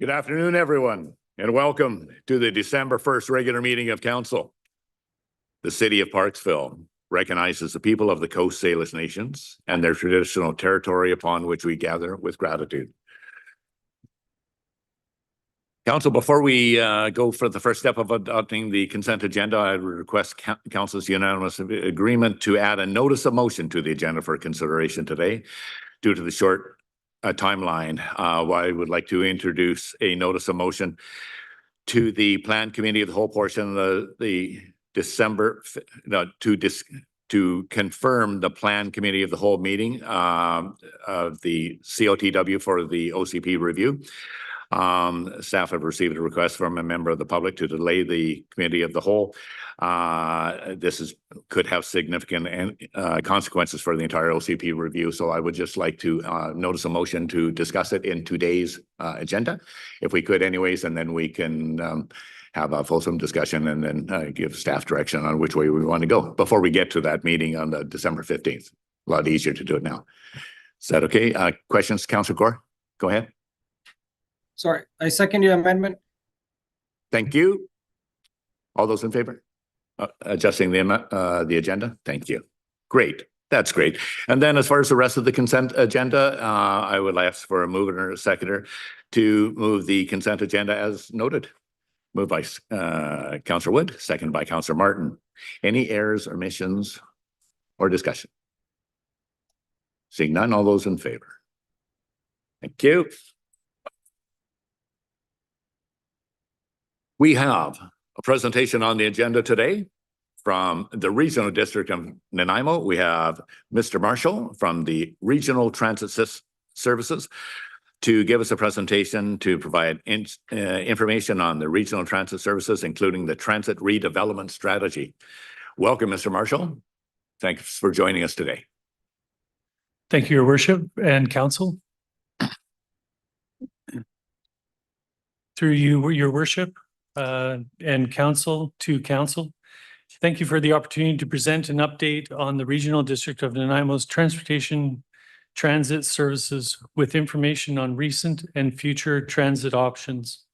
Good afternoon, everyone, and welcome to the December 1st regular meeting of Council. The City of Parksville recognizes the people of the Coast Salish Nations and their traditional territory upon which we gather with gratitude. Council, before we go for the first step of adopting the consent agenda, I would request Council's unanimous agreement to add a notice of motion to the agenda for consideration today. Due to the short timeline, I would like to introduce a notice of motion to the Plan Committee of the whole portion of the December, to confirm the Plan Committee of the whole meeting of the COTW for the OCP review. Staff have received a request from a member of the public to delay the Committee of the whole. This could have significant consequences for the entire OCP review. So I would just like to notice a motion to discuss it in today's agenda, if we could anyways, and then we can have a fulsome discussion and then give staff direction on which way we want to go before we get to that meeting on the December 15th. A lot easier to do it now. Is that okay? Questions, Councillor Gore? Go ahead. Sorry, I second your amendment. Thank you. All those in favor? Adjusting the agenda? Thank you. Great. That's great. And then as far as the rest of the consent agenda, I would ask for a mover and a seconder to move the consent agenda as noted. Moved by Councillor Wood, seconded by Councillor Martin. Any errors, omissions, or discussion? Seeing none, all those in favor? Thank you. We have a presentation on the agenda today from the Regional District of Nanaimo. We have Mr. Marshall from the Regional Transit Services to give us a presentation to provide information on the regional transit services, including the Transit Redevelopment Strategy. Welcome, Mr. Marshall. Thanks for joining us today. Thank you, Your Worship and Council. Through you, Your Worship, and Council to Council, thank you for the opportunity to present an update on the Regional District of Nanaimo's transportation transit services with information on recent and future transit options.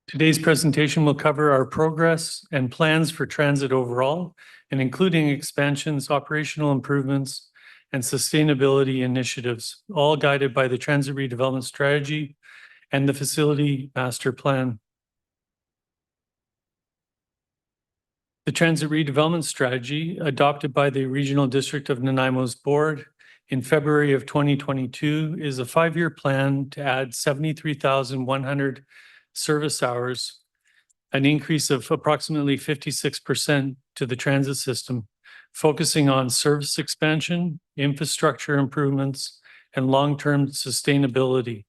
Today's presentation will cover our progress and plans for transit overall, and including expansions, operational improvements, and sustainability initiatives, all guided by the Transit Redevelopment Strategy and the Facility Master Plan. The Transit Redevelopment Strategy, adopted by the Regional District of Nanaimo's board in February of 2022, is a 5-year plan to add 73,100 service hours, an increase of approximately 56% to the transit system, focusing on service expansion, infrastructure improvements, and long-term sustainability.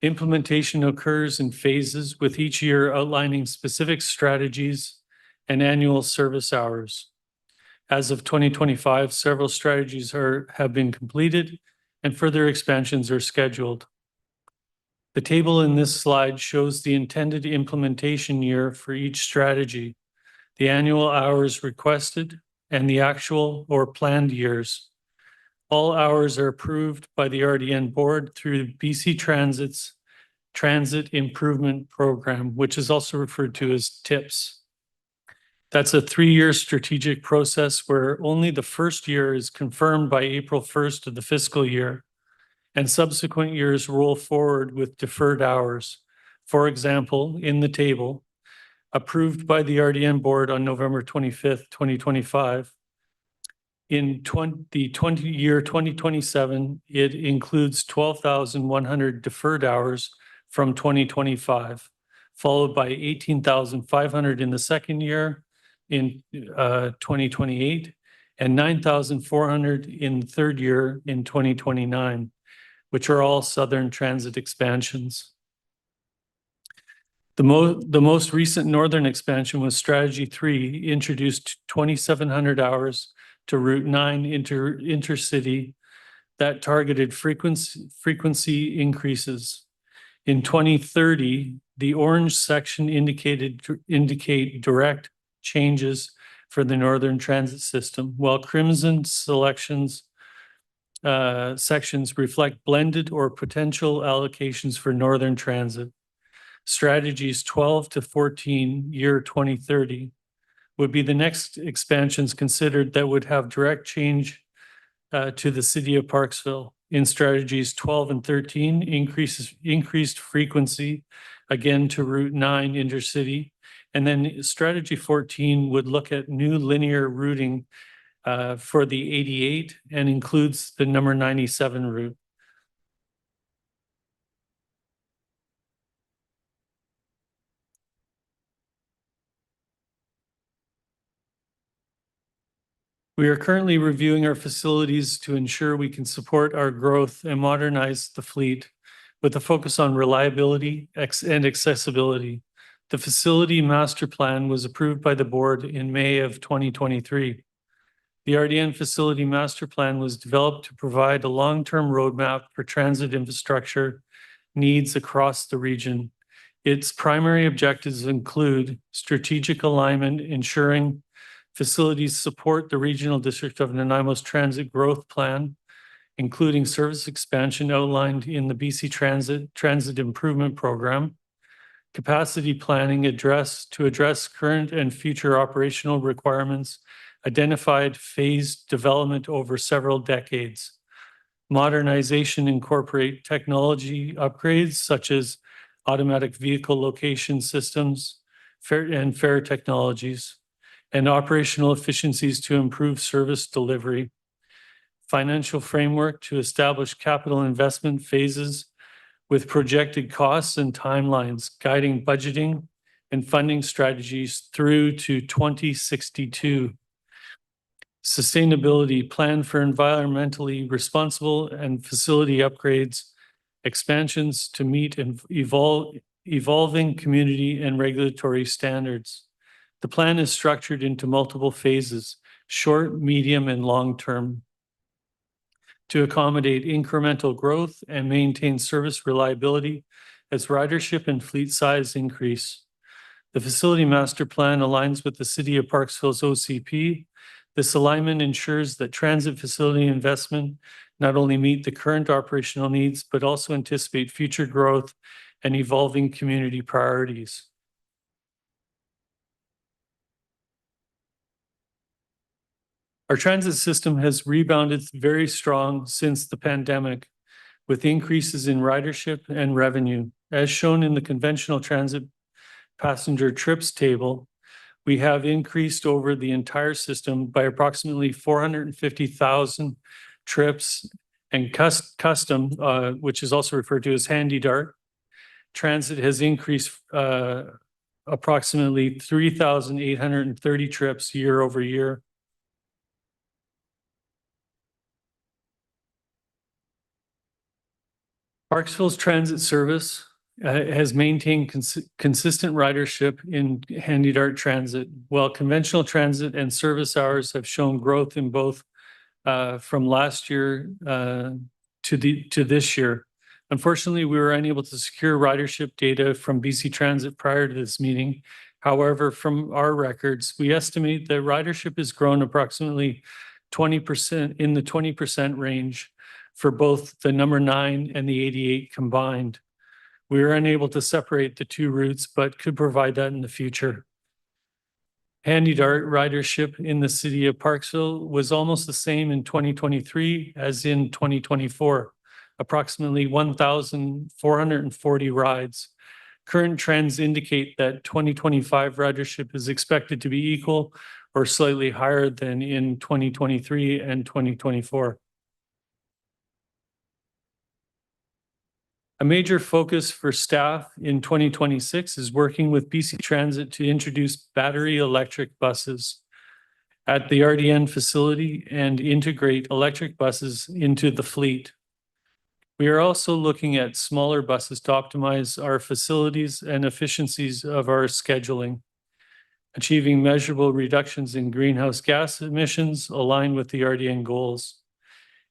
Implementation occurs in phases, with each year outlining specific strategies and annual service hours. As of 2025, several strategies have been completed and further expansions are scheduled. The table in this slide shows the intended implementation year for each strategy, the annual hours requested, and the actual or planned years. All hours are approved by the RDN board through BC Transit's Transit Improvement Program, which is also referred to as TIPS. That's a 3-year strategic process where only the first year is confirmed by April 1st of the fiscal year, and subsequent years roll forward with deferred hours. For example, in the table, approved by the RDN board on November 25th, 2025, in the year 2027, it includes 12,100 deferred hours from 2025, followed by 18,500 in the second year in 2028, and 9,400 in the third year in 2029. Which are all Southern Transit expansions. The most recent Northern expansion was Strategy 3, introduced 2,700 hours to Route 9 intercity that targeted frequency increases. In 2030, The orange section indicate direct changes for the Northern Transit System, while crimson sections reflect blended or potential allocations for Northern Transit. Strategies 12 to 14, year 2030, would be the next expansions considered that would have direct change to the city of Parksville. In strategies 12 and 13, increased frequency, again to Route 9 intercity. And then strategy 14 would look at new linear routing for the 88 and includes the number 97 route. We are currently reviewing our facilities to ensure we can support our growth and modernize the fleet with a focus on reliability and accessibility. The facility master plan was approved by the board in May of 2023. The RDN facility master plan was developed to provide a long-term roadmap for transit infrastructure needs across the region. Its primary objectives include strategic alignment, ensuring facilities support the Regional District of Nanaimo's transit growth plan, including service expansion outlined in the BC Transit Improvement Program, capacity planning to address current and future operational requirements, identified phased development over several decades. Modernization incorporate technology upgrades such as automatic vehicle location systems and fare technologies, and operational efficiencies to improve service delivery. Financial framework to establish capital investment phases with projected costs and timelines, guiding budgeting and funding strategies through to 2062. Sustainability plan for environmentally responsible and facility upgrades, expansions to meet and evolving community and regulatory standards. The plan is structured into multiple phases, short, medium, and long-term, to accommodate incremental growth and maintain service reliability as ridership and fleet size increase. The facility master plan aligns with the City of Parksville's OCP. This alignment ensures that transit facility investment not only meet the current operational needs, but also anticipate future growth and evolving community priorities. Our transit system has rebounded very strong since the pandemic, with increases in ridership and revenue. As shown in the conventional transit passenger trips table, we have increased over the entire system by approximately 450,000 trips, and custom, which is also referred to as Handy Dart, transit has increased approximately 3,830 trips year over year. Parksville's transit service has maintained consistent ridership in Handy Dart Transit, while conventional transit and service hours have shown growth in both from last year to this year. Unfortunately, we were unable to secure ridership data from BC Transit prior to this meeting. However, from our records, we estimate that ridership has grown approximately 20% in the 20% range for both the number 9 and the 88 combined. We were unable to separate the two routes, but could provide that in the future. Handy Dart ridership in the City of Parksville was almost the same in 2023 as in 2024, approximately 1,440 rides. Current trends indicate that 2025 ridership is expected to be equal or slightly higher than in 2023 and 2024. A major focus for staff in 2026 is working with BC Transit to introduce battery electric buses at the RDN facility and integrate electric buses into the fleet. We are also looking at smaller buses to optimize our facilities and efficiencies of our scheduling, achieving measurable reductions in greenhouse gas emissions aligned with the RDN goals.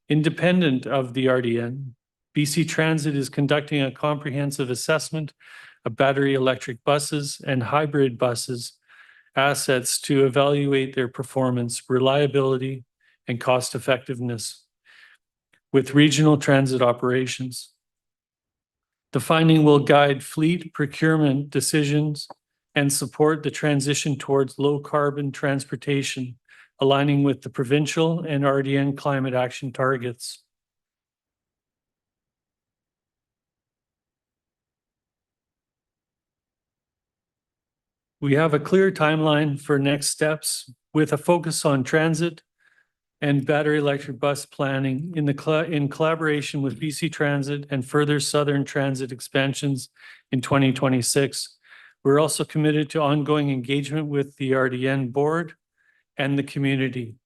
Independent of the RDN, BC Transit is conducting a comprehensive assessment of battery electric buses and hybrid buses assets to evaluate their performance, reliability, and cost effectiveness with regional transit operations. The finding will guide fleet procurement decisions and support the transition towards low carbon transportation, aligning with the provincial and RDN climate action targets. We have a clear timeline for next steps with a focus on transit and battery electric bus planning in collaboration with BC Transit and further Southern Transit expansions in 2026. We're also committed to ongoing engagement with the RDN board and the community.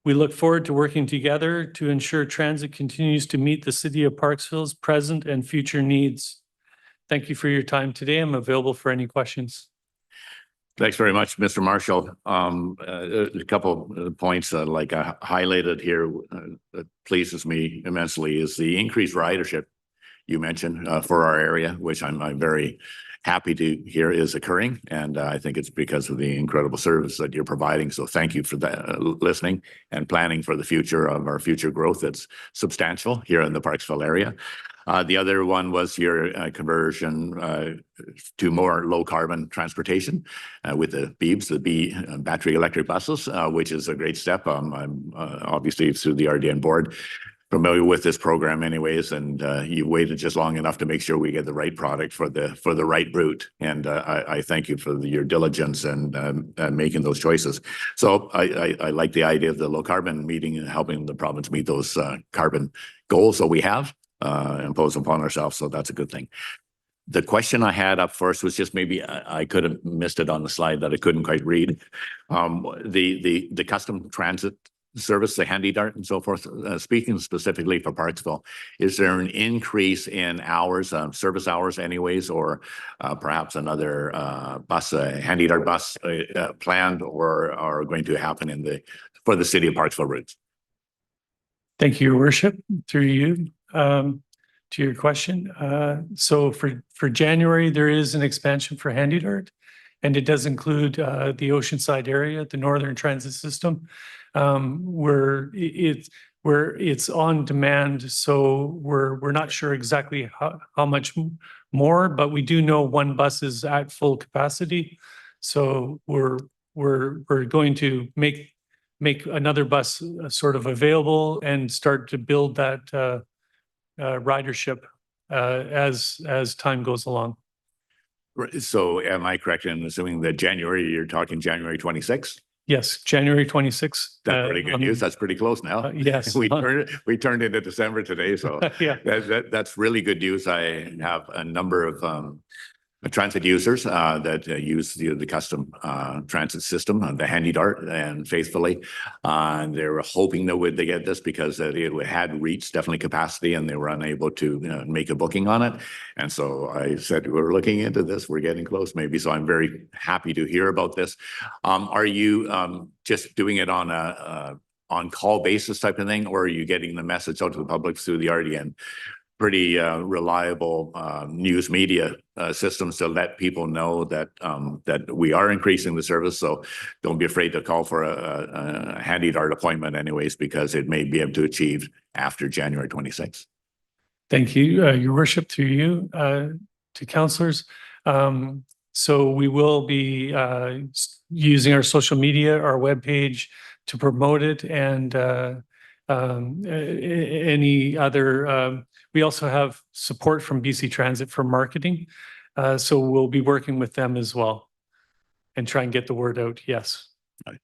We look forward to working together to ensure transit continues to meet the City of Parksville's present and future needs. Thank you for your time today. I'm available for any questions. Thanks very much, Mr. Marshall. A couple of points like I highlighted here that pleases me immensely is the increased ridership you mentioned for our area, which I'm very happy to hear is occurring. And I think it's because of the incredible service that you're providing. So thank you for that, listening and planning for the future of our future growth. That's substantial here in the Parksville area. The other one was your conversion to more low carbon transportation with the BEBs, the battery electric buses, which is a great step. I'm obviously through the RDN board familiar with this program anyways, and you waited just long enough to make sure we get the right product for the right route. And I thank you for your diligence and making those choices. So I like the idea of the low carbon meeting and helping the province meet those carbon goals that we have imposed upon ourselves. So that's a good thing. The question I had up first was just maybe I could have missed it on the slide that I couldn't quite read. The custom transit service, the handy dart and so forth, speaking specifically for Parksville, is there an increase in hours, service hours anyways, or perhaps another bus, handy dart bus planned or are going to happen for the City of Parksville routes? Thank you, Your Worship. Through you to your question. So for January, there is an expansion for handy dart, and it does include the Oceanside area, the Northern Transit System, where it's on demand. So we're not sure exactly how much more, but we do know one bus is at full capacity. So we're going to make another bus sort of available and start to build that ridership as time goes along. So am I correct in assuming that January, you're talking January 26th? Yes, January 26th. That's pretty good news. That's pretty close now. Yes. We turned into December today. So Yeah. That's really good news. I have a number of transit users that use the custom transit system, the handy dart, and faithfully. They were hoping that they get this because it had reached definitely capacity and they were unable to make a booking on it. And so I said, we're looking into this. We're getting close maybe. So I'm very happy to hear about this. Are you just doing it on a on-call basis type of thing, or are you getting the message out to the public through the RDN? Pretty reliable news media systems to let people know that that we are increasing the service. So don't be afraid to call for a handy dart appointment anyways, because it may be able to achieve after January 26th. Thank you, Your Worship, through you to councillors. So we will be using our social media, our webpage to promote it, and any other. We also have support from BC Transit for marketing. So we'll be working with them as well and try and get the word out. Yes.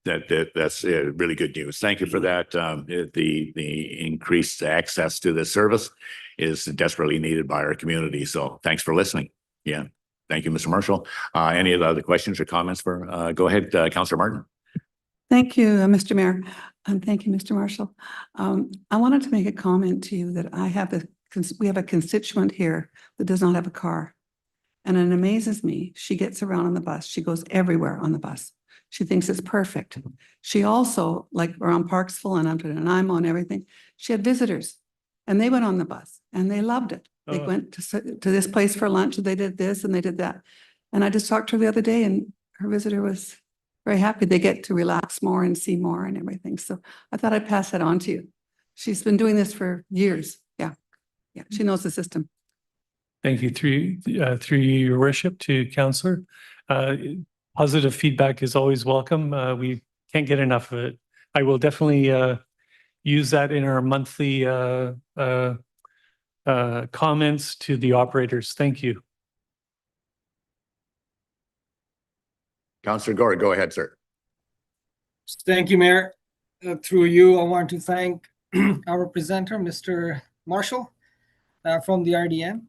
That's really good news. Thank you for that. The increased access to this service is desperately needed by our community. So thanks for listening. Yeah. Thank you, Mr. Marshall. Any other questions or comments go ahead, Councillor Martin. Thank you, Mr. Mayor. And thank you, Mr. Marshall. I wanted to make a comment to you that we have a constituent here that does not have a car. And it amazes me. She gets around on the bus. She goes everywhere on the bus. She thinks it's perfect. She also, like around Parksville and up to Nanaimo and everything, she had visitors. And they went on the bus and they loved it. They Oh. went to this place for lunch and they did this and they did that. And I just talked to her the other day and her visitor was very happy. They get to relax more and see more and everything. So I thought I'd pass that on to you. She's been doing this for years. Yeah. Yeah. She knows the system. Thank you. Through you, your worship, to Councillor. Positive feedback is always welcome. We can't get enough of it. I will definitely use that in our monthly comments to the operators. Thank you. Councillor Gore, go ahead, sir. Thank you, Mayor. Through you, I want to thank our presenter, Mr. Marshall, from the RDN.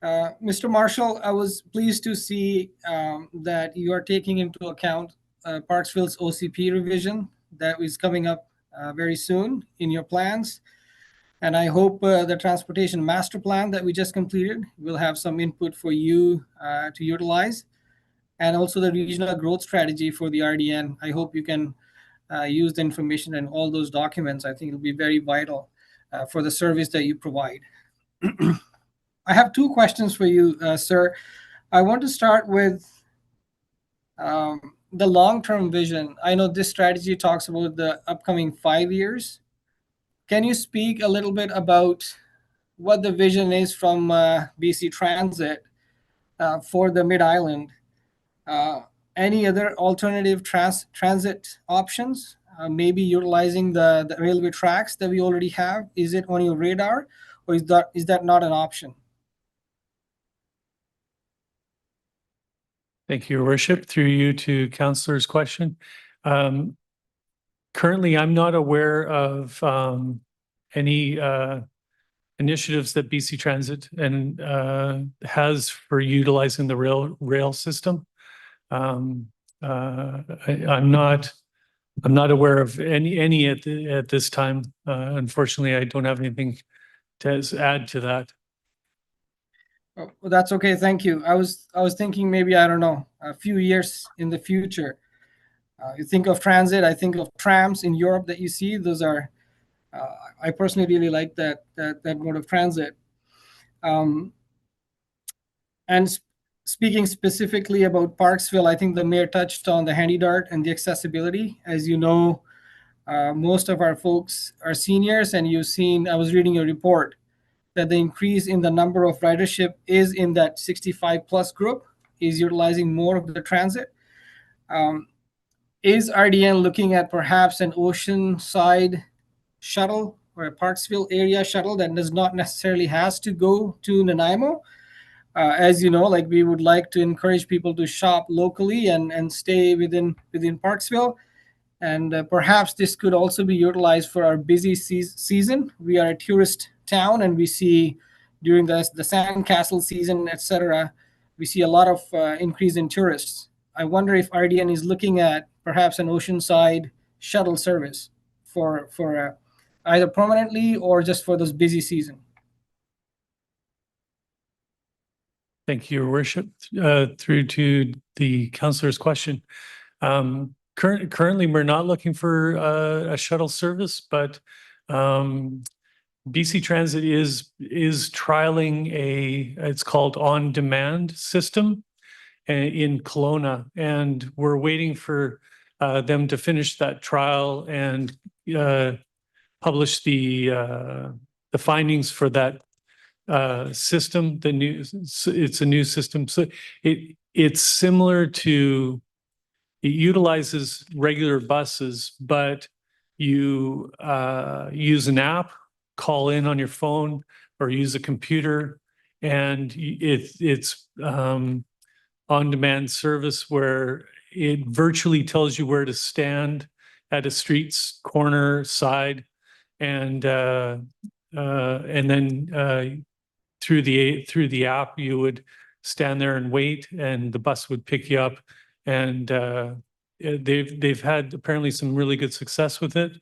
Mr. Marshall, I was pleased to see that you are taking into account Parksville's OCP revision that is coming up very soon in your plans. And I hope the transportation master plan that we just completed will have some input for you to utilize. And also the regional growth strategy for the RDN. I hope you can use the information in all those documents. I think it'll be very vital for the service that you provide. I have two questions for you, sir. I want to start with the long-term vision. I know this strategy talks about the upcoming 5 years. Can you speak a little bit about what the vision is from BC Transit for the Mid-Island? Any other alternative transit options? Maybe utilizing the railway tracks that we already have. Is it on your radar, or is that not an option? Thank you, Your Worship. Through you to Councillor's question. Currently, I'm not aware of any initiatives that BC Transit has for utilizing the rail system. I'm not aware of any at this time. Unfortunately, I don't have anything to add to that. Oh, well, that's okay. Thank you. I was thinking maybe, I don't know, a few years in the future. You think of transit, I think of trams in Europe that you see. Those are, I personally really like that mode of transit. And speaking specifically about Parksville, I think the mayor touched on the handy dart and the accessibility. As you know, most of our folks are seniors, and you've seen, I was reading a report that the increase in the number of ridership is in that 65 plus group, is utilizing more of the transit. Is RDN looking at perhaps an oceanside shuttle or a Parksville area shuttle that does not necessarily has to go to Nanaimo? As you know, like, we would like to encourage people to shop locally and stay within Parksville. And perhaps this could also be utilized for our busy season. We are a tourist town, and we see during the sandcastle season, etc., we see a lot of increase in tourists. I wonder if RDN is looking at perhaps an oceanside shuttle service for either permanently or just for this busy season. Thank you, Your Worship. Through to the councillor's question. Currently, we're not looking for a shuttle service, but BC Transit is trialing it's called on-demand system in Kelowna, and we're waiting for them to finish that trial and publish the findings for that system. It's a new system, so it's similar to. It utilizes regular buses, but you use an app, call in on your phone, or use a computer, and it's on-demand service where it virtually tells you where to stand at a street's corner, side, and then through the app you would stand there and wait, and the bus would pick you up. And they've had apparently some really good success with it,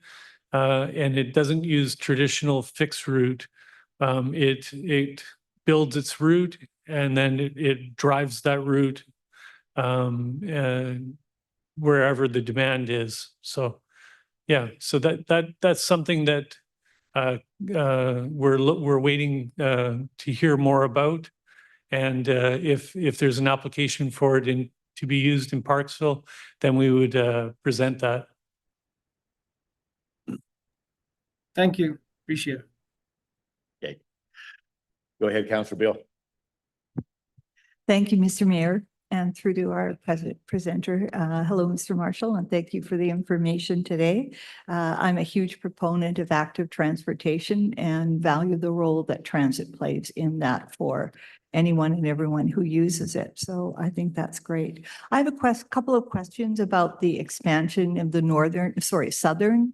and it doesn't use traditional fixed route. It builds its route, and then it drives that route wherever the demand is. So yeah, so that's something that we're waiting to hear more about. And if there's an application for it to be used in Parksville, then we would present that. Thank you. Appreciate it. Okay. Go ahead, Councillor Bill. Thank you, Mr. Mayor, and through to our presenter. Hello, Mr. Marshall, and thank you for the information today. I'm a huge proponent of active transportation and value the role that transit plays in that for anyone and everyone who uses it. So I think that's great. I have a couple of questions about the expansion of the southern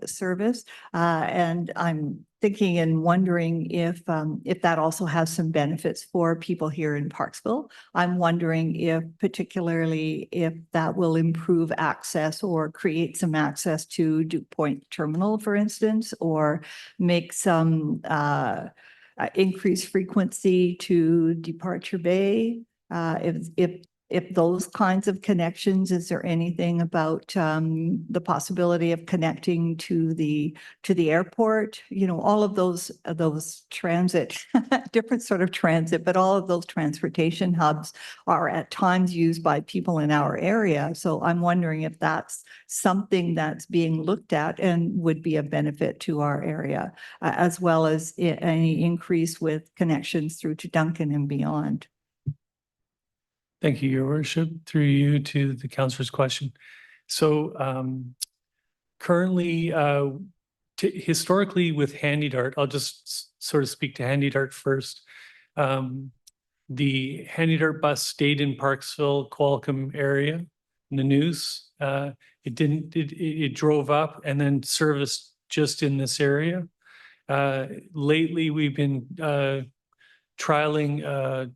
service. And I'm thinking and wondering if that also has some benefits for people here in Parksville. I'm wondering if particularly if that will improve access or create some access to Duke Point Terminal, for instance, or make some increased frequency to Departure Bay. If those kinds of connections, is there anything about the possibility of connecting to the airport? You know, all of those transit, different sort of transit, but all of those transportation hubs are at times used by people in our area. So I'm wondering if that's something that's being looked at and would be a benefit to our area, as well as any increase with connections through to Duncan and beyond. Thank you, Your Worship. Through you to the councillor's question. So currently, historically with Handy Dart, I'll just sort of speak to Handy Dart first. The Handy Dart bus stayed in Parksville, Qualicum area, Nanoose. It drove up and then serviced just in this area. Lately, we've been trialing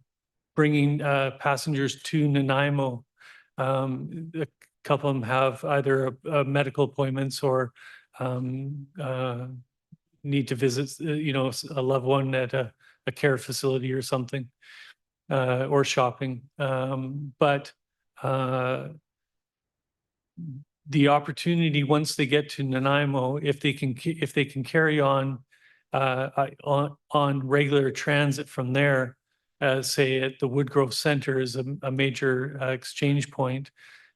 bringing passengers to Nanaimo. A couple of them have either medical appointments or need to visit, a loved one at a care facility or something, or shopping. But the opportunity once they get to Nanaimo, if they can carry on regular transit from there. Say at the Woodgrove Center is a major exchange point,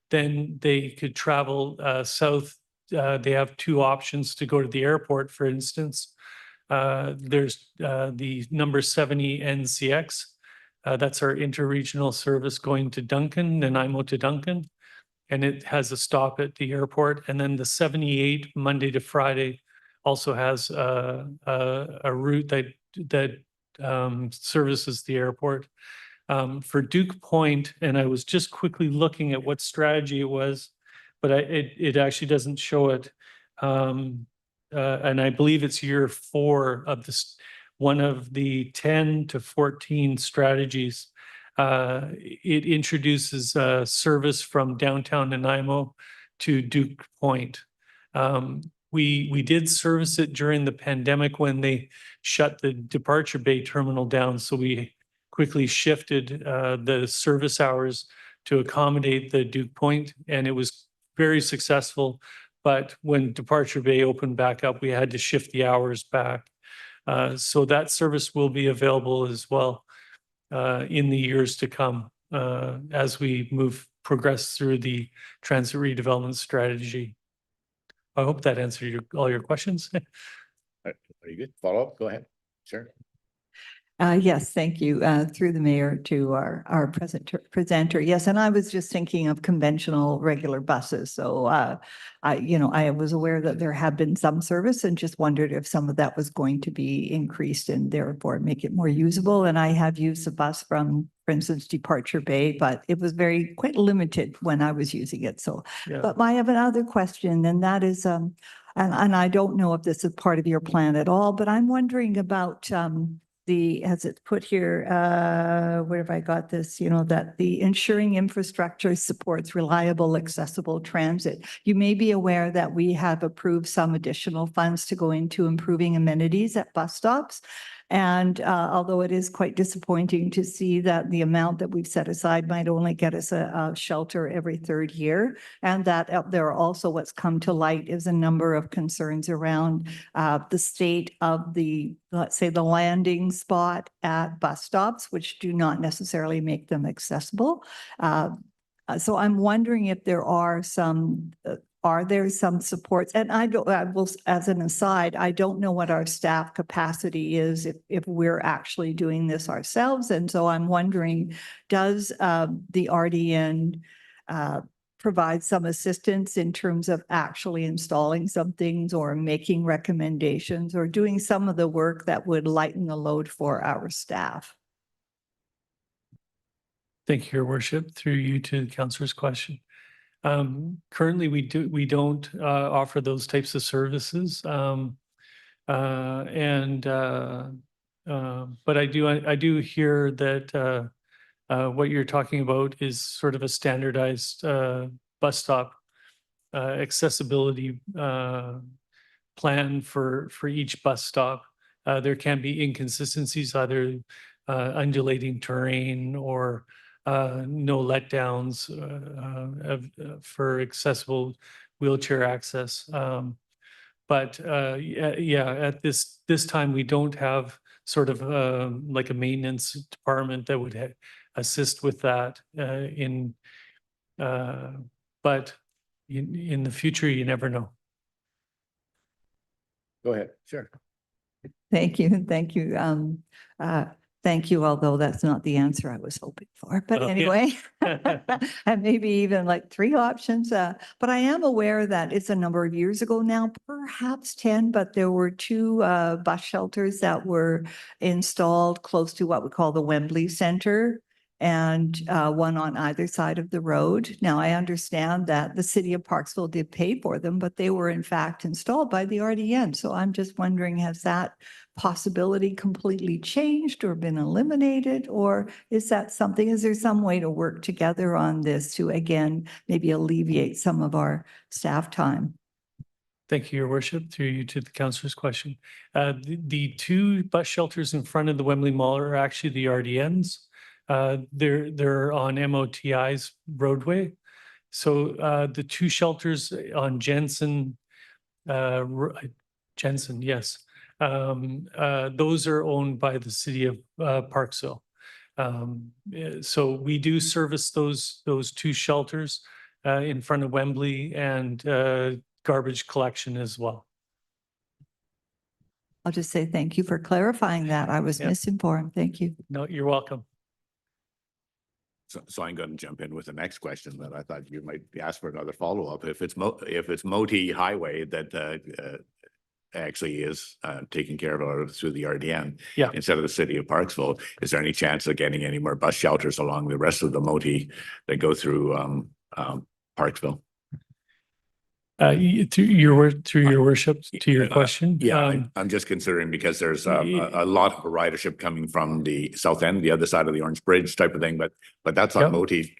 then they could travel south. They have two options to go to the airport, for instance. There's the number 70 NCX. That's our interregional service going to Duncan, Nanaimo to Duncan. And it has a stop at the airport. And then the 78 Monday to Friday also has a route that services the airport. For Duke Point, and I was just quickly looking at what strategy it was, but it actually doesn't show it. And I believe it's year 4 of this, one of the 10 to 14 strategies. It introduces service from downtown Nanaimo to Duke Point. We did service it during the pandemic when they shut the Departure Bay terminal down. So we quickly shifted the service hours to accommodate the Duke Point, and it was very successful. But when Departure Bay opened back up, we had to shift the hours back. So that service will be available as well in the years to come as we progress through the Transit Redevelopment Strategy. I hope that answered all your questions. Are you good? Follow up? Go ahead. Sure. Yes, thank you. Through the mayor to our presenter. Yes, and I was just thinking of conventional regular buses. So I was aware that there have been some service and just wondered if some of that was going to be increased and therefore make it more usable. And I have used a bus from, for instance, Departure Bay, but it was quite limited when I was using it. So, Yeah. But I have another question, and that is, and I don't know if this is part of your plan at all, but I'm wondering about as it's put here, where have I got this, that the ensuring infrastructure supports reliable, accessible transit. You may be aware that we have approved some additional funds to go into improving amenities at bus stops. And although it is quite disappointing to see that the amount that we've set aside might only get us a shelter every third year, and that there are also what's come to light is a number of concerns around the state of the, let's say, the landing spot at bus stops, which do not necessarily make them accessible. So I'm wondering if there are some supports? And I will, as an aside, I don't know what our staff capacity is if we're actually doing this ourselves. And so I'm wondering, does the RDN provide some assistance in terms of actually installing some things or making recommendations or doing some of the work that would lighten the load for our staff? Thank you, Your Worship. Through you to the councillor's question. Currently, we don't offer those types of services. But I do hear that what you're talking about is sort of a standardized bus stop accessibility plan for each bus stop. There can be inconsistencies, either undulating terrain or no letdowns for accessible wheelchair access. But yeah, at this time, we don't have sort of like a maintenance department that would assist with that but in the future, you never know. Go ahead. Sure. Thank you. Thank you. Thank you, although that's not the answer I was hoping for. But Okay. anyway, and maybe even like 3 options. But I am aware that it's a number of years ago now, perhaps 10, but there were 2 bus shelters that were installed close to what we call the Wembley Center, and one on either side of the road. Now, I understand that the city of Parksville did pay for them, but they were in fact installed by the RDN. So I'm just wondering, has that possibility completely changed or been eliminated? Or is that something, is there some way to work together on this to, again, maybe alleviate some of our staff time? Thank you, Your Worship. Through you to the councillor's question. The 2 bus shelters in front of the Wembley Mall are actually the RDNs. They're on MOTI's roadway. So the 2 shelters on Jensen, yes. Those are owned by the city of Parksville. So we do service those 2 shelters in front of Wembley, and garbage collection as well. I'll just say thank you for clarifying that. I was misinformed. Thank you. No, you're welcome. So I'm going to jump in with the next question that I thought you might ask for another follow-up. If it's Moti Highway that actually is taken care of through the RDN instead of the city of Parksville, is there any chance of getting any more bus shelters along the rest of the Moti that go through Parksville? Through your worship, to your question. I'm just considering because there's a lot of ridership coming from the south end, the other side of the Orange Bridge type of thing, but that's on Moti.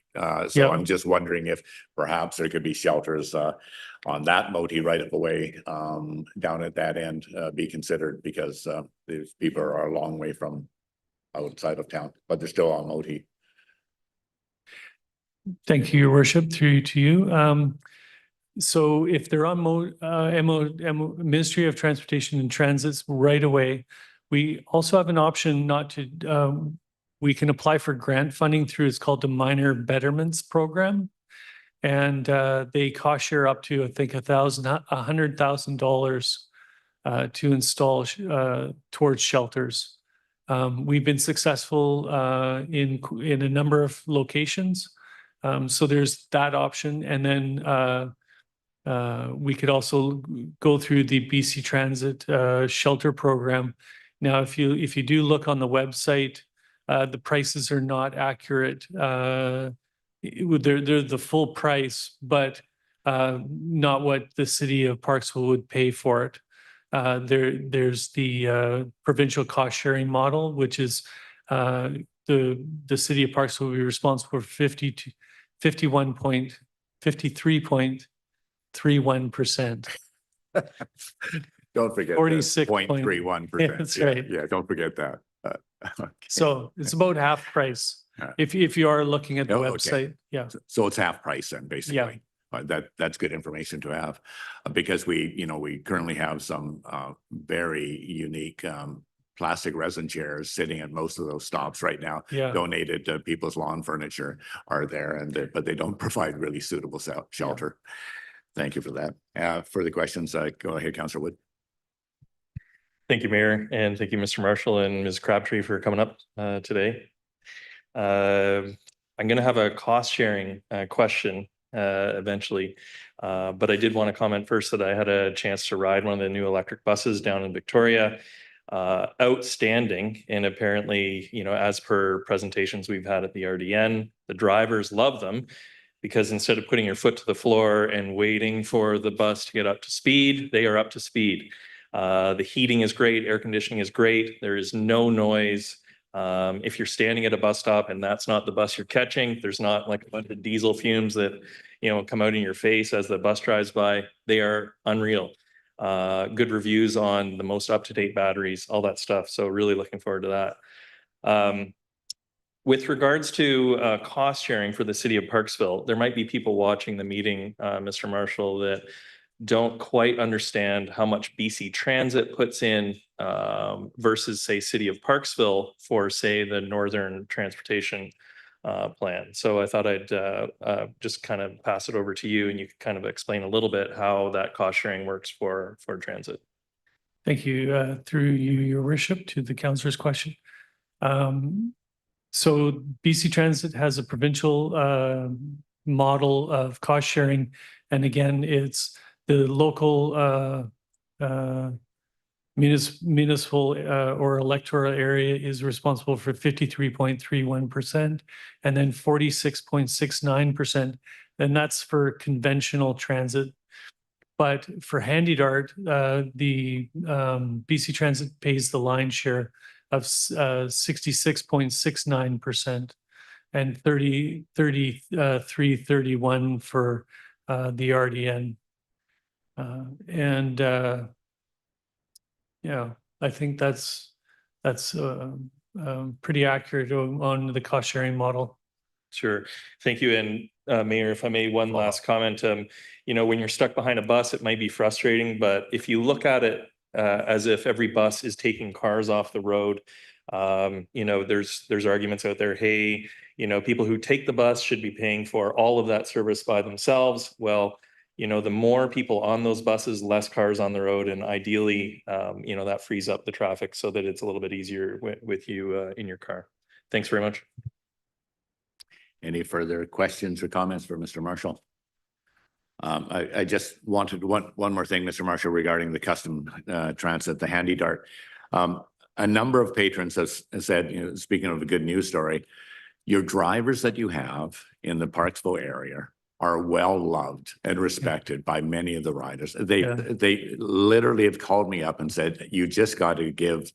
So I'm just wondering if perhaps there could be shelters on that Moti right up away down at that end be considered, because these people are a long way from outside of town, but they're still on Moti. Thank you, Your Worship. Through to you. So if they're on Ministry of Transportation and Transit's right away, we also have an option not to, we can apply for grant funding through, it's called the Minor Betterments Program. And they cost share up to, I think, $100,000 to install towards shelters. We've been successful in a number of locations. So there's that option. And then we could also go through the BC Transit shelter program. Now, if you do look on the website, the prices are not accurate. They're the full price, but not what the city of Parksville would pay for it. There's the provincial cost sharing model, which is the city of Parksville will be responsible for 53.31%. Don't forget 46 0.31%. That's Yeah, right. Yeah, don't forget that. Okay. So it's about half price. Yeah. If you are looking at the Oh, okay. website, yeah. So it's half price then, basically. That's good information to have, because we currently have some very unique plastic resin chairs sitting at most of those stops right now. Yeah. Donated to People's Lawn Furniture are there, but they don't provide really suitable shelter. Thank you for that. Further questions? Go ahead, Councillor Wood. Thank you, Mayor, and thank you, Mr. Marshall and Ms. Crabtree for coming up today. I'm going to have a cost sharing question eventually, but I did want to comment first that I had a chance to ride one of the new electric buses down in Victoria. Outstanding, and apparently, as per presentations we've had at the RDN, the drivers love them because instead of putting your foot to the floor and waiting for the bus to get up to speed, they are up to speed. The heating is great, air conditioning is great, there is no noise. If you're standing at a bus stop and that's not the bus you're catching, there's not like a bunch of diesel fumes that come out in your face as the bus drives by. They are unreal. Good reviews on the most up-to-date batteries, all that stuff. So really looking forward to that. With regards to cost sharing for the city of Parksville, there might be people watching the meeting, Mr. Marshall, that don't quite understand how much BC Transit puts in versus, say, City of Parksville for, say, the Northern Transportation plan. So I thought I'd just kind of pass it over to you, and you could kind of explain a little bit how that cost sharing works for transit. Thank you. Through you, Your Worship, to the councillor's question. So BC Transit has a provincial model of cost sharing, and again, it's the local municipal or electoral area is responsible for 53.31%, and then 46.69%, and that's for conventional transit. But for Handy Dart, the BC Transit pays the lion's share of 66.69% and 33.31 for the RDN. I think that's pretty accurate on the cost sharing model. Sure. Thank you. And Mayor, if I may, one last comment. When you're stuck behind a bus, it might be frustrating, but if you look at it as if every bus is taking cars off the road, there's arguments out there. Hey, people who take the bus should be paying for all of that service by themselves. Well, the more people on those buses, less cars on the road, and ideally, that frees up the traffic so that it's a little bit easier with you in your car. Thanks very much. Any further questions or comments for Mr. Marshall? I just wanted one more thing, Mr. Marshall, regarding the custom transit, the Handy Dart. A number of patrons have said, speaking of a good news story, your drivers that you have in the Parksville area are well loved and respected by many of the riders. They literally have called me up and said, you just got to give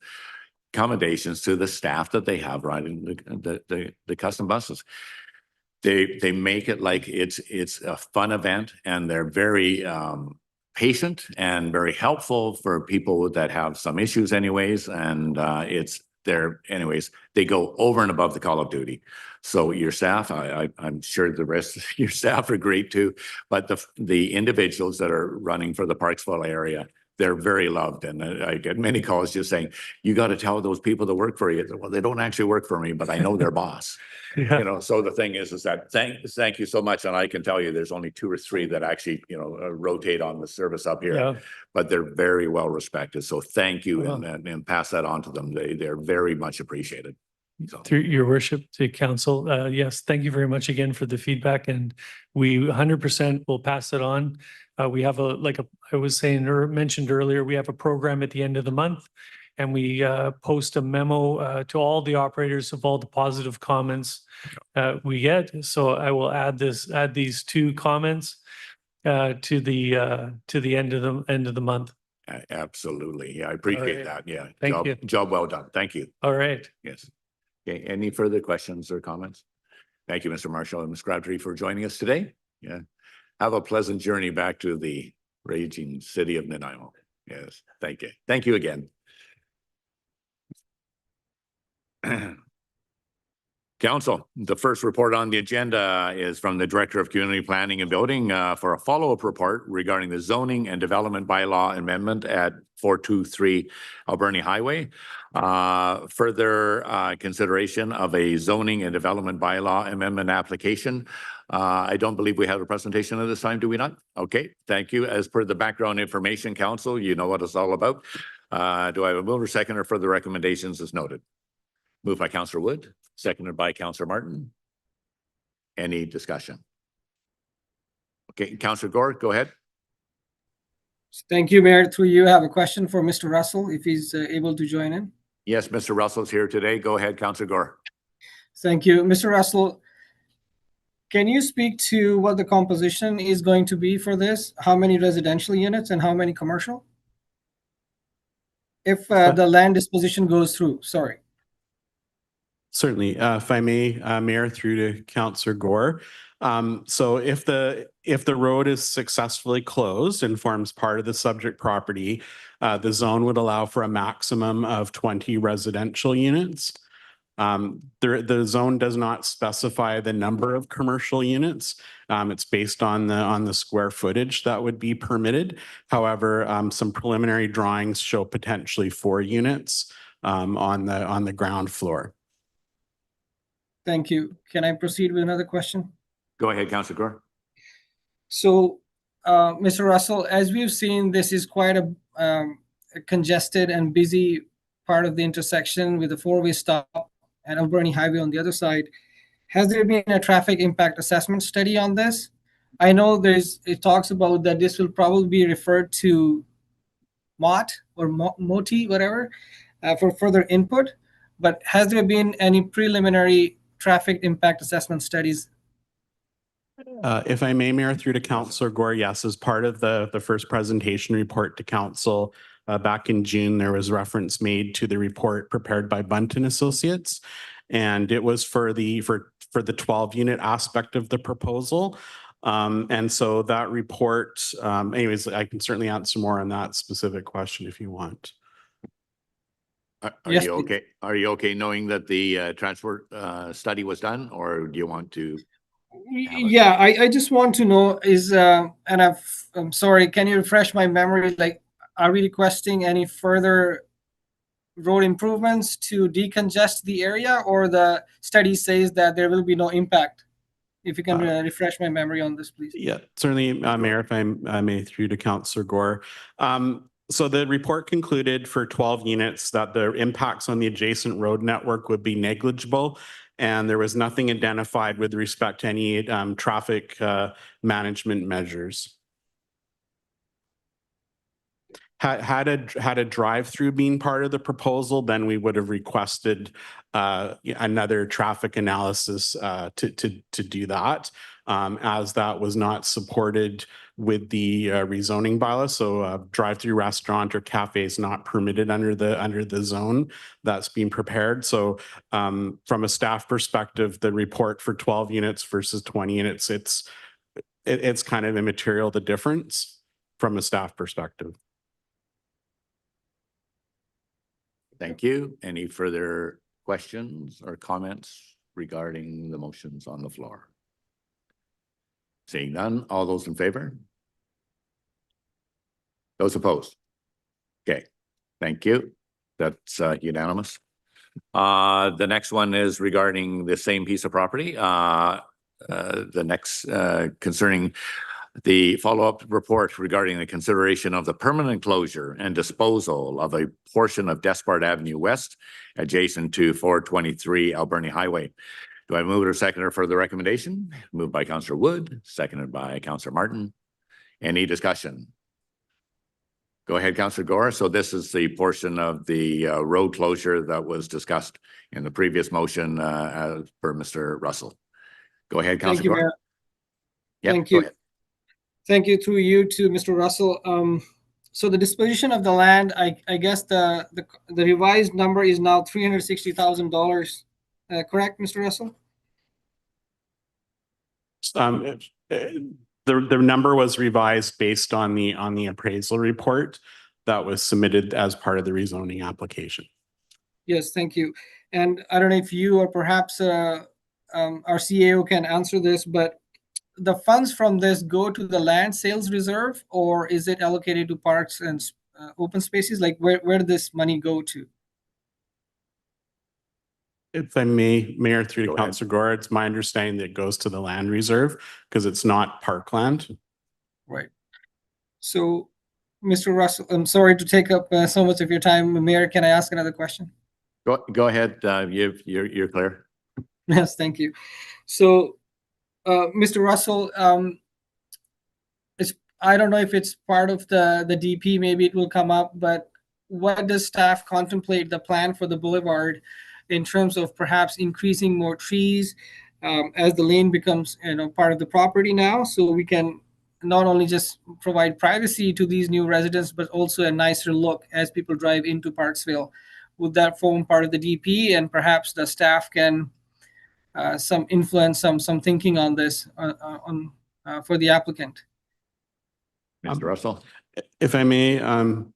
accommodations to the staff that they have riding the custom buses. They make it like it's a fun event, and they're very patient and very helpful for people that have some issues anyways. And anyways, they go over and above the call of duty. So your staff, I'm sure the rest of your staff are great too, but the individuals that are running for the Parksville area, they're very loved. And I get many calls just saying, you got to tell those people that work for you. Well, they don't actually work for me, but I know their boss. Yeah. So the thing is that thank you so much. And I can tell you there's only 2 or 3 that actually, rotate on the service up here, Yeah. but they're very well respected. So thank you, and pass that on to them. They're very much appreciated. So. Through Your Worship, to council, yes, thank you very much again for the feedback, and we 100% will pass it on. We have I was saying or mentioned earlier, we have a program at the end of the month, and we post a memo to all the operators of all the positive comments we get. So I will add these 2 comments to the end of the month. Absolutely. Yeah, I appreciate that. Yeah. Thank you. Job well done. Thank you. All right. Yes. Okay. Any further questions or comments? Thank you, Mr. Marshall and Ms. Crabtree, for joining us today. Yeah. Have a pleasant journey back to the raging city of Nanaimo. Yes, thank you. Thank you again. Council, the first report on the agenda is from the Director of Community Planning and Building for a follow-up report regarding the zoning and development bylaw amendment at 423 Alberni Highway. Further consideration of a zoning and development bylaw amendment application. I don't believe we have a presentation at this time, do we not? Okay, thank you. As per the background information, Council, you know what it's all about. Do I have a mover seconder for the recommendations as noted? Moved by Councillor Wood, seconded by Councillor Martin. Any discussion? Okay, Councillor Gore, go ahead. Thank you, Mayor. Through you, I have a question for Mr. Russell, if he's able to join in. Yes, Mr. Russell's here today. Go ahead, Councillor Gore. Thank you. Mr. Russell, can you speak to what the composition is going to be for this? How many residential units and how many commercial? If the land disposition goes through, sorry. Certainly, if I may, Mayor, through to Councillor Gore. So if the road is successfully closed and forms part of the subject property, the zone would allow for a maximum of 20 residential units. The zone does not specify the number of commercial units. It's based on the square footage that would be permitted. However, some preliminary drawings show potentially 4 units on the ground floor. Thank you. Can I proceed with another question? Go ahead, Councillor Gore. So, Mr. Russell, as we've seen, this is quite a congested and busy part of the intersection with a 4-way stop and Alberni Highway on the other side. Has there been a traffic impact assessment study on this? I know it talks about that this will probably be referred to MOT or MOTI, whatever, for further input. But has there been any preliminary traffic impact assessment studies? If I may, Mayor, through to Councillor Gore, yes, as part of the first presentation report to Council back in June, there was reference made to the report prepared by Bunton Associates, and it was for the 12-unit aspect of the proposal. And so that report, anyways, I can certainly answer more on that specific question if you want. Are Yes, you please. okay? Are you okay knowing that the transport study was done, or do you want to? Yeah, I just want to know is, and I'm sorry, can you refresh my memory? Like, are we requesting any further road improvements to decongest the area, or the study says that there will be no impact? If you can refresh my memory on this, please. Yeah, certainly, Mayor, if I may, through to Councillor Gore. So the report concluded for 12 units that the impacts on the adjacent road network would be negligible, and there was nothing identified with respect to any traffic management measures. Had a drive-through been part of the proposal, then we would have requested another traffic analysis to do that, as that was not supported with the rezoning bylaw. So a drive-through restaurant or cafe is not permitted under the zone that's being prepared. So from a staff perspective, the report for 12 units versus 20 units, it's kind of immaterial, the difference from a staff perspective. Thank you. Any further questions or comments regarding the motions on the floor? Seeing none, all those in favor? Those opposed? Okay, thank you. That's unanimous. The next one is regarding the same piece of property. The next concerning the follow-up report regarding the consideration of the permanent closure and disposal of a portion of Despard Avenue West adjacent to 423 Alberni Highway. Do I move it or second it for the recommendation? Moved by Councillor Wood, seconded by Councillor Martin. Any discussion? Go ahead, Councillor Gore. So this is the portion of the road closure that was discussed in the previous motion for Mr. Russell. Go ahead, Thank Councillor you, Gore. Mayor. Yep, Thank go you. ahead. Thank you through you to Mr. Russell. So the disposition of the land, I guess the revised number is now $360,000. Correct, Mr. Russell? The number was revised based on the appraisal report, that was submitted as part of the rezoning application. Yes, thank you. And I don't know if you or perhaps our CAO can answer this, but the funds from this go to the land sales reserve, or is it allocated to parks and open spaces? Like where did this money go to? If I may, Mayor, through Go to ahead. Councillor Gore, it's my understanding that it goes to the land reserve because it's not parkland. Right. So, Mr. Russell, I'm sorry to take up so much of your time. Mayor, can I ask another question? Go ahead. You're clear. Yes, thank you. So, Mr. Russell, I don't know if it's part of the DP, maybe it will come up, but what does staff contemplate the plan for the boulevard in terms of perhaps increasing more trees as the lane becomes, part of the property now, so we can not only just provide privacy to these new residents, but also a nicer look as people drive into Parksville? Would that form part of the DP, and perhaps the staff can some influence, some thinking on this for the applicant? Mr. Russell? If I may,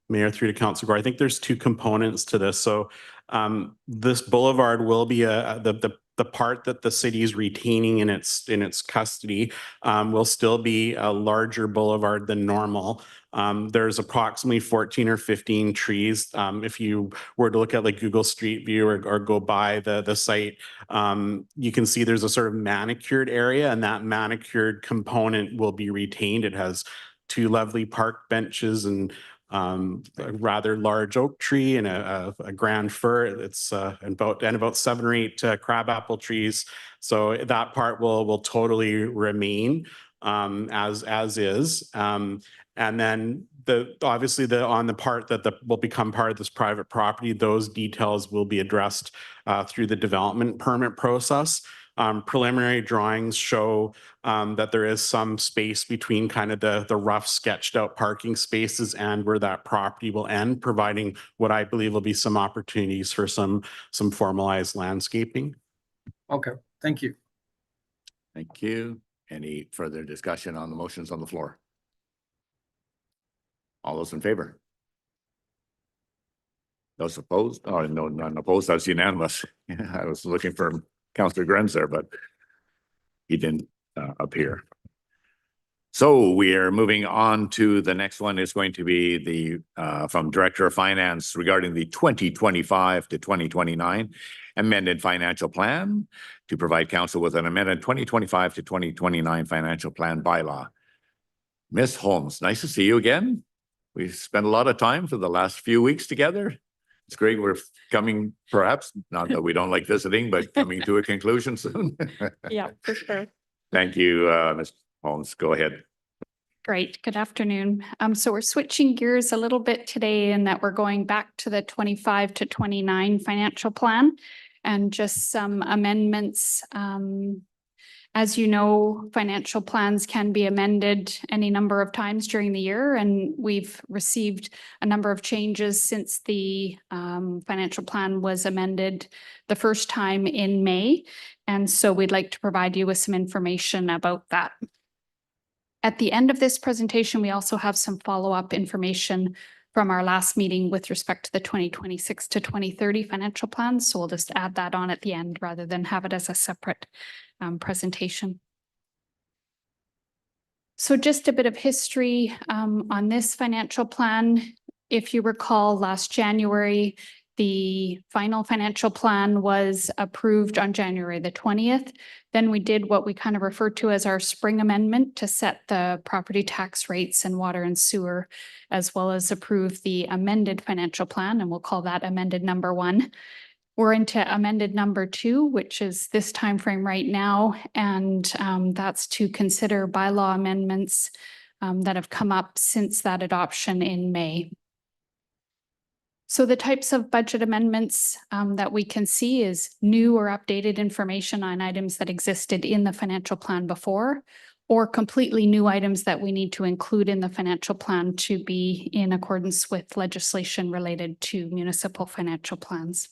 Mayor, through to Councillor Gore, I think there's two components to this. So this boulevard will be the part that the city is retaining in its custody will still be a larger boulevard than normal. There's approximately 14 or 15 trees. If you were to look at like Google Street View or go by the site, you can see there's a sort of manicured area, and that manicured component will be retained. It has two lovely park benches and a rather large oak tree and a grand fir. It's about 7 or 8 crabapple trees. So that part will totally remain as is. And then obviously on the part that will become part of this private property, those details will be addressed through the development permit process. Preliminary drawings show that there is some space between kind of the rough sketched out parking spaces and where that property will end, providing what I believe will be some opportunities for some formalized landscaping. Okay, thank you. Thank you. Any further discussion on the motions on the floor? All those in favor? Those opposed? Oh, no, none opposed. That's unanimous. I was looking for Councillor Grenz there, but he didn't appear. So we are moving on to the next one. Is going to be the from Director of Finance regarding the 2025 to 2029 amended financial plan to provide council with an amended 2025 to 2029 financial plan bylaw. Ms. Holmes, nice to see you again. We spent a lot of time for the last few weeks together. It's great. We're coming, perhaps, not that we don't like visiting, but coming to a conclusion soon. Yeah, for sure. Thank you, Ms. Holmes. Go ahead. Great. Good afternoon. So we're switching gears a little bit today in that we're going back to the 25 to 29 financial plan and just some amendments. As you know, financial plans can be amended any number of times during the year, and we've received a number of changes since the financial plan was amended the first time in May. And so we'd like to provide you with some information about that. At the end of this presentation, we also have some follow-up information from our last meeting with respect to the 2026 to 2030 financial plan. So we'll just add that on at the end rather than have it as a separate presentation. So just a bit of history on this financial plan. If you recall, last January, the final financial plan was approved on January the 20th. Then we did what we kind of referred to as our spring amendment to set the property tax rates and water and sewer, as well as approve the amended financial plan, and we'll call that amended number 1. We're into amended number 2, which is this time frame right now, and that's to consider bylaw amendments that have come up since that adoption in May. So the types of budget amendments that we can see is new or updated information on items that existed in the financial plan before, or completely new items that we need to include in the financial plan to be in accordance with legislation related to municipal financial plans.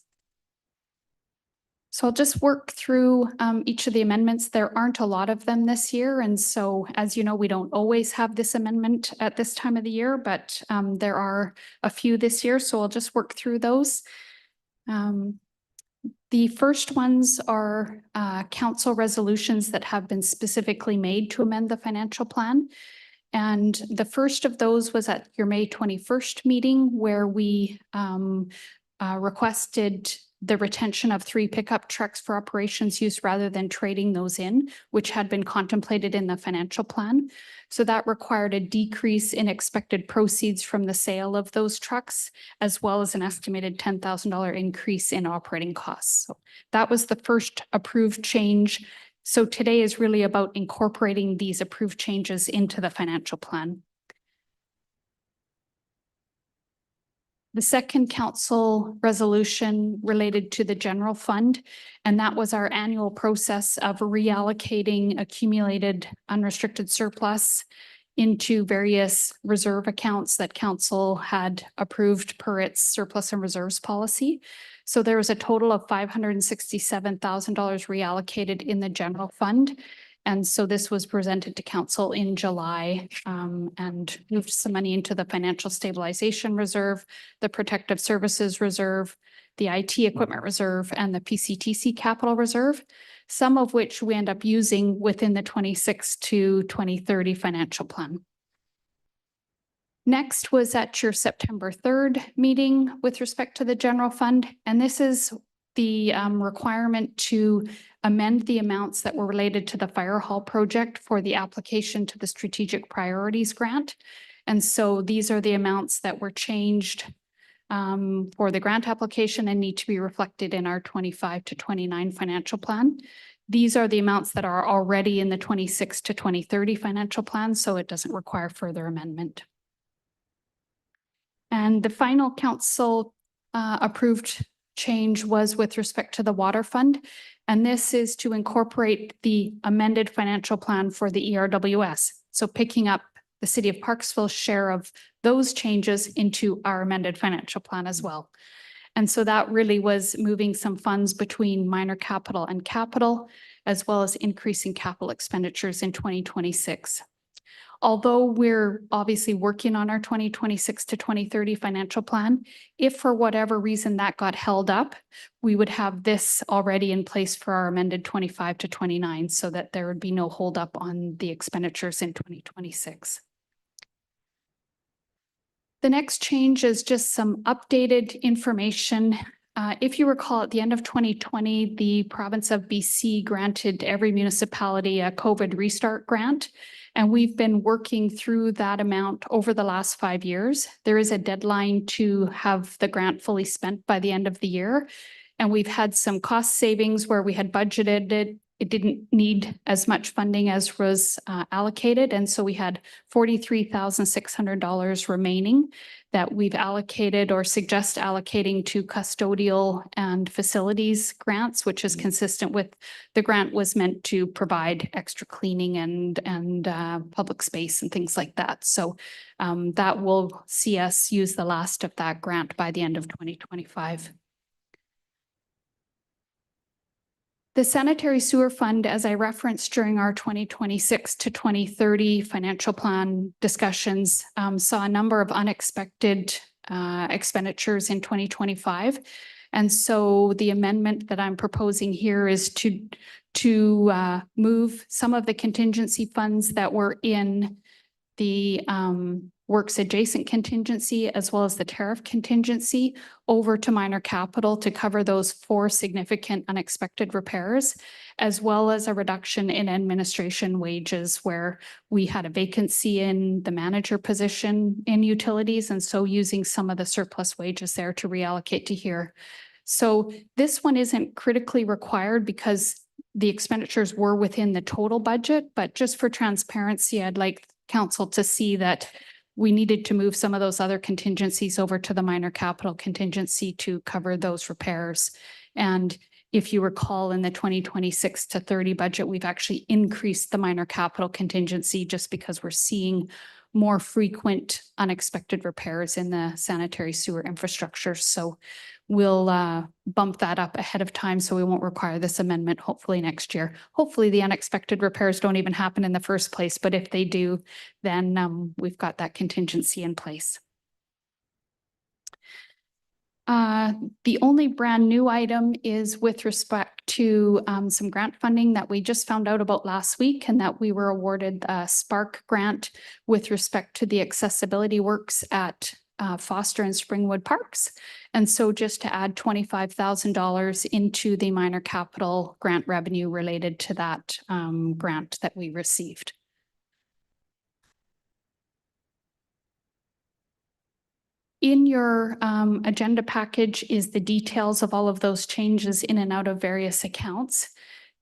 So I'll just work through each of the amendments. There aren't a lot of them this year. And so, as you know, we don't always have this amendment at this time of the year, but there are a few this year. So I'll just work through those. The first ones are council resolutions that have been specifically made to amend the financial plan. And the first of those was at your May 21st meeting, where we requested the retention of 3 pickup trucks for operations use rather than trading those in, which had been contemplated in the financial plan. So that required a decrease in expected proceeds from the sale of those trucks, as well as an estimated $10,000 increase in operating costs. So that was the first approved change. So today is really about incorporating these approved changes into the financial plan. The second council resolution related to the general fund, and that was our annual process of reallocating accumulated unrestricted surplus into various reserve accounts that council had approved per its surplus and reserves policy. So there was a total of $567,000 reallocated in the general fund. And so this was presented to council in July and moved some money into the financial stabilization reserve, the protective services reserve, the IT equipment reserve, and the PCTC capital reserve, some of which we end up using within the 26 to 2030 financial plan. Next was at your September 3rd meeting with respect to the general fund. And this is the requirement to amend the amounts that were related to the fire hall project for the application to the strategic priorities grant. And so these are the amounts that were changed for the grant application and need to be reflected in our 25 to 29 financial plan. These are the amounts that are already in the 26 to 2030 financial plan, so it doesn't require further amendment. And the final council approved change was with respect to the water fund. And this is to incorporate the amended financial plan for the ERWS. So picking up the City of Parksville's share of those changes into our amended financial plan as well. And so that really was moving some funds between minor capital and capital, as well as increasing capital expenditures in 2026. Although we're obviously working on our 2026 to 2030 financial plan, if for whatever reason that got held up, we would have this already in place for our amended 25 to 29 so that there would be no holdup on the expenditures in 2026. The next change is just some updated information. If you recall, at the end of 2020, the province of BC granted every municipality a COVID restart grant. And we've been working through that amount over the last 5 years. There is a deadline to have the grant fully spent by the end of the year. And we've had some cost savings where we had budgeted it. It didn't need as much funding as was allocated. And so we had $43,600 remaining that we've allocated or suggest allocating to custodial and facilities grants, which is consistent with the grant was meant to provide extra cleaning and public space and things like that. So that will see us use the last of that grant by the end of 2025. The sanitary sewer fund, as I referenced during our 2026 to 2030 financial plan discussions, saw a number of unexpected expenditures in 2025. And so the amendment that I'm proposing here is to move some of the contingency funds that were in the works adjacent contingency as well as the tariff contingency over to minor capital to cover those 4 significant unexpected repairs, as well as a reduction in administration wages where we had a vacancy in the manager position in utilities. And so using some of the surplus wages there to reallocate to here. So this one isn't critically required because the expenditures were within the total budget, but just for transparency, I'd like council to see that we needed to move some of those other contingencies over to the minor capital contingency to cover those repairs. And if you recall, in the 2026 to 30 budget, we've actually increased the minor capital contingency just because we're seeing more frequent unexpected repairs in the sanitary sewer infrastructure. So we'll bump that up ahead of time so we won't require this amendment hopefully next year. Hopefully the unexpected repairs don't even happen in the first place, but if they do, then we've got that contingency in place. The only brand new item is with respect to some grant funding that we just found out about last week, and that we were awarded a Spark grant with respect to the accessibility works at Foster and Springwood Parks. And so just to add $25,000 into the minor capital grant revenue related to that grant that we received. In your agenda package is the details of all of those changes in and out of various accounts.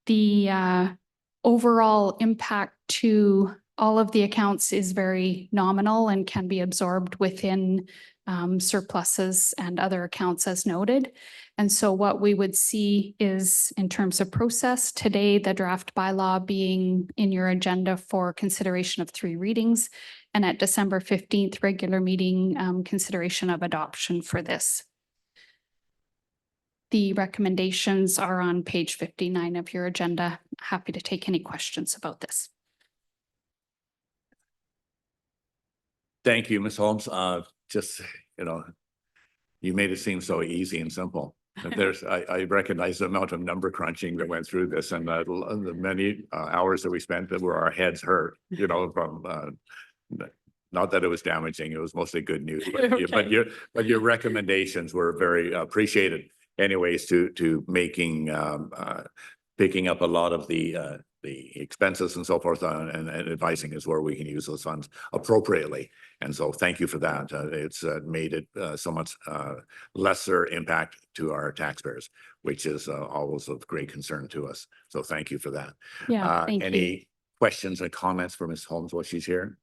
The overall impact to all of the accounts is very nominal and can be absorbed within surpluses and other accounts as noted. And so what we would see is, in terms of process, today the draft bylaw being in your agenda for consideration of 3 readings, and at December 15th, regular meeting consideration of adoption for this. The recommendations are on page 59 of your agenda. Happy to take any questions about this. Thank you, Ms. Holmes. Just, you made it seem so easy and simple. I recognize the amount of number crunching that went through this, and the many hours that we spent that were our heads hurt, from not that it was damaging, it was mostly good news, but your recommendations were very appreciated anyways to making picking up a lot of the expenses and so forth, and advising us where we can use those funds appropriately. And so thank you for that. It's made it so much lesser impact to our taxpayers, which is always of great concern to us. So thank you for that. Yeah, thank you. Any questions or comments for Ms. Holmes while she's here?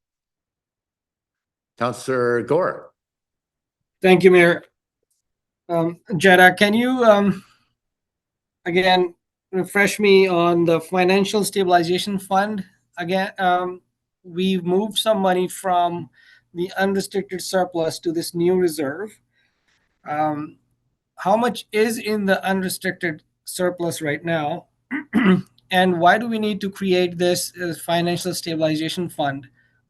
Councillor Gore. Thank you, Mayor. Jetta, can you again refresh me on the financial stabilization fund? Again, we've moved some money from the unrestricted surplus to this new reserve. How much is in the unrestricted surplus right now? And why do we need to create this financial stabilization fund?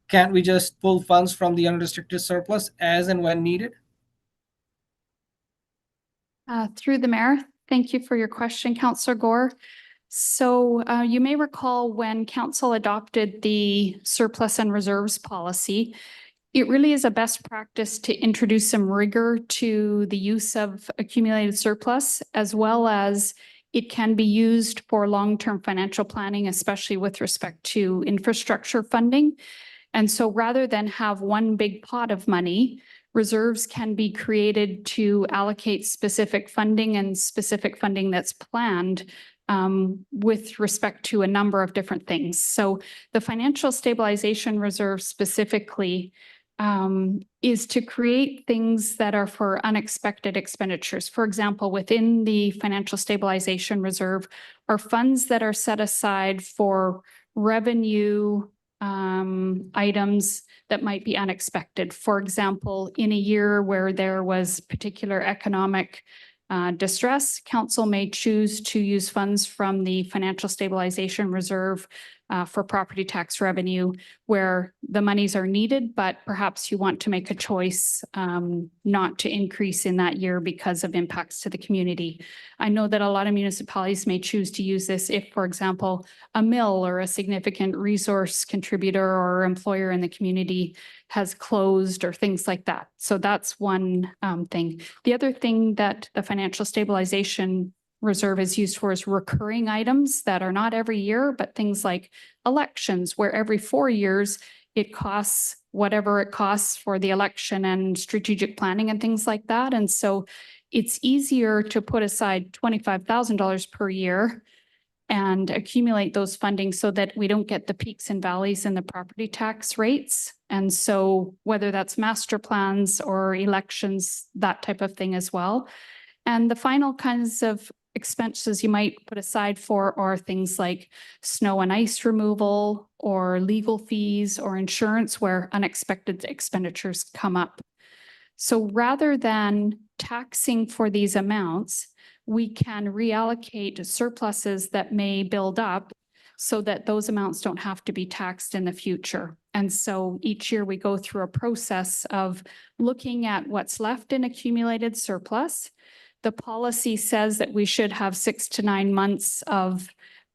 Can't we just pull funds from the unrestricted surplus as and when needed? Through the mayor, thank you for your question, Councillor Gore. So you may recall when council adopted the surplus and reserves policy, it really is a best practice to introduce some rigor to the use of accumulated surplus, as well as it can be used for long-term financial planning, especially with respect to infrastructure funding. And so rather than have one big pot of money, reserves can be created to allocate specific funding and specific funding that's planned with respect to a number of different things. So the financial stabilization reserve specifically is to create things that are for unexpected expenditures. For example, within the financial stabilization reserve are funds that are set aside for revenue items that might be unexpected. For example, in a year where there was particular economic distress, council may choose to use funds from the financial stabilization reserve for property tax revenue where the monies are needed, but perhaps you want to make a choice not to increase in that year because of impacts to the community. I know that a lot of municipalities may choose to use this if, for example, a mill or a significant resource contributor or employer in the community has closed or things like that. So that's one thing. The other thing that the financial stabilization reserve is used for is recurring items that are not every year, but things like elections, where every 4 years it costs whatever it costs for the election and strategic planning and things like that. And so it's easier to put aside $25,000 per year and accumulate those funding so that we don't get the peaks and valleys in the property tax rates. And so whether that's master plans or elections, that type of thing as well. And the final kinds of expenses you might put aside for are things like snow and ice removal or legal fees or insurance where unexpected expenditures come up. So rather than taxing for these amounts, we can reallocate surpluses that may build up so that those amounts don't have to be taxed in the future. And so each year we go through a process of looking at what's left in accumulated surplus. The policy says that we should have 6 to 9 months of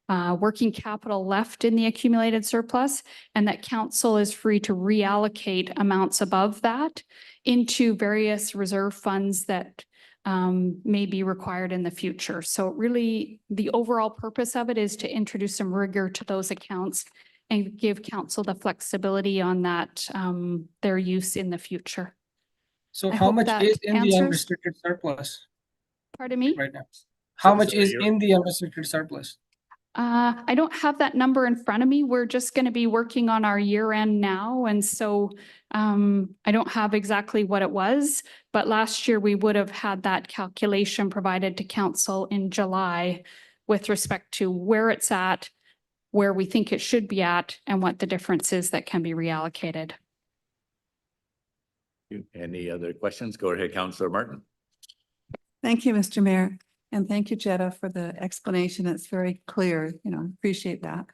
working capital left in the accumulated surplus, and that council is free to reallocate amounts above that into various reserve funds that may be required in the future. So really, the overall purpose of it is to introduce some rigor to those accounts and give council the flexibility on that, their use in the future. So I how hope much that is in the answers. unrestricted surplus Pardon me? right now? How much so is you're- in the unrestricted surplus? I don't have that number in front of me. We're just going to be working on our year end now. And so I don't have exactly what it was, but last year we would have had that calculation provided to council in July with respect to where it's at, where we think it should be at, and what the difference is that can be reallocated. Any other questions? Go ahead, Councillor Martin. Thank you, Mr. Mayor. And thank you, Jetta, for the explanation. It's very clear, appreciate that.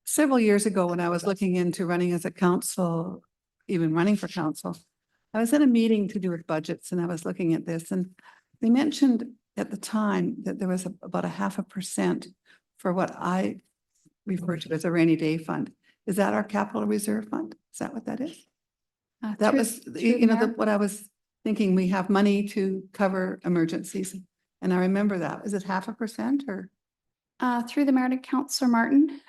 Several years ago, when I was looking into running as a council, even running for council, I was in a meeting to do with budgets and I was looking at this, and they mentioned at the time that there was about 0.5% for what I refer to as a rainy day fund. Is that our capital reserve fund? Is that what that is? That was, what I was thinking, we have money to cover emergencies. And I remember that. Is it 0.5% or? Through the mayor to Councillor Martin,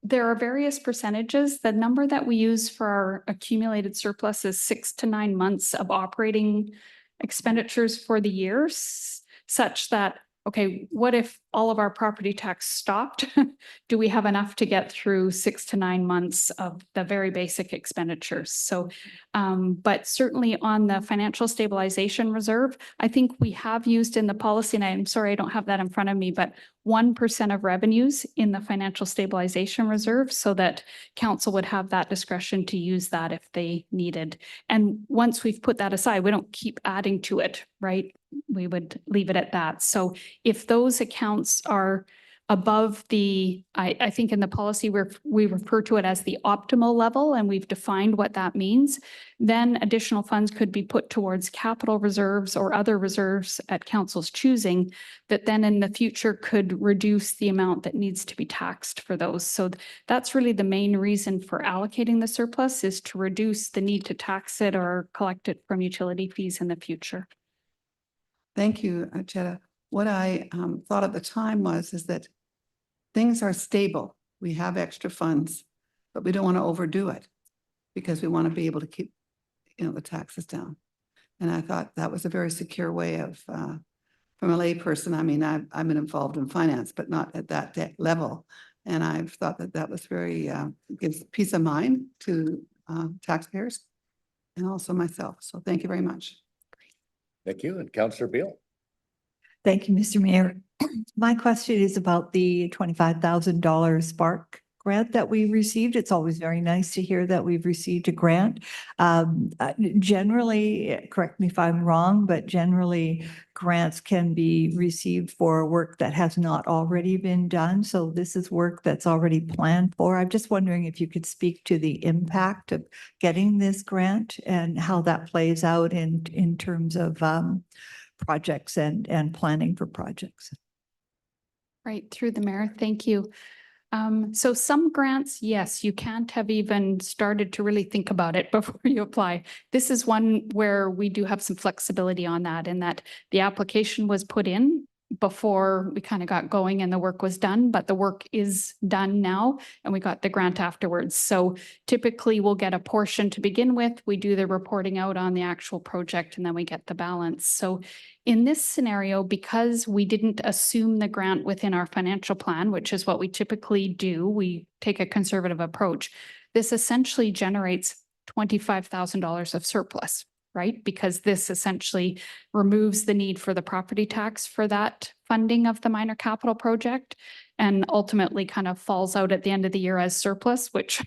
there are various percentages. The number that we use for our accumulated surplus is 6 to 9 months of operating expenditures for the years, such that, okay, what if all of our property tax stopped? Do we have enough to get through 6 to 9 months of the very basic expenditures? So, but certainly on the financial stabilization reserve, I think we have used in the policy, and I'm sorry, I don't have that in front of me, but 1% of revenues in the financial stabilization reserve so that council would have that discretion to use that if they needed. And once we've put that aside, we don't keep adding to it, right? We would leave it at that. So if those accounts are above the, I think in the policy we refer to it as the optimal level, and we've defined what that means, then additional funds could be put towards capital reserves or other reserves at council's choosing that then in the future could reduce the amount that needs to be taxed for those. So that's really the main reason for allocating the surplus, is to reduce the need to tax it or collect it from utility fees in the future. Thank you, Jetta. What I thought at the time is that things are stable. We have extra funds, but we don't want to overdo it because we want to be able to keep, the taxes down. And I thought that was a very secure way of, from a layperson, I mean, I've been involved in finance, but not at that level. And I've thought that was very, gives peace of mind to taxpayers and also myself. So thank you very much. Thank you. And Councillor Beal. Thank you, Mr. Mayor. My question is about the $25,000 Spark grant that we received. It's always very nice to hear that we've received a grant. Generally, correct me if I'm wrong, but generally grants can be received for work that has not already been done. So this is work that's already planned for. I'm just wondering if you could speak to the impact of getting this grant and how that plays out in terms of projects and planning for projects. Right, through the mayor. Thank you. So some grants, yes, you can't have even started to really think about it before you apply. This is one where we do have some flexibility on that, in that the application was put in before we kind of got going and the work was done, but the work is done now and we got the grant afterwards. So typically we'll get a portion to begin with. We do the reporting out on the actual project and then we get the balance. So in this scenario, because we didn't assume the grant within our financial plan, which is what we typically do, we take a conservative approach. This essentially generates $25,000 of surplus, right? Because this essentially removes the need for the property tax for that funding of the minor capital project and ultimately kind of falls out at the end of the year as surplus, which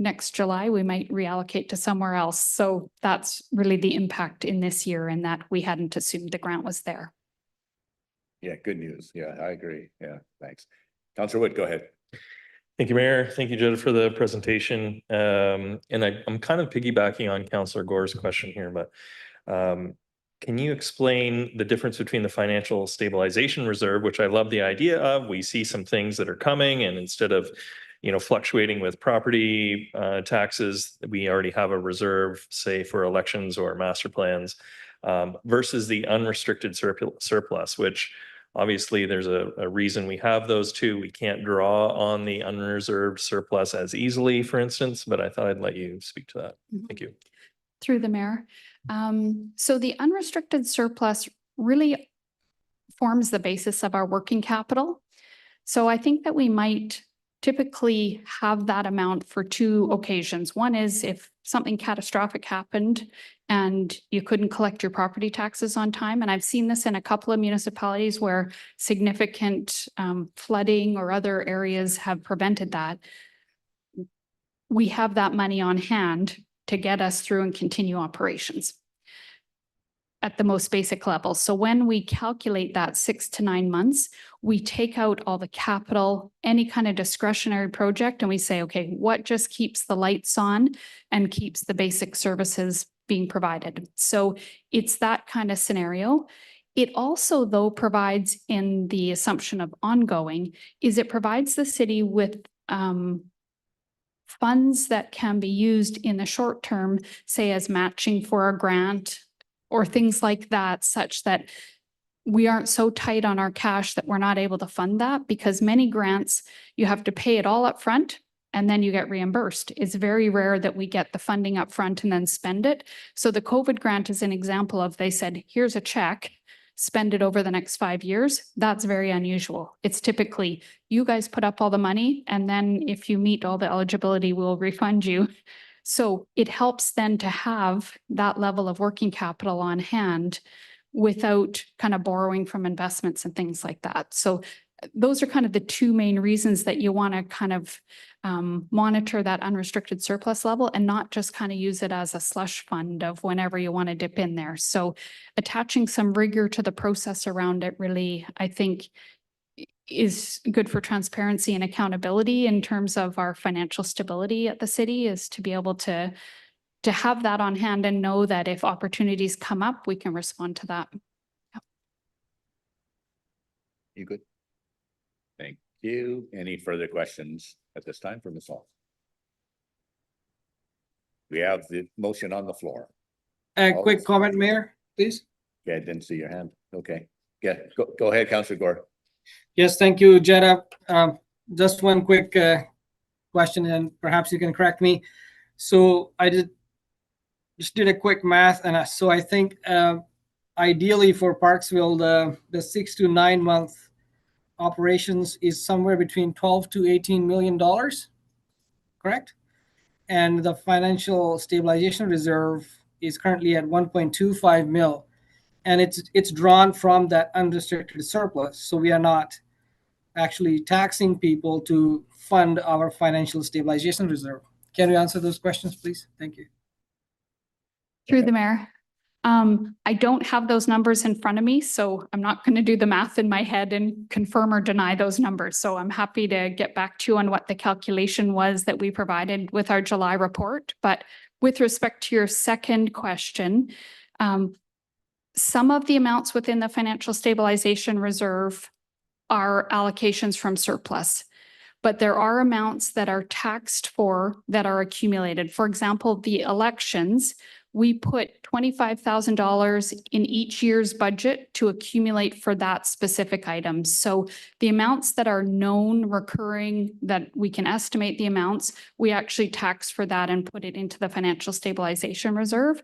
next July, we might reallocate to somewhere else. So that's really the impact in this year, and that we hadn't assumed the grant was there. Yeah, good news. Yeah, I agree. Yeah, thanks. Councillor Wood, go ahead. Thank you, Mayor. Thank you, Jed, for the presentation. And I'm kind of piggybacking on Councillor Gore's question here, but can you explain the difference between the financial stabilization reserve, which I love the idea of? We see some things that are coming, and instead of fluctuating with property taxes, we already have a reserve, say for elections or master plans, versus the unrestricted surplus, which obviously there's a reason we have those two. We can't draw on the unreserved surplus as easily, for instance, but I thought I'd let you speak to that. Thank you. Through the mayor. So the unrestricted surplus really forms the basis of our working capital. So I think that we might typically have that amount for two occasions. One is if something catastrophic happened and you couldn't collect your property taxes on time. And I've seen this in a couple of municipalities where significant flooding or other areas have prevented that. We have that money on hand to get us through and continue operations at the most basic level. So when we calculate that 6 to 9 months, we take out all the capital, any kind of discretionary project, and we say, okay, what just keeps the lights on and keeps the basic services being provided? So it's that kind of scenario. It also, though, provides, in the assumption of ongoing, is it provides the city with funds that can be used in the short term, say as matching for a grant or things like that, such that we aren't so tight on our cash that we're not able to fund that, because many grants, you have to pay it all up front and then you get reimbursed. It's very rare that we get the funding up front and then spend it. So the COVID grant is an example of, they said, here's a check, spend it over the next 5 years. That's very unusual. It's typically, you guys put up all the money, and then if you meet all the eligibility, we'll refund you. So it helps then to have that level of working capital on hand without kind of borrowing from investments and things like that. So those are kind of the two main reasons that you want to kind of monitor that unrestricted surplus level, and not just kind of use it as a slush fund of whenever you want to dip in there. So attaching some rigor to the process around it really, I think, is good for transparency and accountability in terms of our financial stability at the city, is to be able to have that on hand and know that if opportunities come up, we can respond to that. Yep. You good? Thank you. Any further questions at this time for Ms. Hall? We have the motion on the floor. A quick comment, Mayor, please. Yeah, I didn't see your hand. Okay. Yeah, go ahead, Councillor Gore. Yes, thank you, Jetta. Just one quick question, and perhaps you can correct me. So I just did a quick math, and so I think ideally for Parksville, the 6 to 9 month operations is somewhere between $12 to $18 million, correct? And the financial stabilization reserve is currently at 1.25 mil. And it's drawn from that unrestricted surplus. So we are not actually taxing people to fund our financial stabilization reserve. Can you answer those questions, please? Thank you. Through the mayor. I don't have those numbers in front of me, so I'm not going to do the math in my head and confirm or deny those numbers. So I'm happy to get back to you on what the calculation was that we provided with our July report. But with respect to your second question, some of the amounts within the financial stabilization reserve are allocations from surplus, but there are amounts that are taxed for that are accumulated. For example, the elections, we put $25,000 in each year's budget to accumulate for that specific item. So the amounts that are known recurring, that we can estimate the amounts, we actually tax for that and put it into the financial stabilization reserve.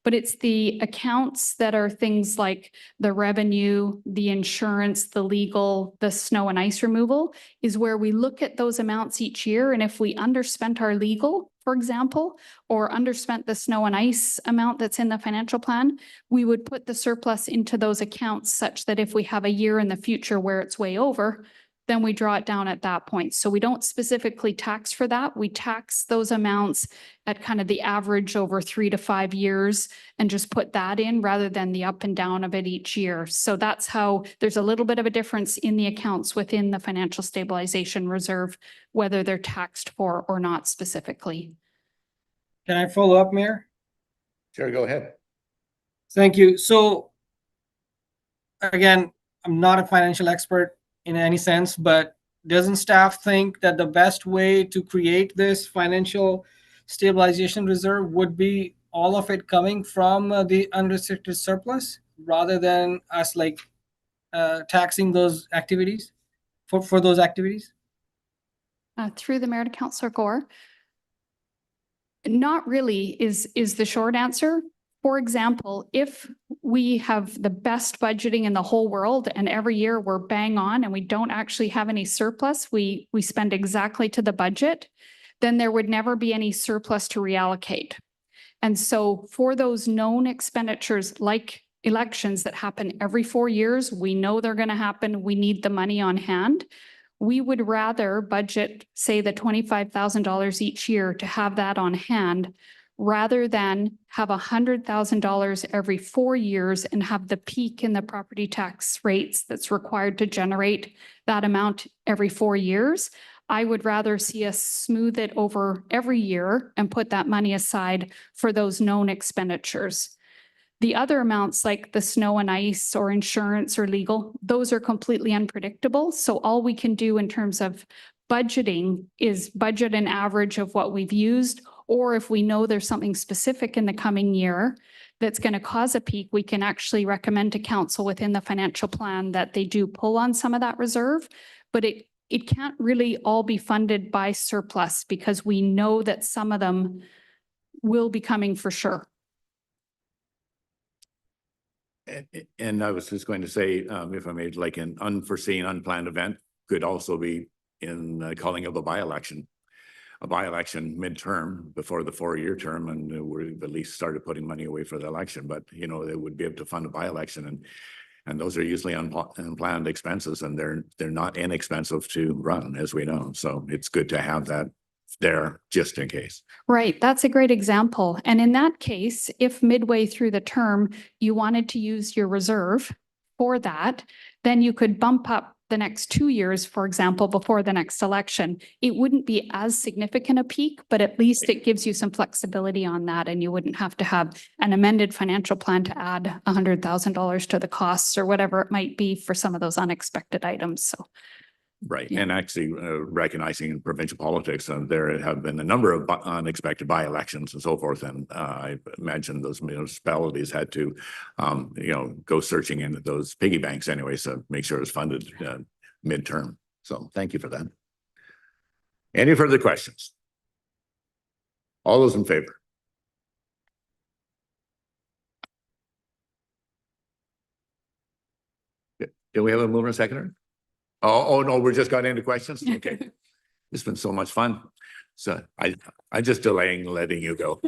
But it's the accounts that are things like the revenue, the insurance, the legal, the snow and ice removal is where we look at those amounts each year. And if we underspent our legal, for example, or underspent the snow and ice amount that's in the financial plan, we would put the surplus into those accounts such that if we have a year in the future where it's way over, then we draw it down at that point. So we don't specifically tax for that. We tax those amounts at kind of the average over 3 to 5 years and just put that in rather than the up and down of it each year. So that's how there's a little bit of a difference in the accounts within the financial stabilization reserve, whether they're taxed for or not specifically. Can I follow up, Mayor? Sure, go ahead. Thank you. So again, I'm not a financial expert in any sense, but doesn't staff think that the best way to create this financial stabilization reserve would be all of it coming from the unrestricted surplus rather than us like taxing those activities for those activities? Through the mayor to Councillor Gore. Not really is the short answer. For example, if we have the best budgeting in the whole world and every year we're bang on and we don't actually have any surplus, we spend exactly to the budget, then there would never be any surplus to reallocate. And so for those known expenditures like elections that happen every 4 years, we know they're going to happen, we need the money on hand. We would rather budget, say, the $25,000 each year to have that on hand rather than have $100,000 every 4 years and have the peak in the property tax rates that's required to generate that amount every 4 years. I would rather see us smooth it over every year and put that money aside for those known expenditures. The other amounts like the snow and ice or insurance or legal, those are completely unpredictable. So all we can do in terms of budgeting is budget an average of what we've used, or if we know there's something specific in the coming year that's going to cause a peak, we can actually recommend to council within the financial plan that they do pull on some of that reserve. But it can't really all be funded by surplus because we know that some of them will be coming for sure. And I was just going to say, if I made like an unforeseen, unplanned event, could also be in calling of a by-election midterm before the 4-year term, and we've at least started putting money away for the election. But you know, they would be able to fund a by-election, and those are usually unplanned expenses, and they're not inexpensive to run, as we know. So it's good to have that there just in case. Right, that's a great example. And in that case, if midway through the term you wanted to use your reserve for that, then you could bump up the next 2 years, for example, before the next election. It wouldn't be as significant a peak, but at least it gives you some flexibility on that, and you wouldn't have to have an amended financial plan to add $100,000 to the costs or whatever it might be for some of those unexpected items. So. Right. Yeah. And actually recognizing in provincial politics, there have been a number of unexpected by-elections and so forth. And I imagine those municipalities had to, go searching into those piggy banks anyway, so make sure it's funded midterm. So thank you for that. Any further questions? All those in favor? Do we have a mover and seconder? Oh no, we're just got into questions. Okay. It's been so much fun. So I just delaying letting you go.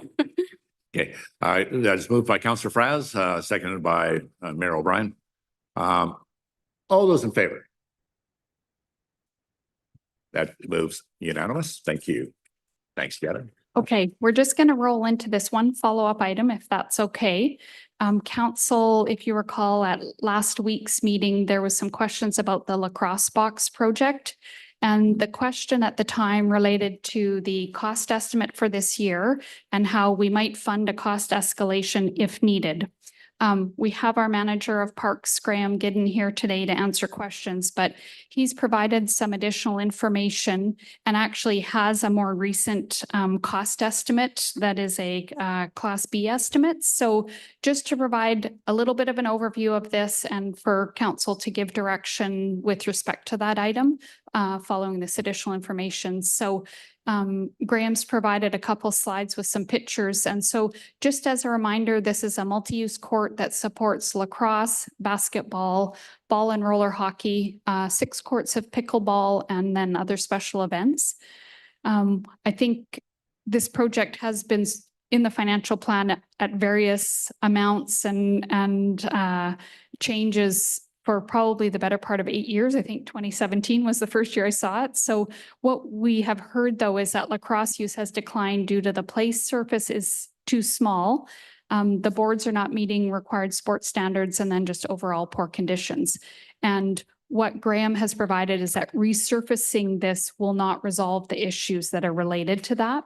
Okay. That's moved by Councillor Fraz, seconded by Mayor O'Brien. All those in favor? That moves unanimous. Thank you. Thanks, Jetta. Okay, we're just going to roll into this one follow-up item, if that's okay. Council, if you recall at last week's meeting, there was some questions about the lacrosse box project. And the question at the time related to the cost estimate for this year and how we might fund a cost escalation if needed. We have our manager of parks, Graham Giddon, here today to answer questions, but he's provided some additional information and actually has a more recent cost estimate that is a Class B estimate. So just to provide a little bit of an overview of this and for council to give direction with respect to that item following this additional information. So Graham's provided a couple slides with some pictures. And so just as a reminder, this is a multi-use court that supports lacrosse, basketball, ball and roller hockey, 6 courts of pickleball, and then other special events. I think this project has been in the financial plan at various amounts and changes for probably the better part of 8 years. I think 2017 was the first year I saw it. So what we have heard though is that lacrosse use has declined due to the play surface is too small. The boards are not meeting required sports standards and then just overall poor conditions. And what Graham has provided is that resurfacing this will not resolve the issues that are related to that.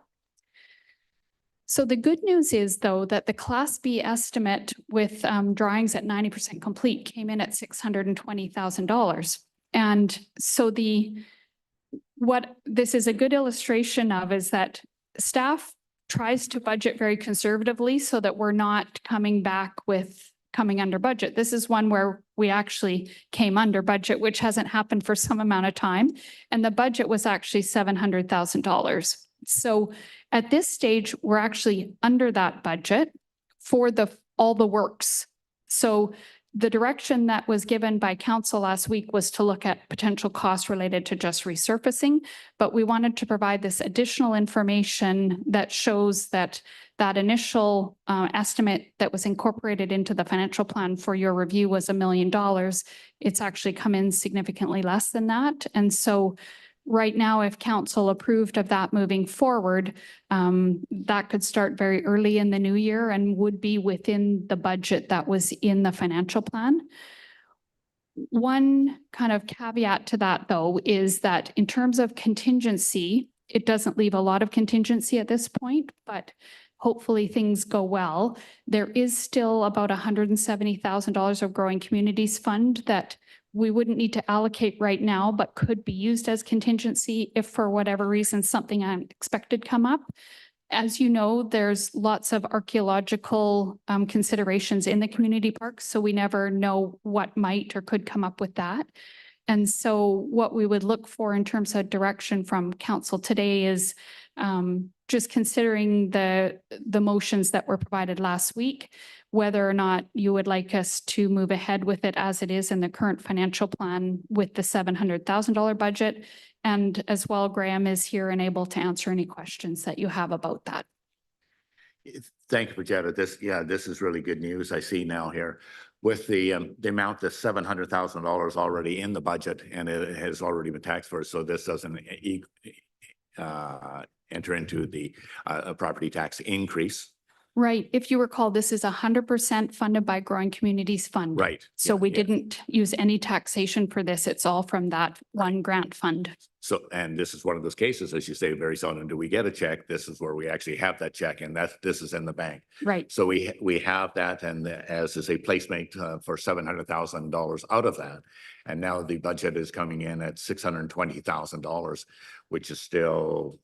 So the good news is though, that the Class B estimate with drawings at 90% complete came in at $620,000. And so what this is a good illustration of is that staff tries to budget very conservatively so that we're not coming under budget. This is one where we actually came under budget, which hasn't happened for some amount of time. And the budget was actually $700,000. So at this stage, we're actually under that budget for all the works. So the direction that was given by council last week was to look at potential costs related to just resurfacing, but we wanted to provide this additional information that shows that initial estimate that was incorporated into the financial plan for your review was $1 million. It's actually come in significantly less than that. And so right now, if council approved of that moving forward, that could start very early in the new year and would be within the budget that was in the financial plan. One kind of caveat to that, though, is that in terms of contingency, it doesn't leave a lot of contingency at this point, but hopefully things go well. There is still about $170,000 of Growing Communities Fund that we wouldn't need to allocate right now, but could be used as contingency if for whatever reason something unexpected come up. As you know, there's lots of archaeological considerations in the community parks, so we never know what might or could come up with that. And so what we would look for in terms of direction from council today is just considering the motions that were provided last week, whether or not you would like us to move ahead with it as it is in the current financial plan with the $700,000 budget. And as well, Graham is here and able to answer any questions that you have about that. Thank you, Bridgetta. This is really good news. I see now here with the amount that's $700,000 already in the budget, and it has already been taxed for. So this doesn't enter into the property tax increase. Right. If you recall, this is 100% funded by Growing Communities Fund. Right. So we didn't use any taxation for this. It's all from that one grant fund. So, and this is one of those cases, as you say, very seldom do we get a check. This is where we actually have that check, and this is in the bank. Right. So we have that, and as is a placement for $700,000 out of that. And now the budget is coming in at $620,000, which is still,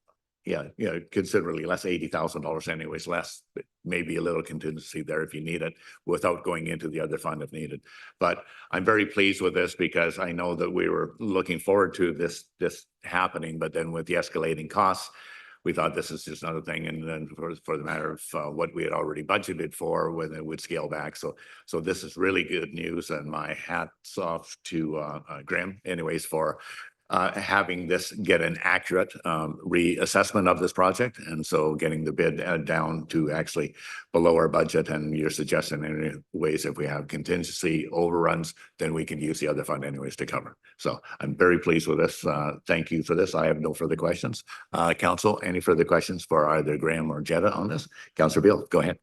considerably less, $80,000 anyways, less, but maybe a little contingency there if you need it without going into the other fund if needed. But I'm very pleased with this because I know that we were looking forward to this happening, but then with the escalating costs, we thought this is just another thing. And then for the matter of what we had already budgeted for, when it would scale back. So this is really good news, and my hats off to Graham anyways for having this get an accurate reassessment of this project. And so getting the bid down to actually below our budget. And you're suggesting in ways if we have contingency overruns, then we can use the other fund anyways to cover. So I'm very pleased with this. Thank you for this. I have no further questions. Council, any further questions for either Graham or Jetta on this? Councillor Beal, go ahead.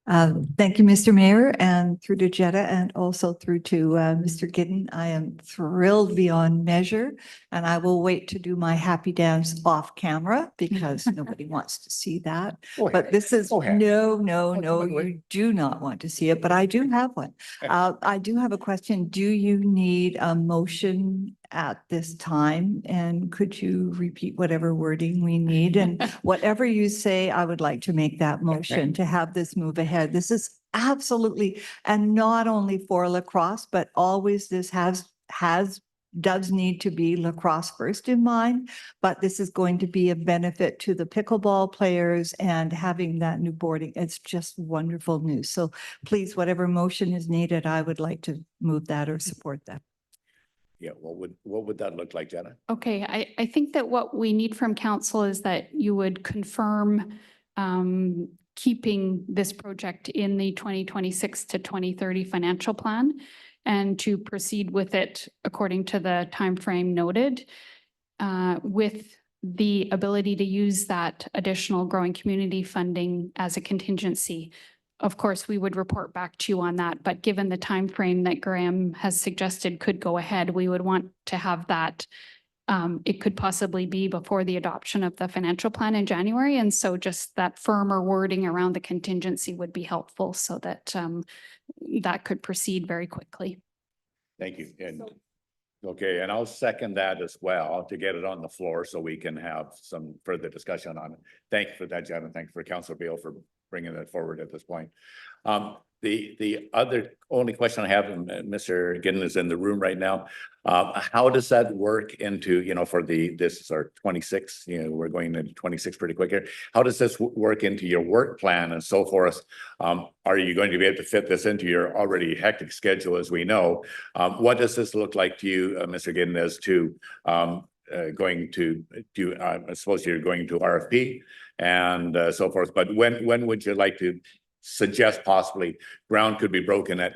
Thank you, Mr. Mayor, and through to Jetta and also through to Mr. Giddon. I am thrilled beyond measure, and I will wait to do my happy dance off camera because nobody wants to see that. But this is, no, you do not want to see it, but I do have one. I do have a question. Do you need a motion at this time? And could you repeat whatever wording we need? And whatever you say, I would like to make that motion to have this move ahead. This is absolutely, and not only for lacrosse, but always this does need to be lacrosse first in mind, but this is going to be a benefit to the pickleball players and having that new boarding. It's just wonderful news. So please, whatever motion is needed, I would like to move that or support that. Yeah, what would that look like, Jenna? Okay, I think that what we need from council is that you would confirm keeping this project in the 2026 to 2030 financial plan. and to proceed with it according to the timeframe noted, with the ability to use that additional growing community funding as a contingency. Of course, we would report back to you on that, but given the timeframe that Graham has suggested could go ahead, we would want to have that. It could possibly be before the adoption of the financial plan in January. And so just that firmer wording around the contingency would be helpful so that that could proceed very quickly. Thank you. And okay, and I'll second that as well to get it on the floor so we can have some further discussion on it. Thank you for that, Jen, and thank you for Councillor Beal for bringing that forward at this point. The other only question I have, and Mr. Giddens is in the room right now. How does that work into, for this is our 26, we're going into 26 pretty quick here. How does this work into your work plan and so forth? Are you going to be able to fit this into your already hectic schedule as we know? What does this look like to you, Mr. Giddens, as to going to do, I suppose you're going to RFP and so forth, but when would you like to suggest possibly ground could be broken at?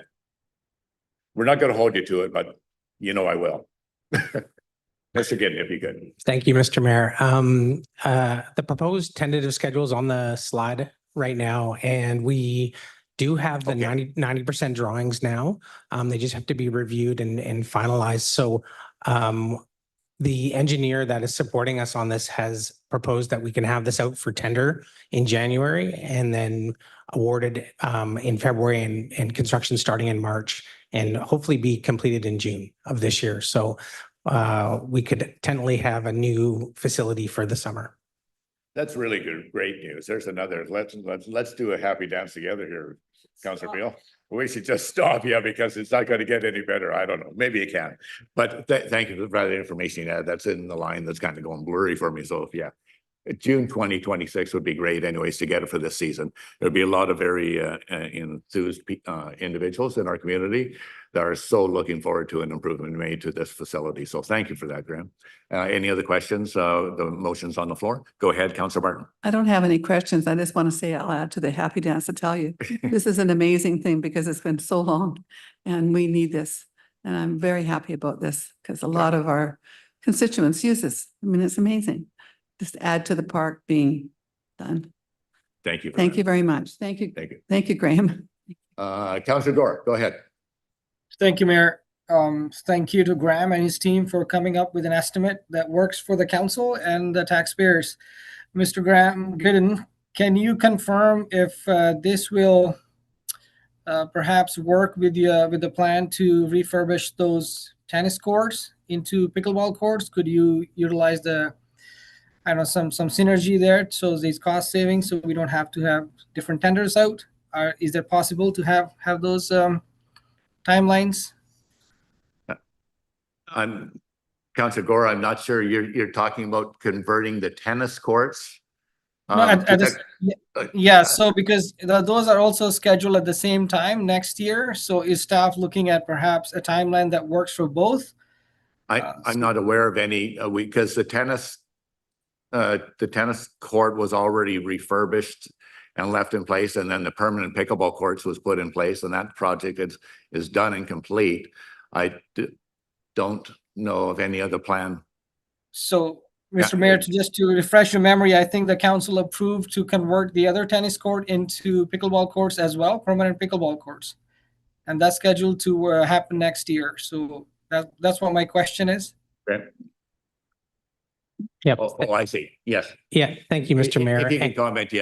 We're not going to hold you to it, but I will. Mr. Giddens, if you could. Thank you, Mr. Mayor. The proposed tentative schedule is on the slide right now, and we do have the 90% drawings now. They just have to be reviewed and finalized. So the engineer that is supporting us on this has proposed that we can have this out for tender in January and then awarded in February and construction starting in March and hopefully be completed in June of this year. So we could tentatively have a new facility for the summer. That's really good. Great news. There's another, let's do a happy dance together here, Councillor Beal. We should just stop, because it's not going to get any better. I don't know. Maybe it can. But thank you for the information. That's in the line that's kind of going blurry for me. So June 2026 would be great anyways to get it for this season. There'd be a lot of very enthused individuals in our community that are so looking forward to an improvement made to this facility. So thank you for that, Graham. Any other questions? The motion's on the floor. Go ahead, Councillor Barton. I don't have any questions. I just want to say I'll add to the happy dance to tell you, this is an amazing thing because it's been so long and we need this. And I'm very happy about this because a lot of our constituents use this. I mean, it's amazing. Just add to the park being done. Thank you. Thank you very much. Thank you. Thank you. Thank you, Graham. Councillor Gore, go ahead. Thank you, Mayor. Thank you to Graham and his team for coming up with an estimate that works for the council and the taxpayers. Mr. Graham Giddens, can you confirm if this will perhaps work with the plan to refurbish those tennis courts into pickleball courts? Could you utilize some synergy there, so these cost savings, so we don't have to have different tenders out? Is it possible to have those timelines? Councillor Gore, I'm not sure you're talking about converting the tennis courts. So because those are also scheduled at the same time next year. So is staff looking at perhaps a timeline that works for both? I'm not aware of any, because the tennis court was already refurbished and left in place, and then the permanent pickleball courts was put in place, and that project is done and complete. I don't know of any other plan. So, Mr. Mayor, just to refresh your memory, I think the council approved to convert the other tennis court into pickleball courts as well, permanent pickleball courts, and that's scheduled to happen next year. So that's what my question is. Okay. Yep. Oh, I see. Yes. Yeah. Thank you, Mr. Mayor. If you can comment,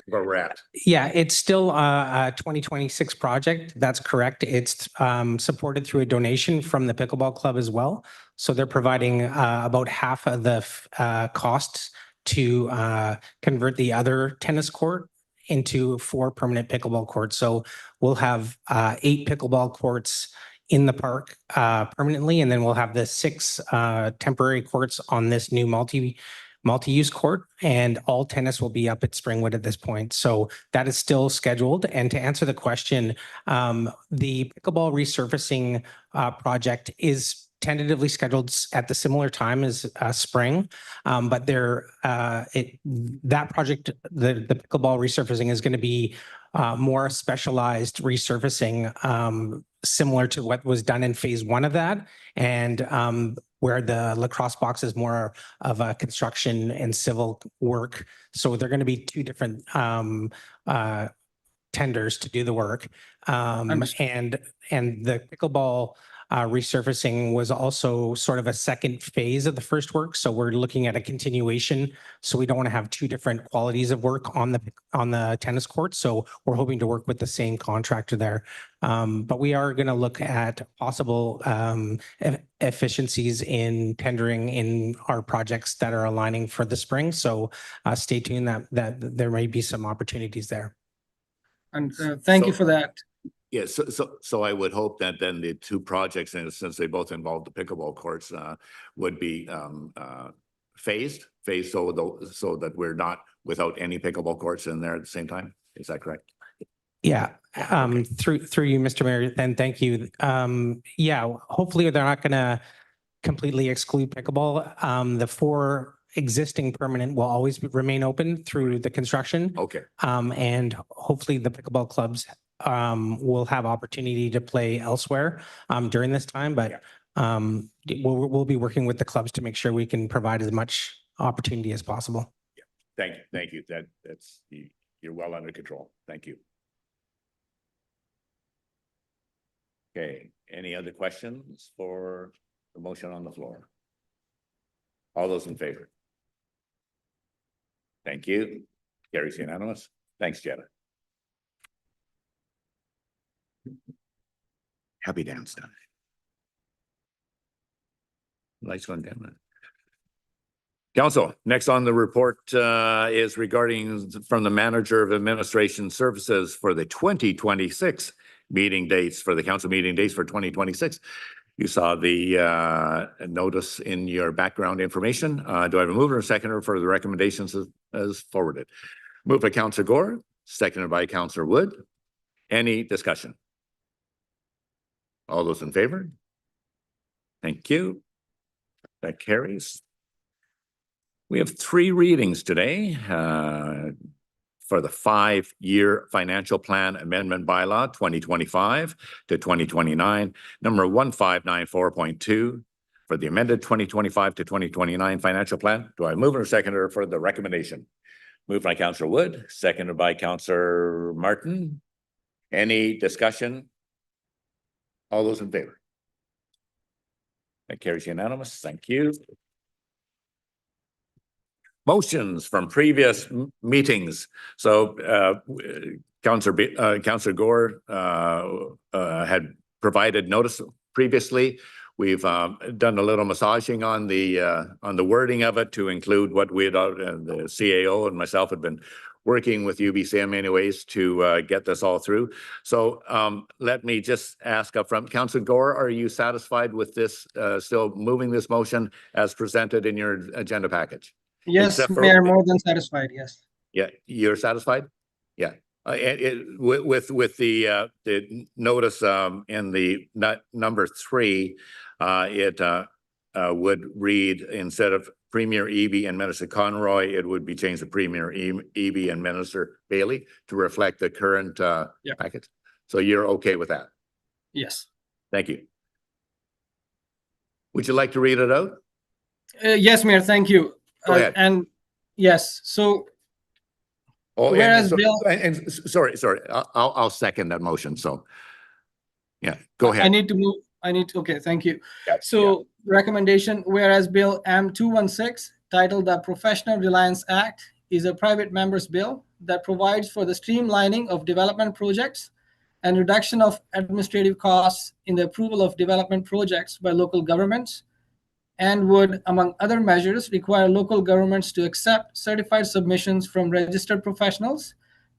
where we're at. Yeah, it's still a 2026 project. That's correct. It's supported through a donation from the Pickleball Club as well. So they're providing about half of the costs to convert the other tennis court into 4 permanent pickleball courts. So we'll have 8 pickleball courts in the park permanently, and then we'll have the 6 temporary courts on this new multi-use court, and all tennis will be up at Springwood at this point. So that is still scheduled. And to answer the question, the pickleball resurfacing project is tentatively scheduled at the similar time as spring. But that project, the pickleball resurfacing is going to be more specialized resurfacing, similar to what was done in phase one of that. And where the lacrosse box is more of a construction and civil work. So they're going to be two different tenders to do the work. And the pickleball resurfacing was also sort of a second phase of the first work. So we're looking at a continuation. So we don't want to have two different qualities of work on the tennis court. So we're hoping to work with the same contractor there. But we are going to look at possible efficiencies in tendering in our projects that are aligning for the spring. So stay tuned that there may be some opportunities there. And thank you for that. Yes, so I would hope that then the two projects, and since they both involve the pickleball courts, would be phased so that we're not without any pickleball courts in there at the same time. Is that correct? Yeah, through you, Mr. Mayor, and thank you. Yeah, hopefully they're not going to completely exclude pickleball. The 4 existing permanent will always remain open through the construction. Okay. And hopefully the pickleball clubs will have opportunity to play elsewhere during this time, but we'll be working with the clubs to make sure we can provide as much opportunity as possible. Yeah. Thank you. That's you're well under control. Thank you. Okay. Any other questions for the motion on the floor? All those in favor? Thank you. Carries unanimous. Thanks, Jetta. Happy dance time. Nice one, Dan. Council, next on the report is regarding from the Manager of Administration Services for the 2026 meeting dates, for the council meeting dates for 2026. You saw the notice in your background information. Do I have a mover or seconder for the recommendations as forwarded? Moved by Councillor Gore, seconded by Councillor Wood. Any discussion? All those in favor? Thank you. That carries. We have 3 readings today for the 5-year financial plan amendment bylaw 2025 to 2029, number 1594.2 for the amended 2025 to 2029 financial plan. Do I move or seconder for the recommendation? Moved by Councillor Wood, seconded by Councillor Martin. Any discussion? All those in favor? That carries unanimous. Thank you. Motions from previous meetings. So Councillor Gore had provided notice previously. We've done a little massaging on the wording of it to include what we had, the CAO and myself had been working with UBCM anyways to get this all through. So let me just ask up front, Councillor Gore, are you satisfied with this, still moving this motion as presented in your agenda package? Yes, Mayor, more than satisfied, yes. Yeah, you're satisfied? Yeah. With the notice in the number 3, it would read, instead of Premier Eby and Minister Conroy, it would be changed to Premier Eby and Minister Bailey to reflect the current package. So you're okay with that? Yes. Thank you. Would you like to read it out? Yes, Mayor, thank you. Go ahead. And yes, so whereas Bill, sorry, I'll second that motion. So, yeah, go ahead. I need to move. Okay, thank you. Yeah, so recommendation, whereas Bill M216, titled the Professional Reliance Act, is a private member's bill that provides for the streamlining of development projects and reduction of administrative costs in the approval of development projects by local governments, and would, among other measures, require local governments to accept certified submissions from registered professionals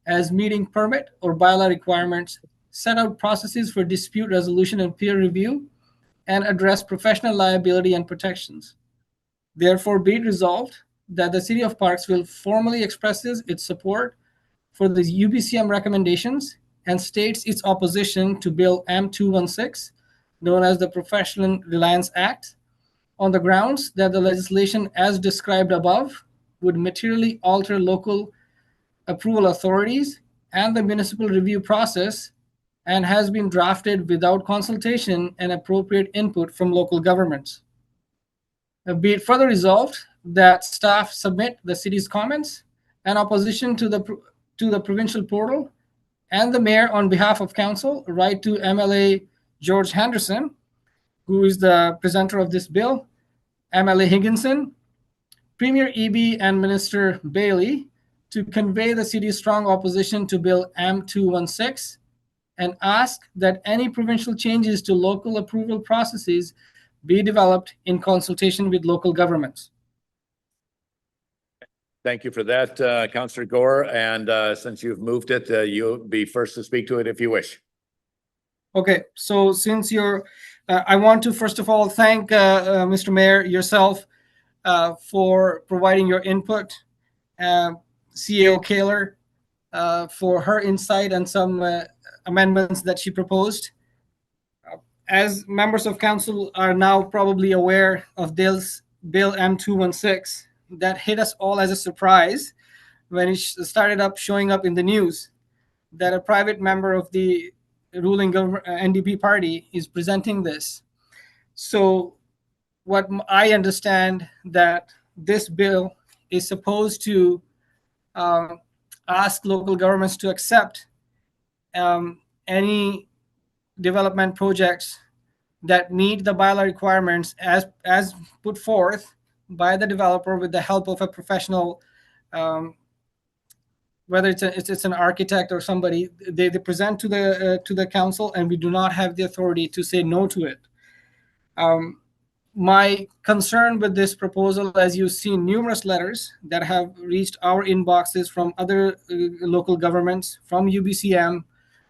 as meeting permit or bylaw requirements, set out processes for dispute resolution and peer review, and address professional liability and protections. Therefore, be it resolved that the City of Parksville formally expresses its support for the UBCM recommendations and states its opposition to Bill M216, known as the Professional Reliance Act, on the grounds that the legislation as described above would materially alter local approval authorities and the municipal review process, and has been drafted without consultation and appropriate input from local governments. Be it further resolved that staff submit the city's comments and opposition to the provincial portal, and the mayor, on behalf of council, write to MLA George Henderson, who is the presenter of this bill, MLA Higginson, Premier Eby, and Minister Bailey, to convey the city's strong opposition to Bill M216, and ask that any provincial changes to local approval processes be developed in consultation with local governments. Thank you for that, Councillor Gore. And since you've moved it, you'll be first to speak to it if you wish. Okay, so since I want to first of all thank Mr. Mayor, yourself, for providing your input, CEO Kaler, for her insight and some amendments that she proposed. As members of council are now probably aware of Bill M216, that hit us all as a surprise when it started showing up in the news that a private member of the ruling NDP party is presenting this. So what I understand, that this bill is supposed to ask local governments to accept any development projects that meet the bylaw requirements as put forth by the developer with the help of a professional, whether it's an architect or somebody. They present to the council, and we do not have the authority to say no to it. My concern with this proposal, as you've seen numerous letters that have reached our inboxes from other local governments, from UBCM,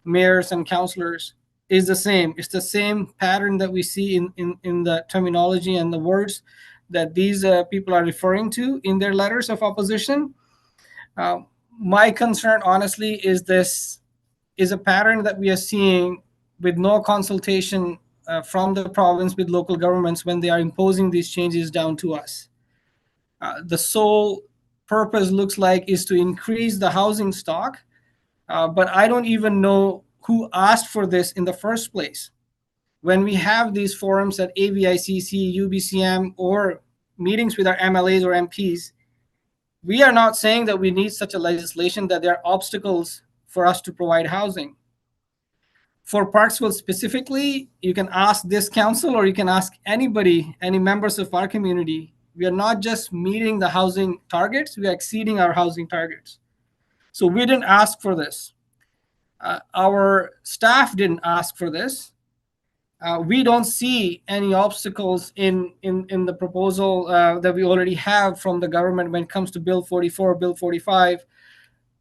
mayors and councillors, is the same. It's the same pattern that we see in the terminology and the words that these people are referring to in their letters of opposition. My concern, honestly, is this is a pattern that we are seeing with no consultation from the province with local governments when they are imposing these changes down to us. The sole purpose looks like is to increase the housing stock, but I don't even know who asked for this in the first place. When we have these forums at AVICC, UBCM, or meetings with our MLAs or MPs, we are not saying that we need such a legislation, that there are obstacles for us to provide housing. For Parksville specifically, you can ask this council, or you can ask anybody, any members of our community. We are not just meeting the housing targets, we are exceeding our housing targets. So we didn't ask for this. Our staff didn't ask for this. We don't see any obstacles in the proposal that we already have from the government when it comes to Bill 44, Bill 45.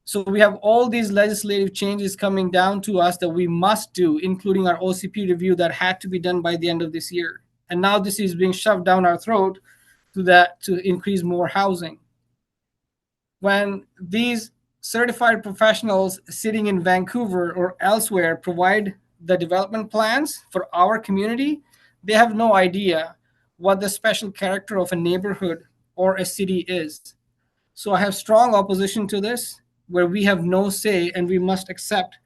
So we have all these legislative changes coming down to us that we must do, including our OCP review that had to be done by the end of this year. And now this is being shoved down our throat to increase more housing. When these certified professionals sitting in Vancouver or elsewhere provide the development plans for our community, they have no idea what the special character of a neighborhood or a city is. So I have strong opposition to this, where we have no say and we must accept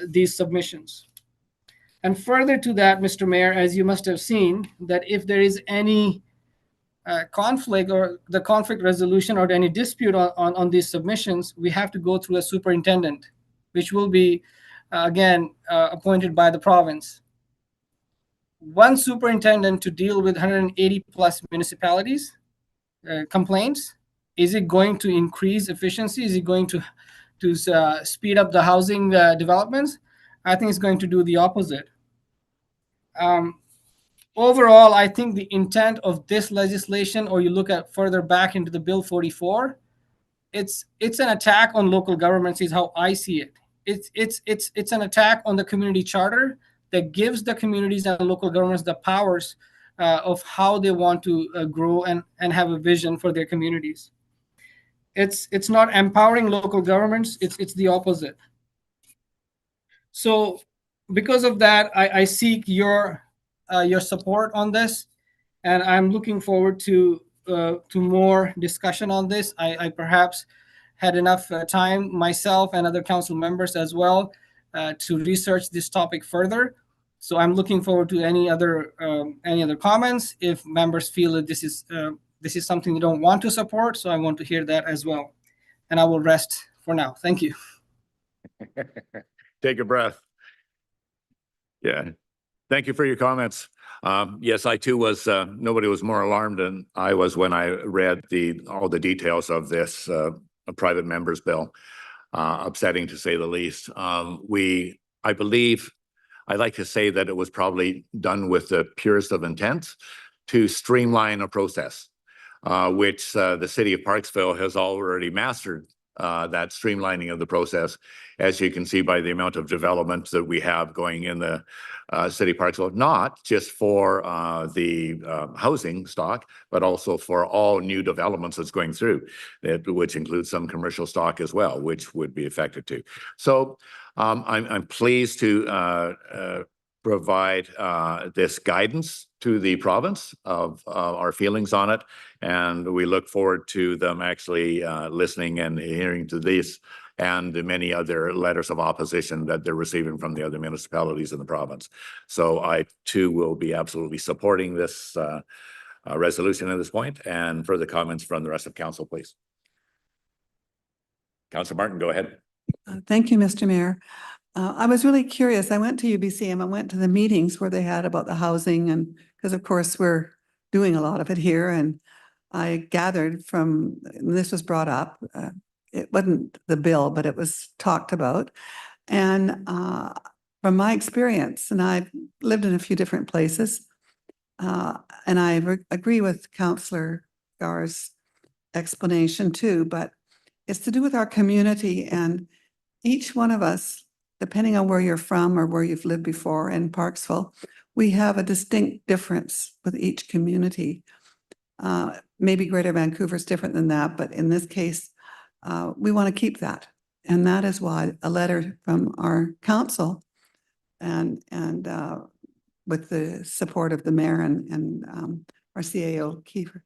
these submissions. And further to that, Mr. Mayor, as you must have seen, that if there is any conflict or the conflict resolution or any dispute on these submissions, we have to go through a superintendent, which will be again appointed by the province. One superintendent to deal with 180 plus municipalities complaints. Is it going to increase efficiency? Is it going to speed up the housing developments? I think it's going to do the opposite. Overall, I think the intent of this legislation, or you look at further back into the Bill 44, it's an attack on local governments, is how I see it. It's an attack on the community charter that gives the communities and local governments the powers of how they want to grow and have a vision for their communities. It's not empowering local governments, it's the opposite. So because of that, I seek your your support on this, and I'm looking forward to more discussion on this. I perhaps had enough time myself and other council members as well to research this topic further. So I'm looking forward to any other comments if members feel that this is something they don't want to support. So I want to hear that as well. And I will rest for now. Thank you. Take a breath. Yeah. Thank you for your comments. Yes, I too was, nobody was more alarmed than I was when I read all the details of this a private member's bill. Upsetting to say the least. I believe, I like to say that it was probably done with the purest of intent to streamline a process, which the city of Parksville has already mastered. That streamlining of the process, as you can see by the amount of development that we have going in the city parks, not just for the housing stock, but also for all new developments that's going through, which includes some commercial stock as well, which would be affected too. So I'm pleased to provide this guidance to the province of our feelings on it. And we look forward to them actually listening and hearing to this and the many other letters of opposition that they're receiving from the other municipalities in the province. So I too will be absolutely supporting this resolution at this point. And further comments from the rest of council, please. Councillor Martin, go ahead. Thank you, Mr. Mayor. I was really curious. I went to UBCM. I went to the meetings where they had about the housing, and because of course we're doing a lot of it here. And I gathered from, and this was brought up, it wasn't the bill, but it was talked about. And from my experience, and I've lived in a few different places, and I agree with Councillor Gar's explanation too, but it's to do with our community, and each one of us, depending on where you're from or where you've lived before in Parksville, we have a distinct difference with each community. Maybe Greater Vancouver is different than that, but in this case, we want to keep that. And that is why a letter from our council and with the support of the mayor and our CAO, Keeler,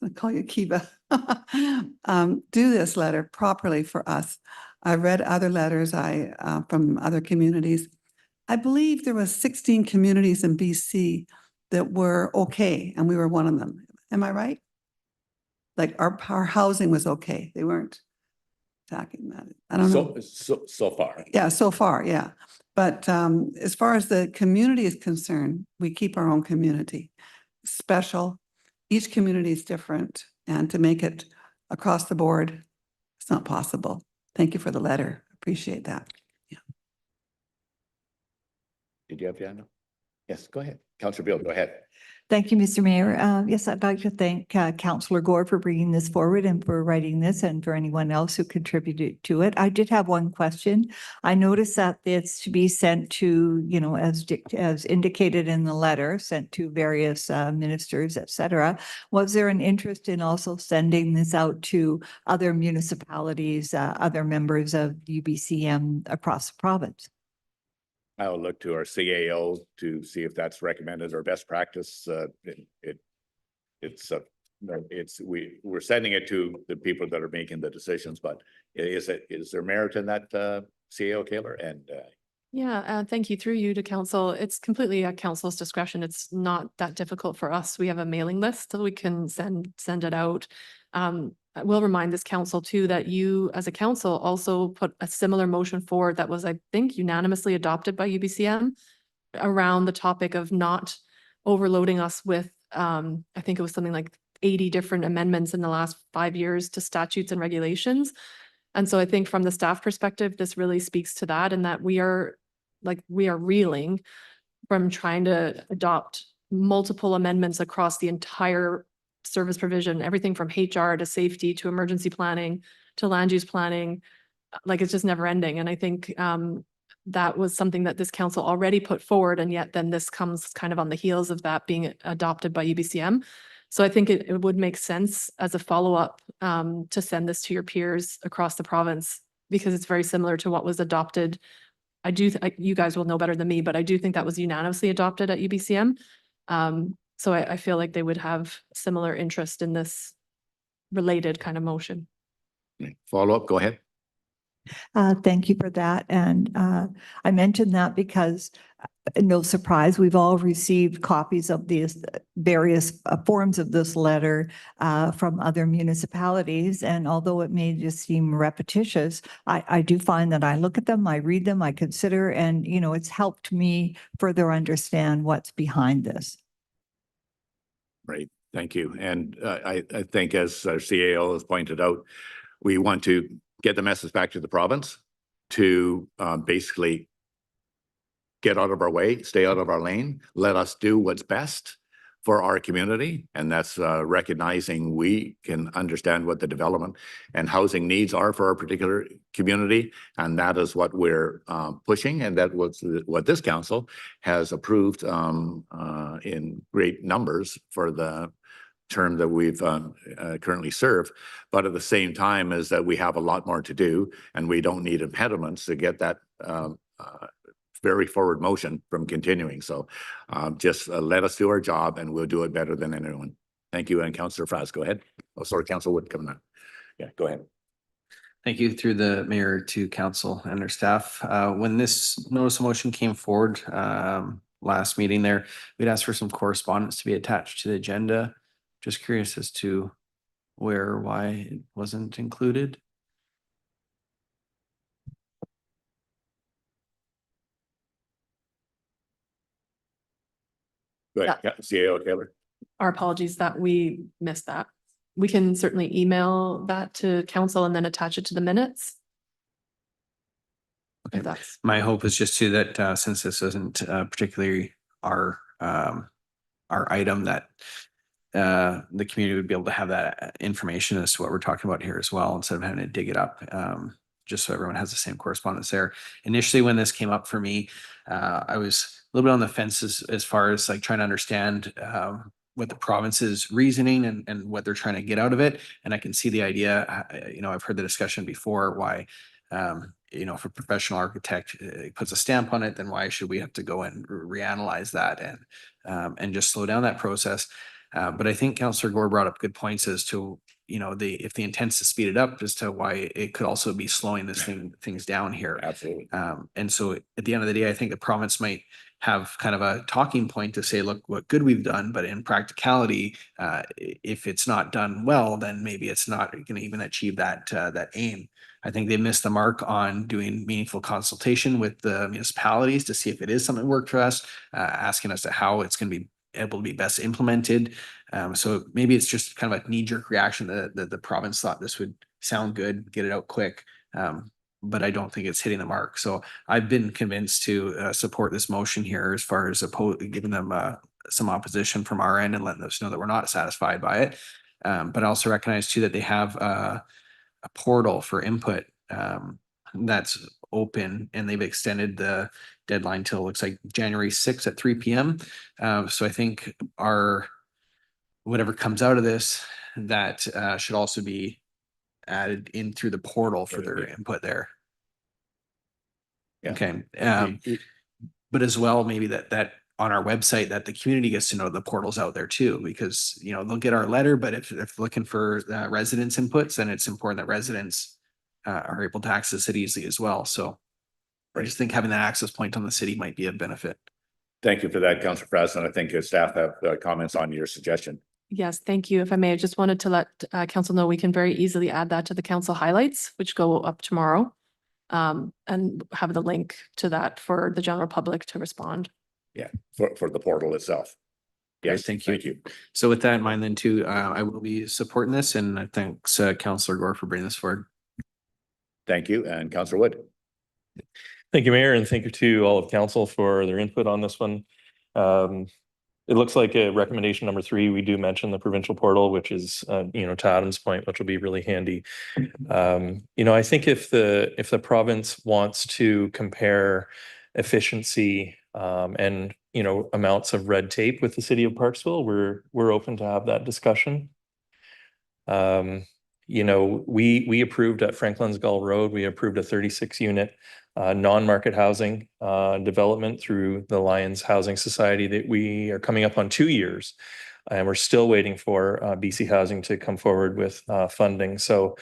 I call you Kiva, do this letter properly for us. I read other letters from other communities. I believe there was 16 communities in BC that were okay, and we were one of them. Am I right? Like our housing was okay. They weren't attacking that. I don't know. So far. Yeah, so far, yeah. But as far as the community is concerned, we keep our own community special. Each community is different, and to make it across the board, it's not possible. Thank you for the letter. Appreciate that. Yeah. Did you have Diana? Yes, go ahead. Councillor Beal, go ahead. Thank you, Mr. Mayor. Yes, I'd like to thank Councillor Gore for bringing this forward and for writing this, and for anyone else who contributed to it. I did have one question. I noticed that it's to be sent to, you know, as indicated in the letter, sent to various ministers, et cetera. Was there an interest in also sending this out to other municipalities, other members of UBCM across the province? I'll look to our CAO to see if that's recommended or best practice. We're sending it to the people that are making the decisions, but is there merit in that, CAO, Kaylor? And yeah, thank you. Through you to council. It's completely at council's discretion. It's not that difficult for us. We have a mailing list so we can send it out. I will remind this council too that you as a council also put a similar motion forward that was, I think, unanimously adopted by UBCM around the topic of not overloading us with, I think it was something like 80 different amendments in the last 5 years to statutes and regulations. And so I think from the staff perspective, this really speaks to that, and that we are reeling from trying to adopt multiple amendments across the entire service provision, everything from HR to safety to emergency planning to land use planning. Like, it's just never ending. And I think that was something that this council already put forward, and yet then this comes kind of on the heels of that being adopted by UBCM. So I think it would make sense as a follow-up to send this to your peers across the province, because it's very similar to what was adopted you guys will know better than me, but I do think that was unanimously adopted at UBCM. So I feel like they would have similar interest in this related kind of motion. Follow up, go ahead. Thank you for that. And I mentioned that because no surprise, we've all received copies of these various forms of this letter from other municipalities. And although it may just seem repetitious, I do find that I look at them, I read them, I consider, and, you know, it's helped me further understand what's behind this. Right, thank you. And I think, as our CAO has pointed out, we want to get the message back to the province to basically get out of our way, stay out of our lane, let us do what's best for our community. And that's recognizing we can understand what the development and housing needs are for our particular community. And that is what we're pushing. And that was what this council has approved in great numbers for the term that we've currently served. But at the same time is that we have a lot more to do, and we don't need impediments to get that very forward motion from continuing. So just let us do our job, and we'll do it better than anyone. Thank you. And Councillor Fraz, go ahead. Oh, sorry, Councillor Wood coming on. Yeah, go ahead. Thank you, through the mayor, to council and their staff. When this notice of motion came forward last meeting there, we'd asked for some correspondence to be attached to the agenda. Just curious as to where or why it wasn't included. Go ahead, CAO Taylor. Our apologies that we missed that. We can certainly email that to council and then attach it to the minutes. Okay. If that's My hope is just to that since this isn't particularly our item, that the community would be able to have that information as to what we're talking about here as well, instead of having to dig it up, just so everyone has the same correspondence there. Initially, when this came up for me, I was a little bit on the fence as far as like trying to understand what the province's reasoning and what they're trying to get out of it. And I can see the idea, you know, I've heard the discussion before, why, you know, if a professional architect puts a stamp on it, then why should we have to go and reanalyze that and just slow down that process? But I think Councillor Gore brought up good points as to, you know, if the intent is to speed it up, as to why it could also be slowing this things down here. Absolutely. And so at the end of the day, I think the province might have kind of a talking point to say, look, what good we've done, but in practicality, if it's not done well, then maybe it's not going to even achieve that aim. I think they missed the mark on doing meaningful consultation with the municipalities to see if it is something that worked for us, asking us to how it's going to be able to be best implemented. So maybe it's just kind of a knee-jerk reaction that the province thought this would sound good, get it out quick. But I don't think it's hitting the mark. So I've been convinced to support this motion here, as far as giving them some opposition from our end and letting us know that we're not satisfied by it. But I also recognize too that they have a portal for input that's open, and they've extended the deadline till, looks like January 6th at 3 p.m. So I think whatever comes out of this, that should also be added in through the portal for their input there. Yeah. Okay. But as well, maybe that on our website, that the community gets to know the portal's out there too, because, you know, they'll get our letter, but if looking for residents inputs, then it's important that residents are able to access it easily as well. So I just think having that access point on the city might be a benefit. Thank you for that, Councillor Fraz. And I think staff have comments on your suggestion. Yes, thank you. If I may, I just wanted to let council know we can very easily add that to the council highlights, which go up tomorrow, and have the link to that for the general public to respond. Yeah, for the portal itself. Yes, Thank you. Thank you. So with that in mind then too, I will be supporting this, and I thanks Councillor Gore for bringing this forward. Thank you. And Councillor Wood. Thank you, Mayor, and thank you to all of council for their input on this one. It looks like a recommendation number 3, we do mention the provincial portal, which is, you know, to Adam's point, which will be really handy. You know, I think if the province wants to compare efficiency and, you know, amounts of red tape with the city of Parksville, we're open to have that discussion. You know, we approved at Franklin's Gull Road, we approved a 36 unit non-market housing development through the Lions Housing Society that we are coming up on 2 years. And we're still waiting for BC Housing to come forward with funding. So,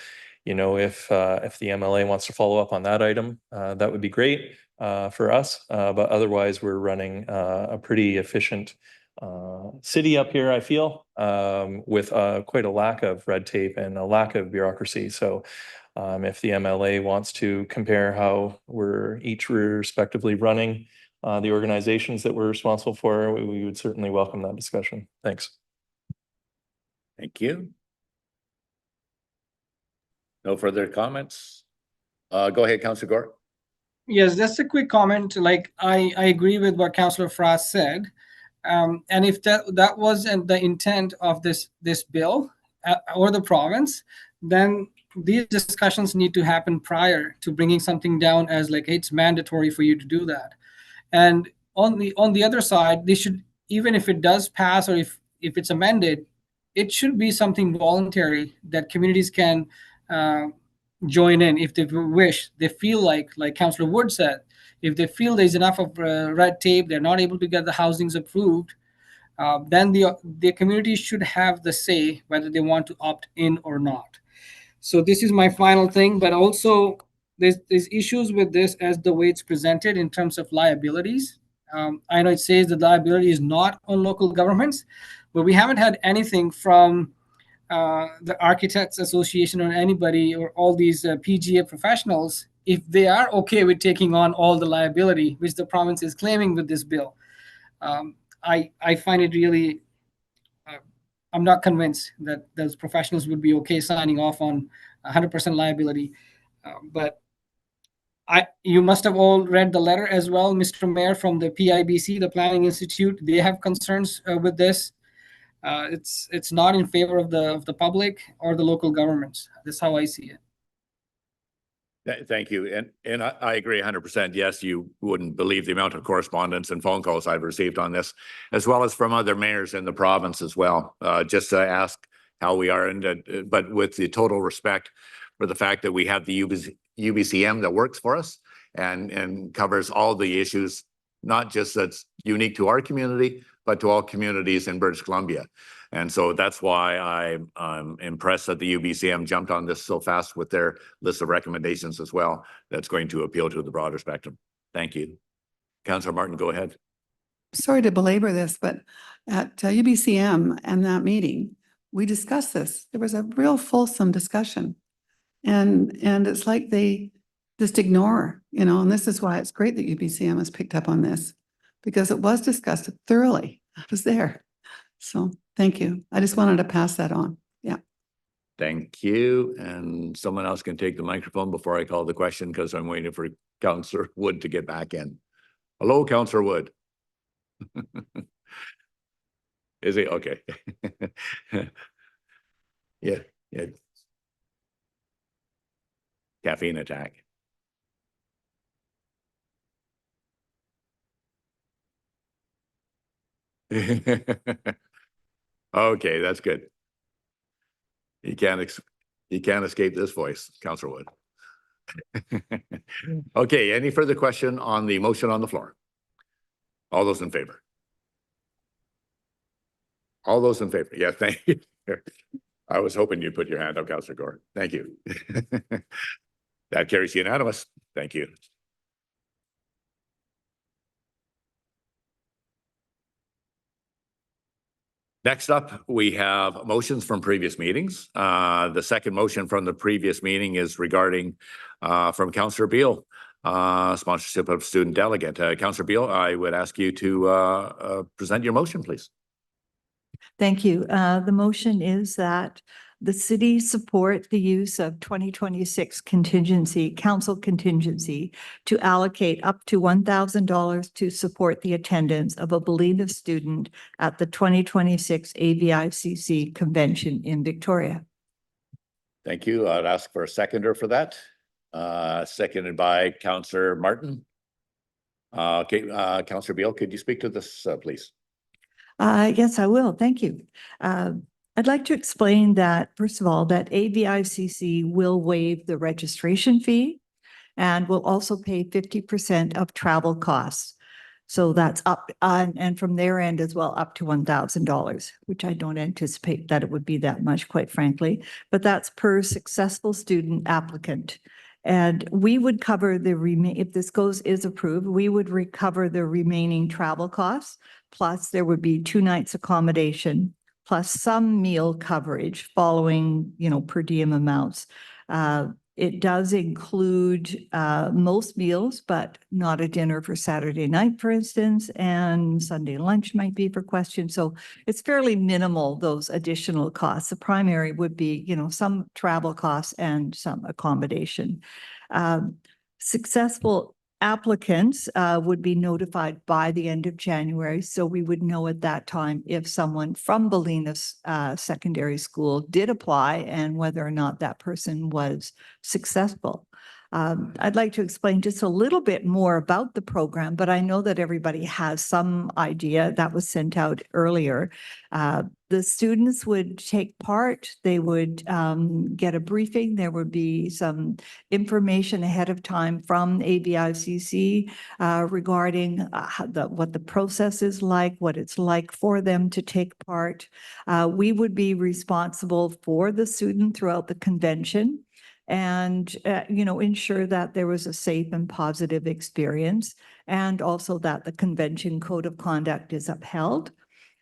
you know, if the MLA wants to follow up on that item, that would be great for us. But otherwise, we're running a pretty efficient city up here, I feel, with quite a lack of red tape and a lack of bureaucracy. So if the MLA wants to compare how we're each respectively running the organizations that we're responsible for, we would certainly welcome that discussion. Thanks. Thank you. No further comments? Go ahead, Councillor Gore. Yes, just a quick comment. Like I agree with what Councillor Frost said. And if that wasn't the intent of this bill or the province, then these discussions need to happen prior to bringing something down as like it's mandatory for you to do that. And on the other side, they should, even if it does pass or if it's amended, it should be something voluntary that communities can join in if they wish. They feel like Councillor Wood said, if they feel there's enough of red tape, they're not able to get the housings approved, then the community should have the say whether they want to opt in or not. So this is my final thing, but also there's issues with this as the way it's presented in terms of liabilities. I know it says the liability is not on local governments, but we haven't had anything from the Architects Association or anybody or all these PGA professionals if they are okay with taking on all the liability which the province is claiming with this bill. I find it really, I'm not convinced that those professionals would be okay signing off on 100% liability. But you must have all read the letter as well, Mr. Mayor, from the PIBC, the Planning Institute. They have concerns with this. It's not in favor of the public or the local governments. That's how I see it. Thank you. And I agree 100%. Yes, you wouldn't believe the amount of correspondence and phone calls I've received on this, as well as from other mayors in the province as well, just to ask how we are. But with the total respect for the fact that we have the UBCM that works for us and covers all the issues, not just that's unique to our community, but to all communities in British Columbia. And so that's why I'm impressed that the UBCM jumped on this so fast with their list of recommendations as well. That's going to appeal to the broader spectrum. Thank you. Councillor Martin, go ahead. Sorry to belabor this, but at UBCM and that meeting, we discussed this. There was a real fulsome discussion. And it's like they just ignore, and this is why it's great that UBCM has picked up on this, because it was discussed thoroughly. I was there. So thank you. I just wanted to pass that on. Yeah. Thank you. And someone else can take the microphone before I call the question, because I'm waiting for Councillor Wood to get back in. Hello, Councillor Wood. Is he? Okay. Yeah. Caffeine attack. Okay, that's good. You can't escape this voice, Councillor Wood. Okay, any further question on the motion on the floor? All those in favor? All those in favor? Yeah, thank you. I was hoping you'd put your hand up, Councillor Gore. Thank you. That carries unanimous. Thank you. Next up, we have motions from previous meetings. The second motion from the previous meeting is regarding from Councillor Beal, sponsorship of student delegate. Councillor Beal, I would ask you to present your motion, please. Thank you. The motion is that the city support the use of 2026 council contingency to allocate up to $1,000 to support the attendance of a Believe student at the 2026 AVICC convention in Victoria. Thank you. I'd ask for a seconder for that. Seconded by Councillor Martin. Okay, Councillor Beal, could you speak to this, please? Yes, I will. Thank you. I'd like to explain that, first of all, that AVICC will waive the registration fee. and will also pay 50% of travel costs. So that's up, and from their end as well, up to $1,000, which I don't anticipate that it would be that much, quite frankly, but that's per successful student applicant. And we would cover if this is approved, we would recover the remaining travel costs, plus there would be 2 nights accommodation, plus some meal coverage following, per diem amounts. It does include most meals, but not a dinner for Saturday night, for instance, and Sunday lunch might be for questions. So it's fairly minimal, those additional costs. The primary would be, some travel costs and some accommodation. Successful applicants would be notified by the end of January. So we would know at that time if someone from Bolinas Secondary School did apply and whether or not that person was successful. I'd like to explain just a little bit more about the program, but I know that everybody has some idea that was sent out earlier. The students would take part, they would get a briefing, there would be some information ahead of time from ABICC regarding what the process is like, what it's like for them to take part. We would be responsible for the student throughout the convention and, ensure that there was a safe and positive experience, and also that the convention code of conduct is upheld.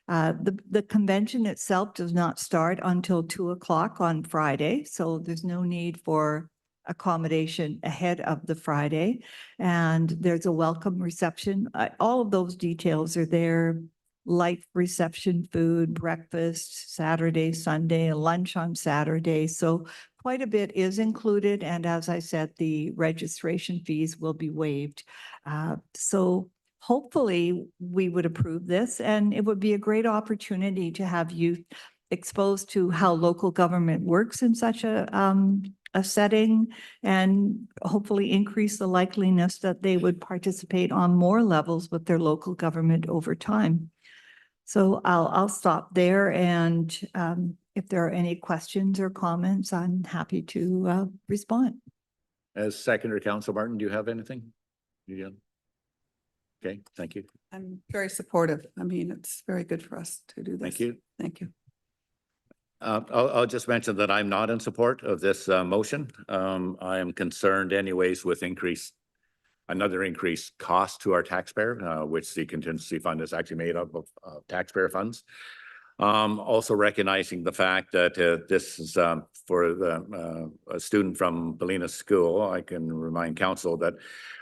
The convention itself does not start until 2:00 on Friday, so there's no need for accommodation ahead of the Friday. And there's a welcome reception. All of those details are there. Light reception, food, breakfast, Saturday, Sunday, lunch on Saturday. So quite a bit is included. And as I said, the registration fees will be waived. So hopefully we would approve this, and it would be a great opportunity to have youth exposed to how local government works in such a setting, and hopefully increase the likeliness that they would participate on more levels with their local government over time. So I'll stop there, and if there are any questions or comments, I'm happy to respond. As seconder, Council Martin, do you have anything? Okay, thank you. I'm very supportive. I mean, it's very good for us to do this. Thank you. Thank you. I'll just mention that I'm not in support of this motion. I am concerned anyways with another increased cost to our taxpayer, which the contingency fund is actually made up of taxpayer funds. Also recognizing the fact that this is for a student from Bolinas School. I can remind council that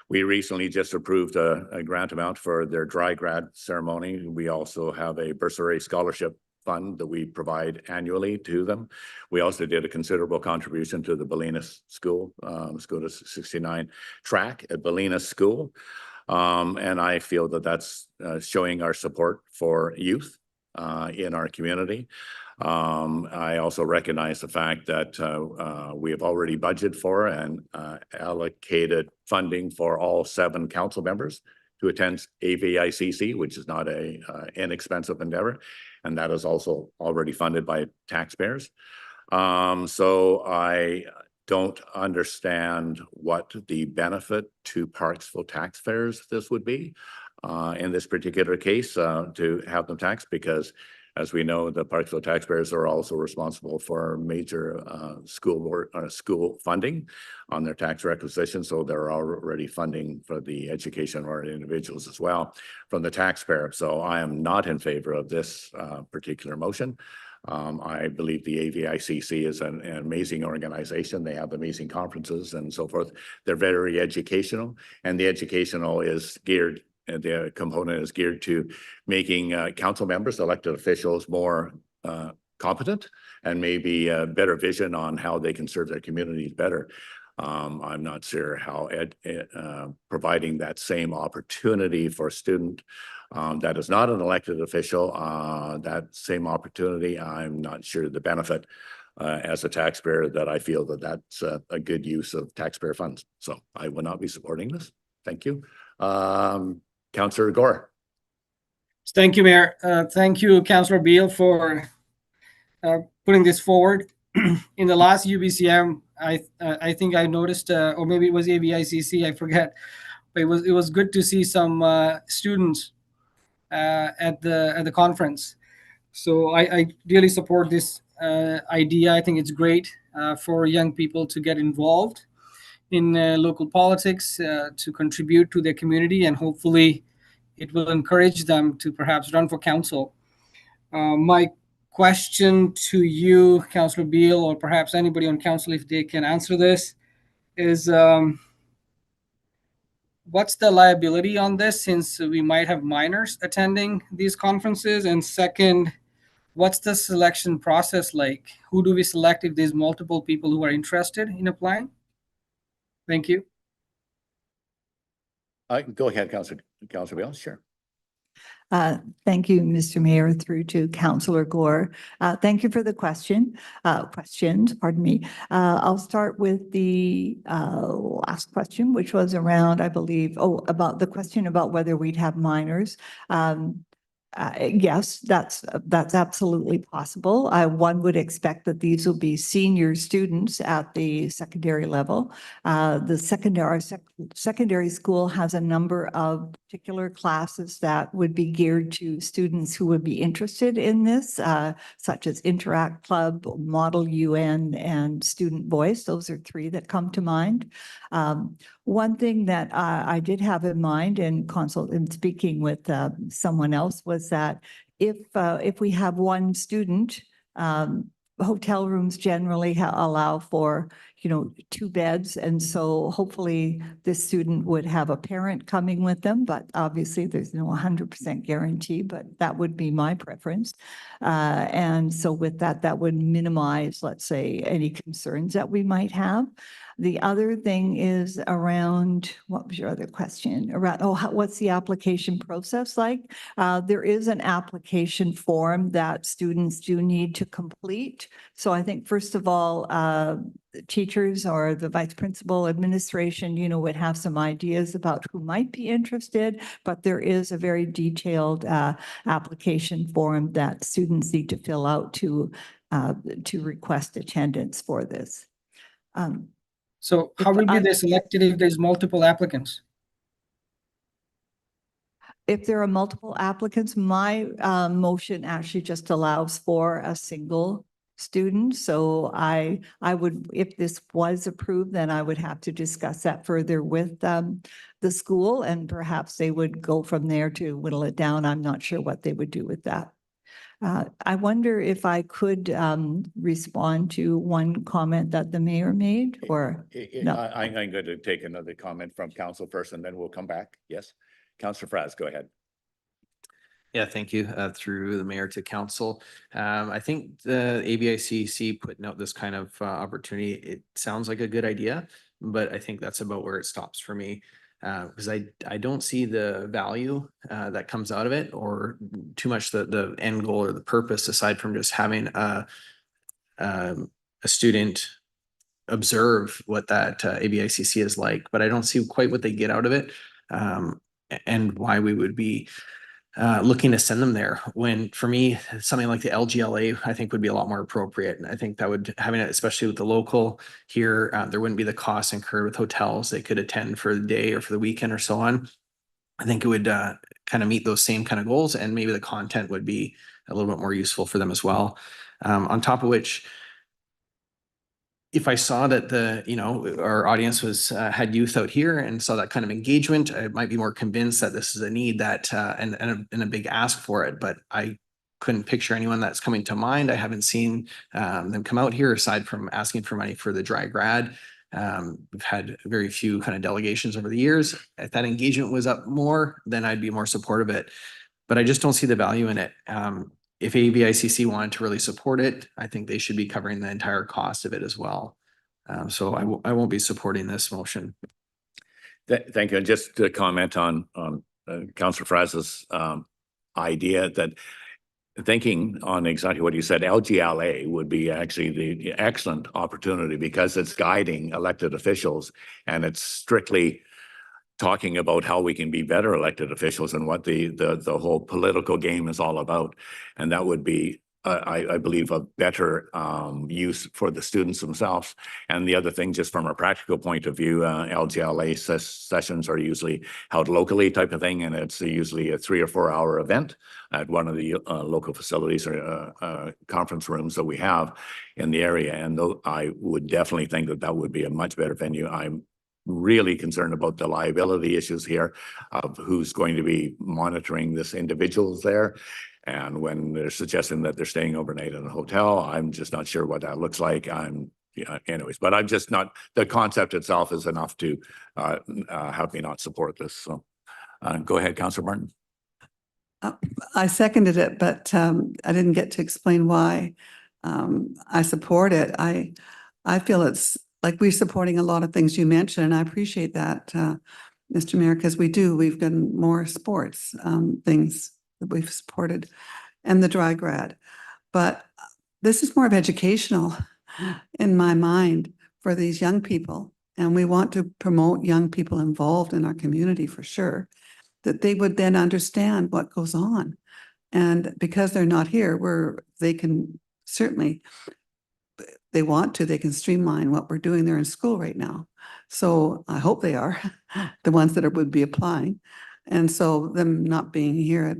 we recently just approved a grant amount for their dry grad ceremony. We also have a bursary scholarship fund that we provide annually to them. We also did a considerable contribution to the Bolinas School, School to 69 track at Bolinas School. And I feel that that's showing our support for youth in our community. I also recognize the fact that we have already budgeted for and allocated funding for all 7 council members to attend AVICC, which is not a inexpensive endeavor, and that is also already funded by taxpayers. So I don't understand what the benefit to Parksville taxpayers this would be in this particular case to have them taxed, because as we know, the Parksville taxpayers are also responsible for major school funding on their tax requisition. So they're already funding for the education of our individuals as well from the taxpayer. So I am not in favor of this particular motion. I believe the AVICC is an amazing organization. They have amazing conferences and so forth. They're very educational, and the educational is geared, the component is geared to making council members, elected officials, more competent and maybe a better vision on how they can serve their communities better. I'm not sure how providing that same opportunity for a student that is not an elected official, that same opportunity, I'm not sure the benefit as a taxpayer that I feel that that's a good use of taxpayer funds. So I will not be supporting this. Thank you. Councillor Gore. Thank you, Mayor. Thank you, Councillor Beal, for putting this forward. in the last UBCM, I think I noticed, or maybe it was ABICC, I forget, but it was good to see some students at the conference. So I really support this idea. I think it's great for young people to get involved in local politics, to contribute to their community, and hopefully it will encourage them to perhaps run for council. My question to you, Councillor Beal, or perhaps anybody on council, if they can answer this, is what's the liability on this, since we might have minors attending these conferences? And second, what's the selection process like? Who do we select if there's multiple people who are interested in applying? Thank you. Go ahead, Councillor Beal, sure. Thank you, Mr. Mayor, through to Councillor Gore. Thank you for the questions, pardon me. I'll start with the last question, which was around, I believe, about the question about whether we'd have minors. Yes, that's absolutely possible. One would expect that these will be senior students at the secondary level. The secondary school has a number of particular classes that would be geared to students who would be interested in this, such as Interact Club, Model UN, and Student Voice. Those are three that come to mind. One thing that I did have in mind in speaking with someone else was that if we have one student, hotel rooms generally allow for, 2 beds. And so hopefully this student would have a parent coming with them, but obviously there's no 100% guarantee, but that would be my preference. And so with that, that would minimize, let's say, any concerns that we might have. The other thing is around, what was your other question? Around, what's the application process like? There is an application form that students do need to complete. So I think, first of all, teachers or the vice principal, administration, would have some ideas about who might be interested, but there is a very detailed application form that students need to fill out to request attendance for this. So how will they selected if there's multiple applicants? If there are multiple applicants, my motion actually just allows for a single student. So I would, if this was approved, then I would have to discuss that further with the school, and perhaps they would go from there to whittle it down. I'm not sure what they would do with that. I wonder if I could respond to one comment that the mayor made, or no? I'm going to take another comment from council first, and then we'll come back. Yes, Councillor Fraz, go ahead. Yeah, thank you. Through the mayor to council. I think the ABICC putting out this kind of opportunity, it sounds like a good idea, but I think that's about where it stops for me. Because I don't see the value that comes out of it, or too much the end goal or the purpose, aside from just having a student observe what that ABICC is like. But I don't see quite what they get out of it, and why we would be looking to send them there, when for me something like the LGLA I think would be a lot more appropriate. And I think that would, having it especially with the local here, there wouldn't be the costs incurred with hotels they could attend for the day or for the weekend or so on. I think it would kind of meet those same kind of goals, and maybe the content would be a little bit more useful for them as well. On top of which, if I saw that our audience was had youth out here and saw that kind of engagement, I might be more convinced that this is a need that and a big ask for it. But I couldn't picture anyone that's coming to mind. I haven't seen them come out here aside from asking for money for the dry grad. We've had very few kind of delegations over the years. If that engagement was up more, then I'd be more supportive of it. But I just don't see the value in it. If ABICC wanted to really support it, I think they should be covering the entire cost of it as well. So I won't be supporting this motion. Thank you. And just to comment on Councillor Fraz's idea, that thinking on exactly what you said, LGLA would be actually the excellent opportunity, because it's guiding elected officials, and it's strictly talking about how we can be better elected officials and what the whole political game is all about. And that would be I believe, a better use for the students themselves. And the other thing, just from a practical point of view, LGLA sessions are usually held locally type of thing, and it's usually a 3 or 4 hour event at one of the local facilities or conference rooms that we have in the area. And I would definitely think that that would be a much better venue. I'm really concerned about the liability issues here of who's going to be monitoring this individuals there. And when they're suggesting that they're staying overnight in a hotel, I'm just not sure what that looks like. Anyways, but I'm just not, the concept itself is enough to have me not support this. So go ahead, Councillor Martin. I seconded it, but I didn't get to explain why I support it. I feel it's like we're supporting a lot of things you mentioned, and I appreciate that, Mr. Mayor, because we've done more sports things that we've supported and the dry grad. But this is more of educational in my mind for these young people. And we want to promote young people involved in our community for sure, that they would then understand what goes on. And because they're not here, they can certainly, they want to, they can streamline what we're doing. They're in school right now. So I hope they are the ones that would be applying. And so them not being here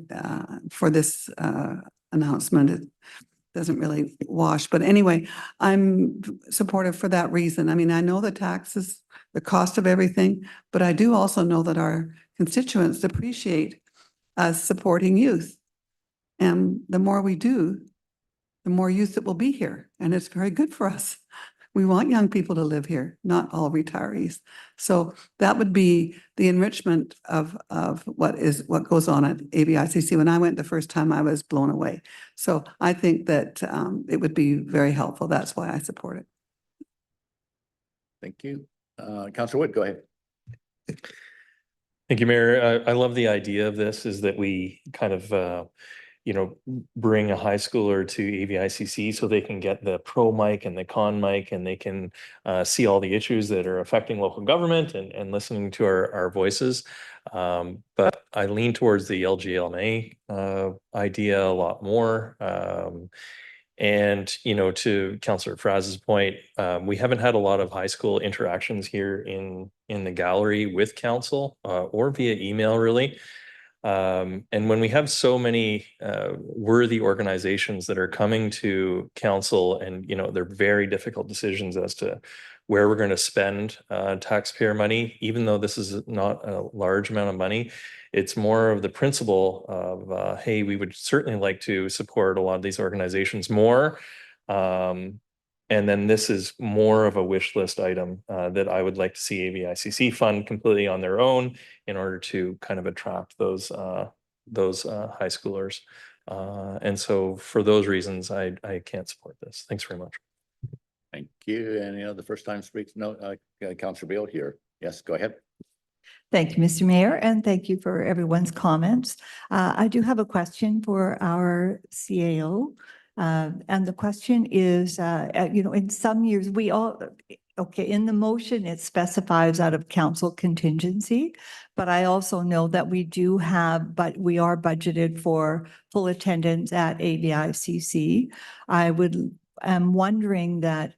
for this announcement, it doesn't really wash. But anyway, I'm supportive for that reason. I mean, I know the taxes, the cost of everything, but I do also know that our constituents appreciate us supporting youth. And the more we do, the more youth that will be here. And it's very good for us. We want young people to live here, not all retirees. So that would be the enrichment of what goes on at ABICC. When I went the first time, I was blown away. So I think that it would be very helpful. That's why I support it. Thank you. Councillor Wood, go ahead. Thank you, Mayor. I love the idea of this, is that we kind of bring a high schooler to AVICC so they can get the pro mic and the con mic, and they can see all the issues that are affecting local government and listening to our voices. But I lean towards the LGLMA idea a lot more. And, to Councillor Fraz's point, we haven't had a lot of high school interactions here in the gallery with council or via email, really. And when we have so many worthy organizations that are coming to council, and they're very difficult decisions as to where we're going to spend taxpayer money, even though this is not a large amount of money, it's more of the principle of, hey, we would certainly like to support a lot of these organizations more. And then this is more of a wish list item that I would like to see AVICC fund completely on their own in order to kind of attract those high schoolers. And so for those reasons, I can't support this. Thanks very much. Thank you. Any other first time speaks? No, Councillor Beal here. Yes, go ahead. Thank you, Mr. Mayor, and thank you for everyone's comments. I do have a question for our CAO. And the question is, in some years, in the motion, it specifies out of council contingency, but I also know that we are budgeted for full attendance at AVICC. I'm wondering that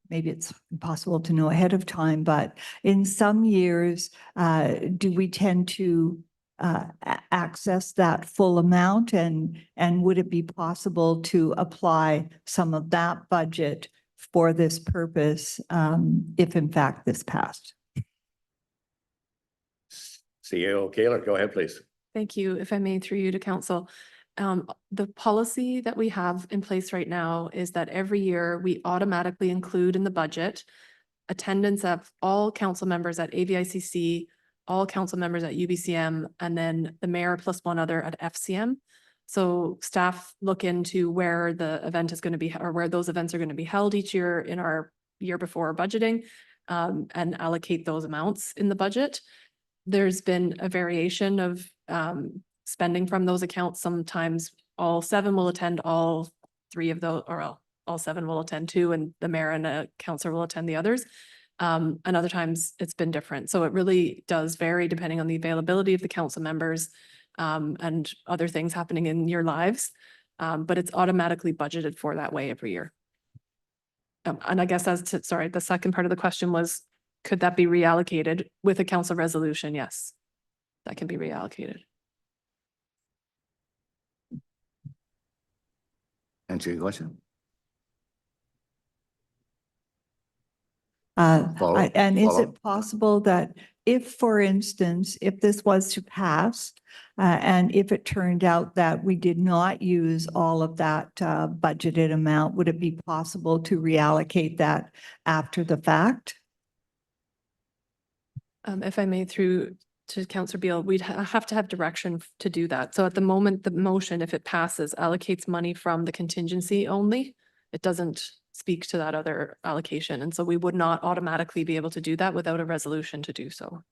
maybe it's impossible to know ahead of time, but in some years, do we tend to access that full amount, and would it be possible to apply some of that budget for this purpose if in fact this passed? CEO Kaler, go ahead, please. Thank you. If I may, through you to council. The policy that we have in place right now is that every year we automatically include in the budget attendance of all council members at AVICC, all council members at UBCM, and then the mayor plus one other at FCM. So staff look into where the event is going to be, or where those events are going to be held each year in our year before budgeting, and allocate those amounts in the budget. There's been a variation of spending from those accounts. Sometimes all 7 will attend all 3 of those, or all 7 will attend 2, and the mayor and a councillor will attend the others. And other times it's been different. So it really does vary depending on the availability of the council members and other things happening in your lives. but it's automatically budgeted for that way every year. And I guess sorry, the second part of the question was, could that be reallocated with a council resolution? Yes, that can be reallocated. Answer your question. And is follow. it possible that if, for instance, if this was to pass, and if it turned out that we did not use all of that budgeted amount, would it be possible to reallocate that after the fact? If I may, through to Councillor Beal, we'd have to have direction to do that. So at the moment, the motion, if it passes, allocates money from the contingency only. It doesn't speak to that other allocation. And so we would not automatically be able to do that without a resolution to do so.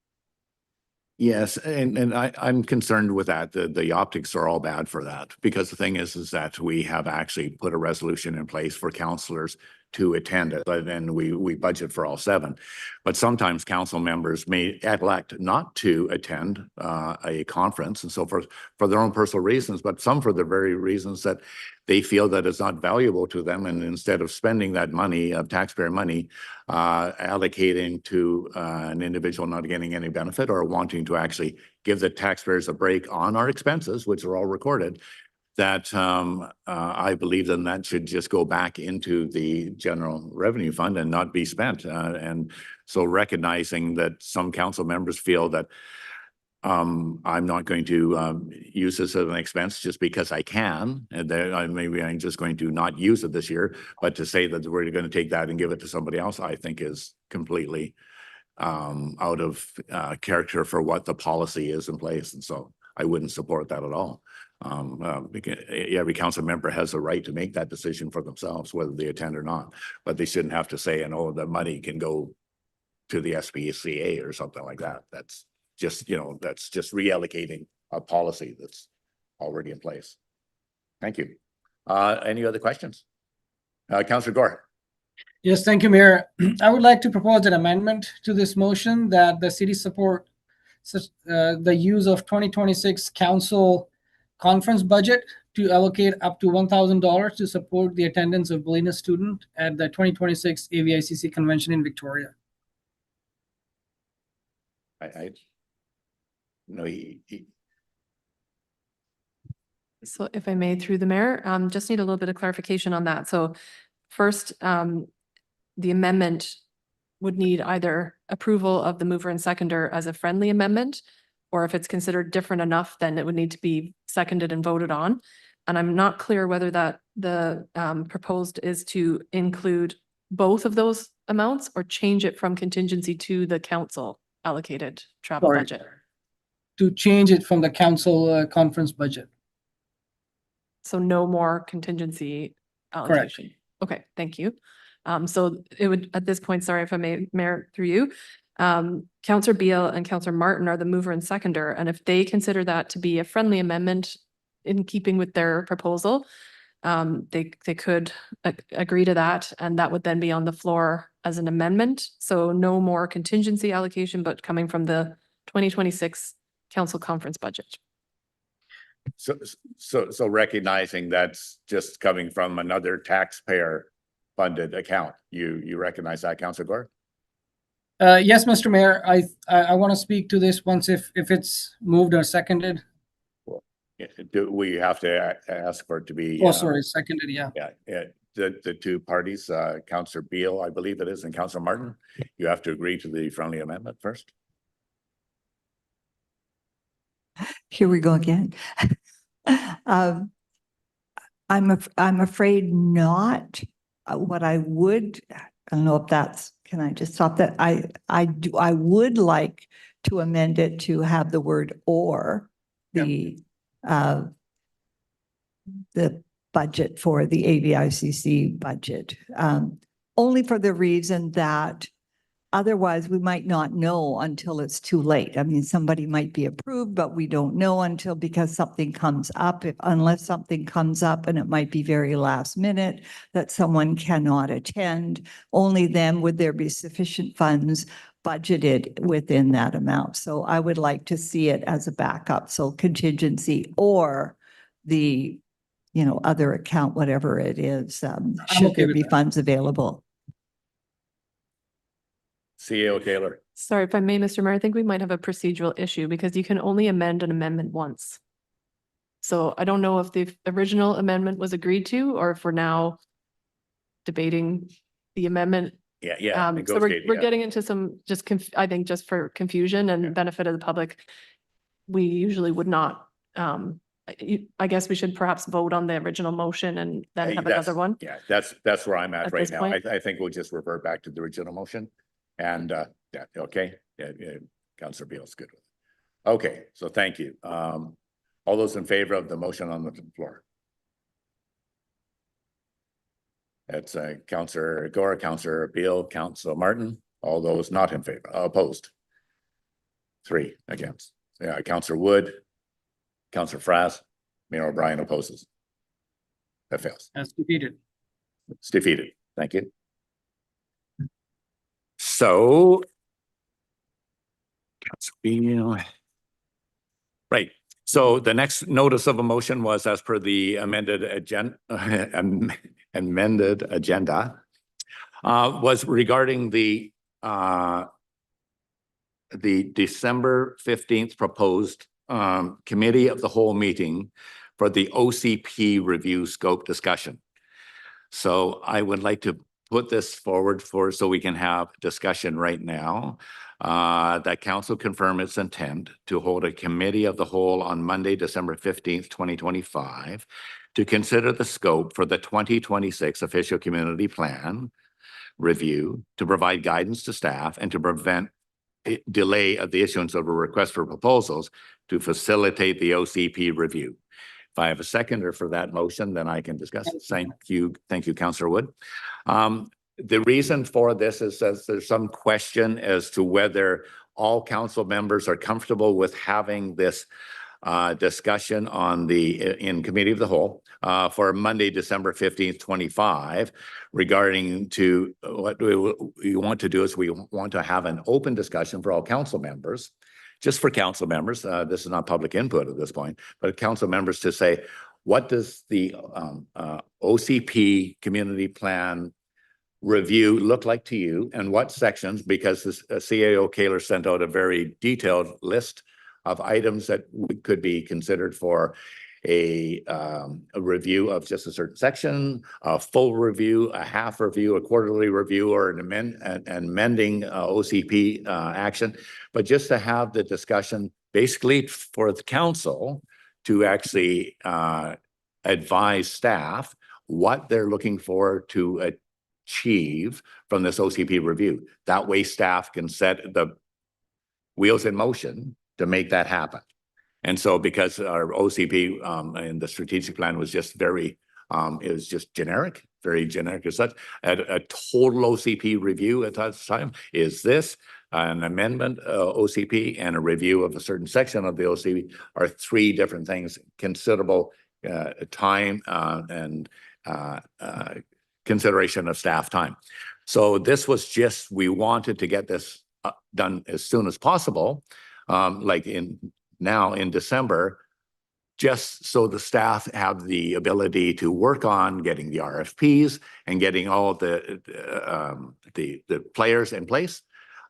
Yes, and I'm concerned with that. The optics are all bad for that, because the thing is that we have actually put a resolution in place for councillors to attend it, and we budget for all 7. But sometimes council members may elect not to attend a conference and so forth for their own personal reasons, but some for the very reasons that they feel that it's not valuable to them. And instead of spending that money, of taxpayer money, allocating to an individual not getting any benefit, or wanting to actually give the taxpayers a break on our expenses, which are all recorded, that I believe then that should just go back into the general revenue fund and not be spent. And so recognizing that some council members feel that I'm not going to use this as an expense just because I can, and that maybe I'm just going to not use it this year, but to say that we're going to take that and give it to somebody else, I think is completely out of character for what the policy is in place. And so I wouldn't support that at all. Because every council member has a right to make that decision for themselves, whether they attend or not, but they shouldn't have to say, and oh, the money can go to the SPCA or something like that. That's just, that's just reallocating a policy that's already in place. Thank you. Any other questions? Councillor Gore. Yes, thank you, Mayor. I would like to propose an amendment to this motion that the city support the use of 2026 council conference budget to allocate up to $1,000 to support the attendance of Belina student at the 2026 AVICC convention in Victoria. No, So if I may, through the mayor, just need a little bit of clarification on that. So first, the amendment would need either approval of the mover and seconder as a friendly amendment, or if it's considered different enough, then it would need to be seconded and voted on. And I'm not clear whether that the proposed is to include both of those amounts or change it from contingency to the council allocated travel Sorry. budget. To change it from the council conference budget. So no more contingency allocation. Correct. Okay, thank you. So it would, at this point, sorry if I may, Mayor, through you, Councillor Beal and Councillor Martin are the mover and seconder. And if they consider that to be a friendly amendment in keeping with their proposal, they could agree to that, and that would then be on the floor as an amendment. So no more contingency allocation, but coming from the 2026 council conference budget. So recognizing that's just coming from another taxpayer funded account, you recognize that, Councillor Gore? Yes, Mr. Mayor, I want to speak to this once if it's moved or seconded. Do we have to ask for it to be? Oh, sorry, seconded, yeah. Yeah, the two parties, Councillor Beal, I believe it is, and Councillor Martin, you have to agree to the friendly amendment first. Here we go again. I'm afraid not. What I would, I don't know if that's, can I just stop that? I would like to amend it to have the word or the budget for the AVICC budget, only for the reason that otherwise we might not know until it's too late. I mean, somebody might be approved, but we don't know until, because something comes up, unless something comes up, and it might be very last minute that someone cannot attend, only then would there be sufficient funds budgeted within that amount. So I would like to see it as a backup. So contingency or the other account, whatever it is, I'm should okay there with be that. funds available. CEO Taylor. Sorry, if I may, Mr. Mayor, I think we might have a procedural issue because you can only amend an amendment once. So I don't know if the original amendment was agreed to, or if we're now debating the amendment. Yeah, So negotiate, we're yeah. getting into some I think just for confusion and benefit of the public, we usually would not, I guess we should perhaps vote on the original motion and then have That's- another one. Yeah, that's where I'm at At right this now. point? I think we'll just revert back to the original motion. And yeah, okay, Councillor Beal's good with it. Okay, so thank you. All those in favor of the motion on the floor? That's Councillor Gore, Councillor Beal, Councillor Martin. All those not in favor, opposed. 3 against. Yeah, Councillor Wood, Councillor Frass, Mayor O'Brien opposes. That fails. That's defeated. It's defeated. Thank you. So. Councillor Beal. Right. So the next notice of a motion was as per the amended agenda, was regarding the December 15th proposed committee of the whole meeting for the OCP review scope discussion. So I would like to put this forward so we can have discussion right now. That council confirm its intent to hold a committee of the whole on Monday, December 15th, 2025, to consider the scope for the 2026 official community plan review, to provide guidance to staff and to prevent delay of the issuance of a request for proposals to facilitate the OCP review. If I have a seconder for that motion, then I can discuss. Thank you, Councillor Wood. The reason for this is that there's some question as to whether all council members are comfortable with having this discussion on in committee of the whole for Monday, December 15th, 25, regarding to what we want to do is we want to have an open discussion for all council members, just for council members. This is not public input at this point, but council members to say, what does the OCP community plan review look like to you, and what sections, because this CAO Kaler sent out a very detailed list of items that could be considered for a review of just a certain section, a full review, a half review, a quarterly review, or an amending OCP action, but just to have the discussion basically for the council to actually advise staff what they're looking for to achieve from this OCP review. That way staff can set the wheels in motion to make that happen. And so because our OCP and the strategic plan was just very, it was just generic, very generic as such. A total OCP review at that time is this, an amendment OCP and a review of a certain section of the OCP are 3 different things, considerable time and consideration of staff time. So this was just, we wanted to get this done as soon as possible, like now in December, just so the staff have the ability to work on getting the RFPs and getting all the players in place.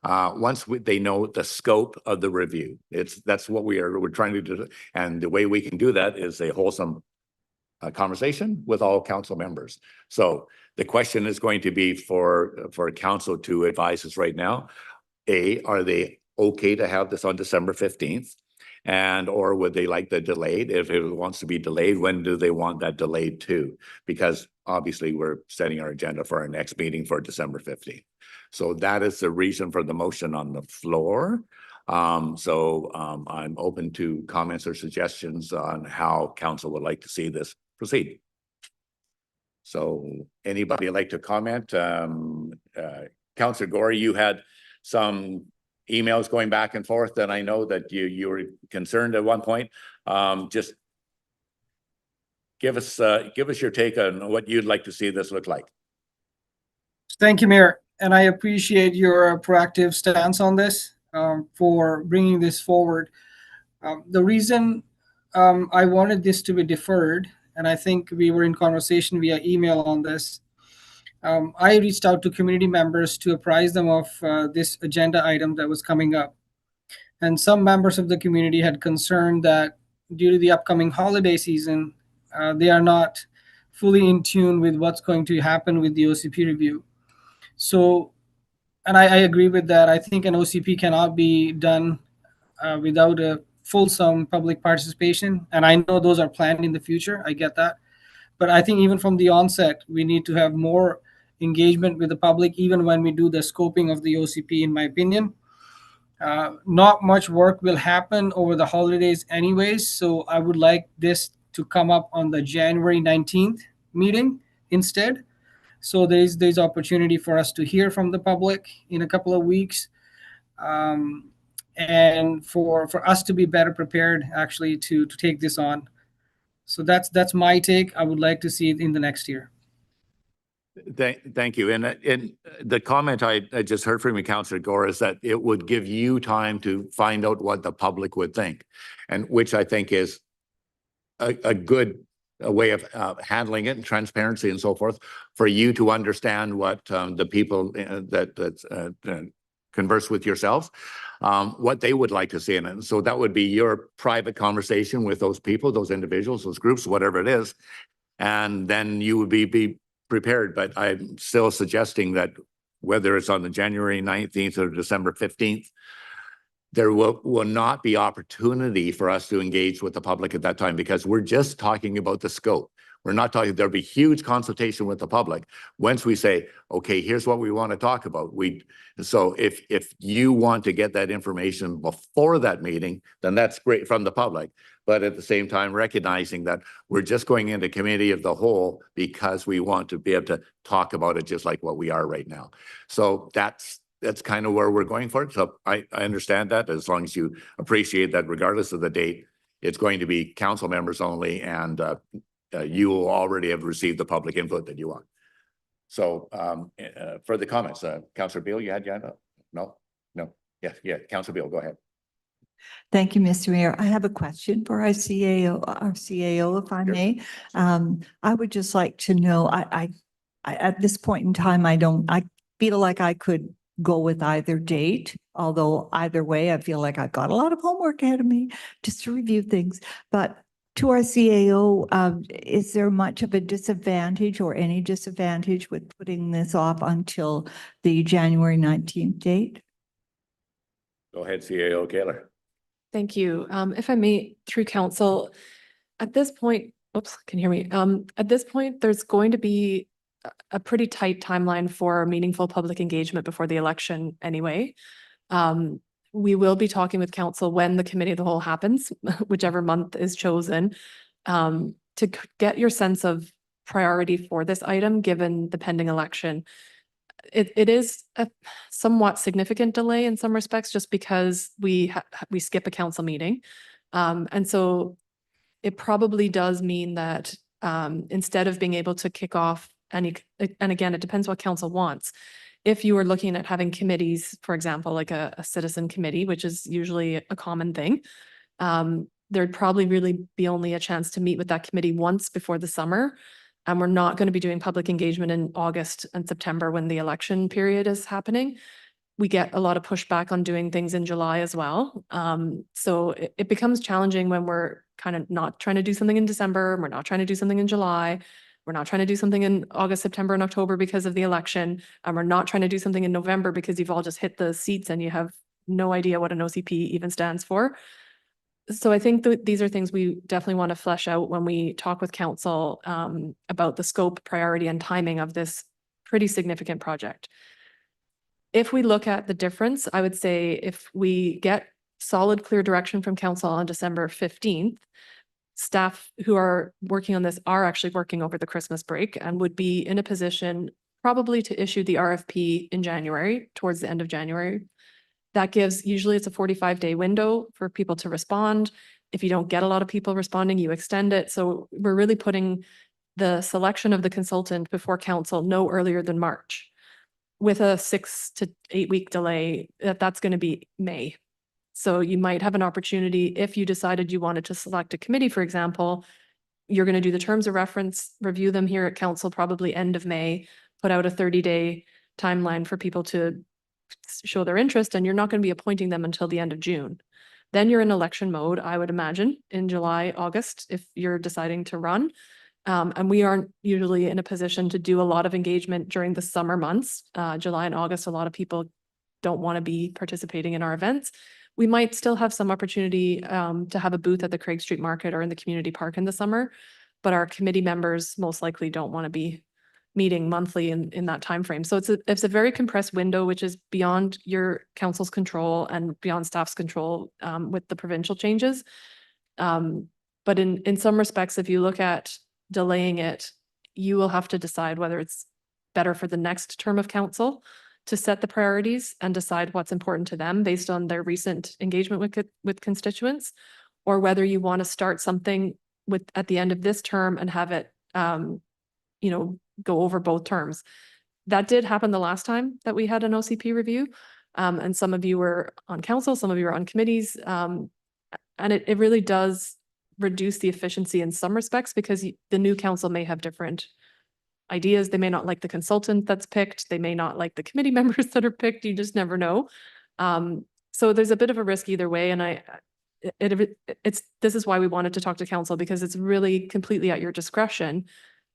Once they know the scope of the review, that's what we're trying to do, and the way we can do that is a wholesome conversation with all council members. So the question is going to be for council to advise us right now. Are they okay to have this on December 15th? And or would they like the delayed? If it wants to be delayed, when do they want that delayed to? Because obviously we're setting our agenda for our next meeting for December 15th. So that is the reason for the motion on the floor. I'm open to comments or suggestions on how council would like to see this proceed. So anybody like to comment? Councillor Gore, you had some emails going back and forth, and I know that you were concerned at one point. Just give us your take on what you'd like to see this look like. Thank you, Mayor, and I appreciate your proactive stance on this for bringing this forward. The reason I wanted this to be deferred and I think we were in conversation via email on this. I reached out to community members to apprise them of this agenda item that was coming up. And some members of the community had concern that due to the upcoming holiday season, they are not fully in tune with what's going to happen with the OCP review. So, and I agree with that. I think an OCP cannot be done without a fulsome public participation. And I know those are planned in the future. I get that. But I think even from the onset, we need to have more engagement with the public, even when we do the scoping of the OCP, in my opinion. Not much work will happen over the holidays anyways, so I would like this to come up on the January 19th meeting instead. So there's opportunity for us to hear from the public in a couple of weeks, and for us to be better prepared actually to take this on. So that's my take. I would like to see it in the next year. Thank you. And the comment I just heard from you, Councillor Gore, is that it would give you time to find out what the public would think, and which I think is a good way of handling it, and transparency and so forth, for you to understand what the people that converse with yourselves, what they would like to see in it. So that would be your private conversation with those people, those individuals, those groups, whatever it is, and then you would be prepared. But I'm still suggesting that whether it's on the January 19th or December 15th, there will not be opportunity for us to engage with the public at that time, because we're just talking about the scope. We're not talking, there'll be huge consultation with the public. Once we say, okay, here's what we want to talk about. So if you want to get that information before that meeting, then that's great from the public. But at the same time, recognizing that we're just going into committee of the whole because we want to be able to talk about it just like what we are right now. So that's kind of where we're going for it. So I understand that, as long as you appreciate that regardless of the date, it's going to be council members only, and you will already have received the public input that you want. So for the comments, Councillor Beal, you had your hand up? No? Yeah, Councillor Beal, go ahead. Thank you, Mr. Mayor. I have a question for our CAO, if I may. I would just like to know, I at this point in time, I feel like I could go with either date, although either way, I feel like I've got a lot of homework ahead of me just to review things. But to our CAO, is there much of a disadvantage or any disadvantage with putting this off until the January 19th date? Go ahead, CAO Kaler. Thank you. If I may, through council, at this point, oops, can you hear me? At this point, there's going to be a pretty tight timeline for meaningful public engagement before the election anyway. We will be talking with council when the committee of the whole happens, whichever month is chosen, to get your sense of priority for this item, given the pending election. It is a somewhat significant delay in some respects, just because we skip a council meeting. And so it probably does mean that instead of being able to kick off and again, it depends what council wants. If you are looking at having committees, for example, like a citizen committee, which is usually a common thing, there'd probably really be only a chance to meet with that committee once before the summer. And we're not going to be doing public engagement in August and September when the election period is happening. We get a lot of pushback on doing things in July as well. So it becomes challenging when we're kind of not trying to do something in December. We're not trying to do something in July. We're not trying to do something in August, September, and October because of the election. And we're not trying to do something in November because you've all just hit the seats and you have no idea what an OCP even stands for. So I think that these are things we definitely want to flesh out when we talk with council about the scope, priority, and timing of this pretty significant project. If we look at the difference, I would say if we get solid, clear direction from council on December 15th, staff who are working on this are actually working over the Christmas break and would be in a position probably to issue the RFP in January, towards the end of January. That gives, usually it's a 45-day window for people to respond. If you don't get a lot of people responding, you extend it. So we're really putting the selection of the consultant before council no earlier than March. With a 6 to 8 week delay, that's going to be May. So you might have an opportunity if you decided you wanted to select a committee, for example, you're going to do the terms of reference, review them here at council, probably end of May, put out a 30-day timeline for people to show their interest, and you're not going to be appointing them until the end of June. Then you're in election mode, I would imagine, in July, August, if you're deciding to run. And we aren't usually in a position to do a lot of engagement during the summer months. July and August, a lot of people don't want to be participating in our events. We might still have some opportunity to have a booth at the Craig Street Market or in the community park in the summer, but our committee members most likely don't want to be meeting monthly in that time frame. So it's a very compressed window, which is beyond your council's control and beyond staff's control with the provincial changes. But in some respects, if you look at delaying it, you will have to decide whether it's better for the next term of council to set the priorities and decide what's important to them based on their recent engagement with constituents, or whether you want to start something at the end of this term and have it, go over both terms. That did happen the last time that we had an OCP review. And some of you were on council, some of you were on committees. And it really does reduce the efficiency in some respects, because the new council may have different ideas. They may not like the consultant that's picked. They may not like the committee members that are picked. You just never know. So there's a bit of a risk either way. And this is why we wanted to talk to council, because it's really completely at your discretion.